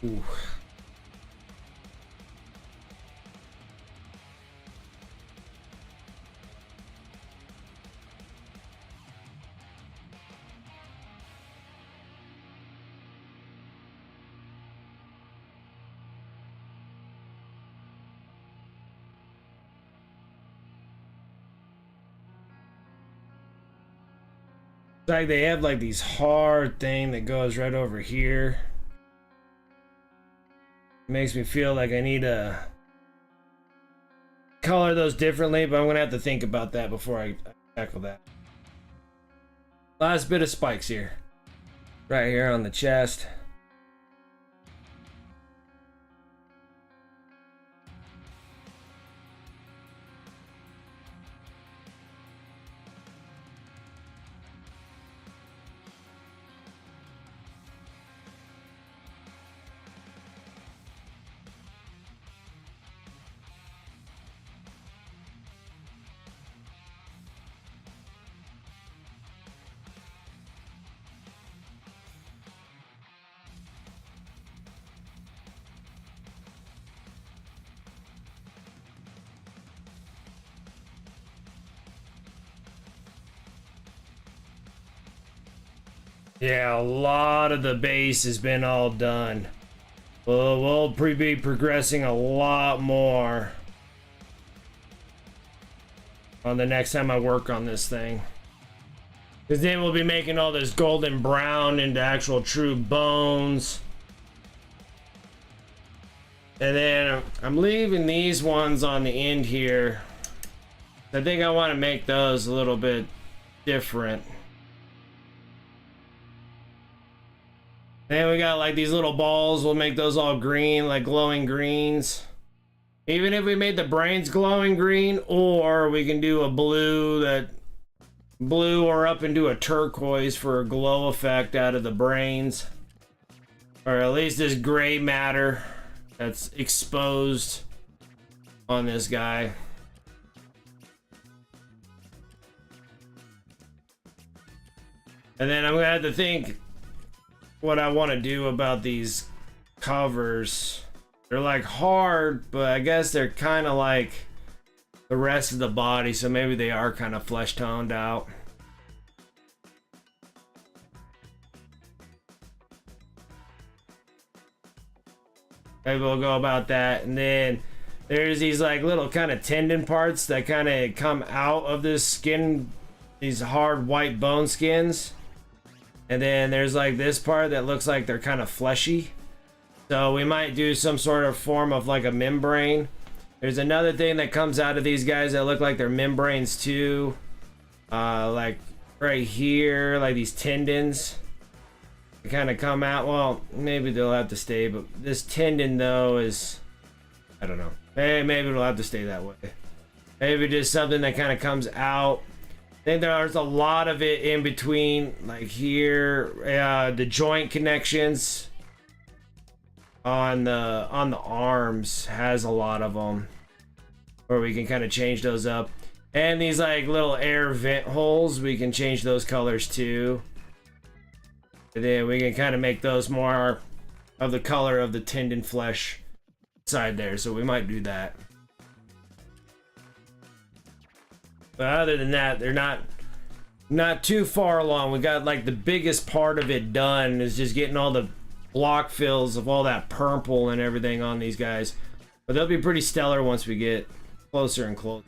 Ooh. It's like they have like these hard thing that goes right over here. Makes me feel like I need to color those differently, but I'm gonna have to think about that before I tackle that. Last bit of spikes here. Right here on the chest. Yeah, a lot of the base has been all done. We'll be progressing a lot more on the next time I work on this thing. Because then we'll be making all this golden brown into actual true bones. And then I'm leaving these ones on the end here I think I want to make those a little bit different. Then we got like these little balls. We'll make those all green, like glowing greens. Even if we made the brains glowing green, or we can do a blue or up into a turquoise for a glow effect out of the brains. Or at least this gray matter that's exposed on this guy. And then I'm gonna have to think what I want to do about these covers. They're like hard, but I guess they're kind of like the rest of the body, so maybe they are kind of flesh toned out. Maybe we'll go about that. And then there's these like little kind of tendon parts that kind of come out of this skin, these hard white bone skins. And then there's like this part that looks like they're kind of fleshy. So we might do some sort of form of like a membrane. There's another thing that comes out of these guys that look like they're membranes too. Like right here, like these tendons. They kind of come out. Well, maybe they'll have to stay, but this tendon though is, I don't know. Maybe it'll have to stay that way. Maybe just something that kind of comes out. I think there's a lot of it in between, like here, the joint connections on the arms has a lot of them, where we can kind of change those up. And these like little air vent holes, we can change those colors too. And then we can kind of make those more of the color of the tendon flesh side there, so we might do that. But other than that, they're not too far along. We got like the biggest part of it done is just getting all the block fills of all that purple and everything on these guys. But they'll be pretty stellar once we get closer and closer.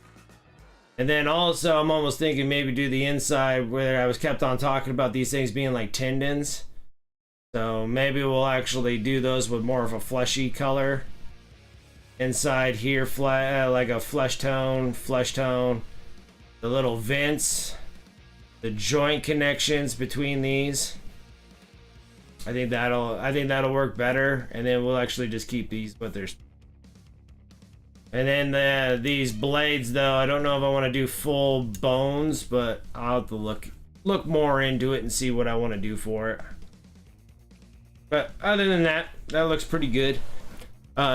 And then also I'm almost thinking maybe do the inside where I was kept on talking about these things being like tendons. So maybe we'll actually do those with more of a fleshy color. Inside here, like a flesh tone. The little vents, the joint connections between these. I think that'll work better, and then we'll actually just keep these with their. And then these blades, though, I don't know if I want to do full bones, but I'll have to look more into it and see what I want to do for it. But other than that, that looks pretty good.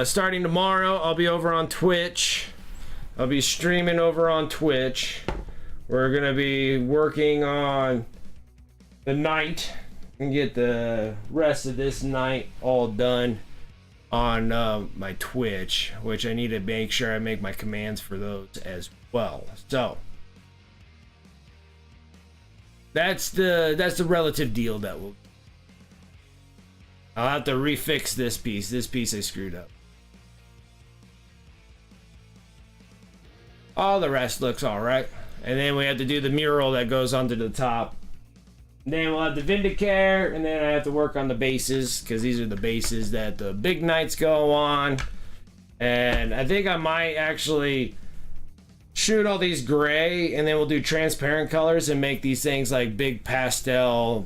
Starting tomorrow, I'll be over on Twitch. I'll be streaming over on Twitch. We're gonna be working on the night and get the rest of this night all done on my Twitch, which I need to make sure I make my commands for those as well. So that's the relative deal that will. I'll have to refix this piece. This piece I screwed up. All the rest looks all right. And then we have to do the mural that goes onto the top. And then we'll have the Vindicare, and then I have to work on the bases, because these are the bases that the big knights go on. And I think I might actually shoot all these gray, and then we'll do transparent colors and make these things like big pastel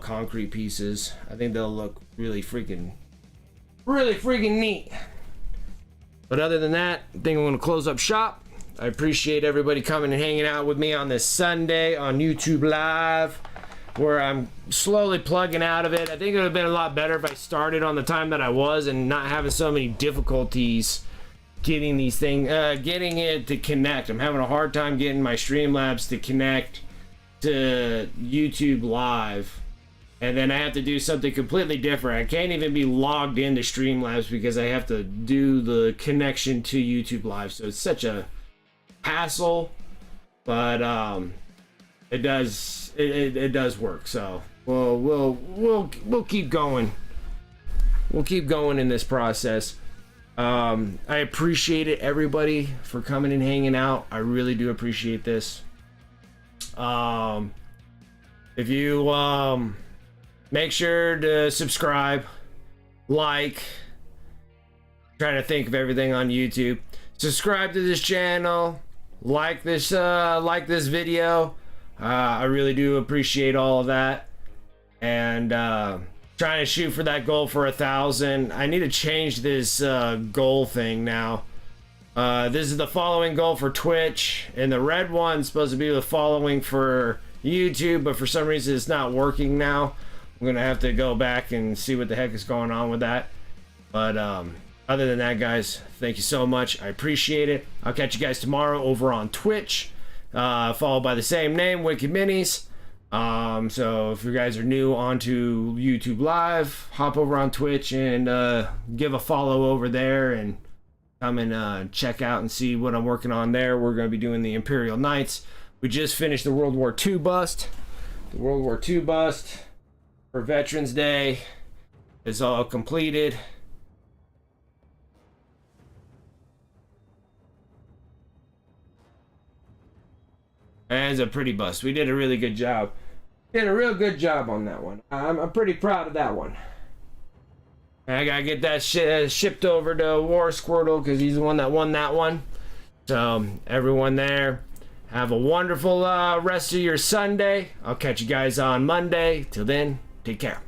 concrete pieces. I think they'll look really freaking neat. But other than that, I think I'm going to close up shop. I appreciate everybody coming and hanging out with me on this Sunday on YouTube Live, where I'm slowly plugging out of it. I think it would have been a lot better if I started on the time that I was and not having so many difficulties getting these things, getting it to connect. I'm having a hard time getting my Streamlabs to connect to YouTube Live. And then I have to do something completely different. I can't even be logged into Streamlabs because I have to do the connection to YouTube Live. So it's such a hassle, but it does work. So we'll keep going. We'll keep going in this process. I appreciate it, everybody, for coming and hanging out. I really do appreciate this. If you make sure to subscribe, like, trying to think of everything on YouTube. Subscribe to this channel. like this video. I really do appreciate all of that. And trying to shoot for that goal for 1,000. I need to change this goal thing now. This is the following goal for Twitch, and the red one's supposed to be the following for YouTube, but for some reason it's not working now. I'm gonna have to go back and see what the heck is going on with that. But other than that, guys, thank you so much. I appreciate it. I'll catch you guys tomorrow over on Twitch, followed by the same name, Wicked Minis. So if you guys are new onto YouTube Live, hop over on Twitch and give a follow over there and come and check out and see what I'm working on there. We're going to be doing the Imperial Knights. We just finished the World War II bust. The World War II bust for Veterans Day is all completed. And it's a pretty bust. We did a really good job. Did a real good job on that one. I'm pretty proud of that one. I gotta get that shipped over to War Squirtle because he's the one that won that one. So everyone there, have a wonderful rest of your Sunday. I'll catch you guys on Monday. Till then, take care.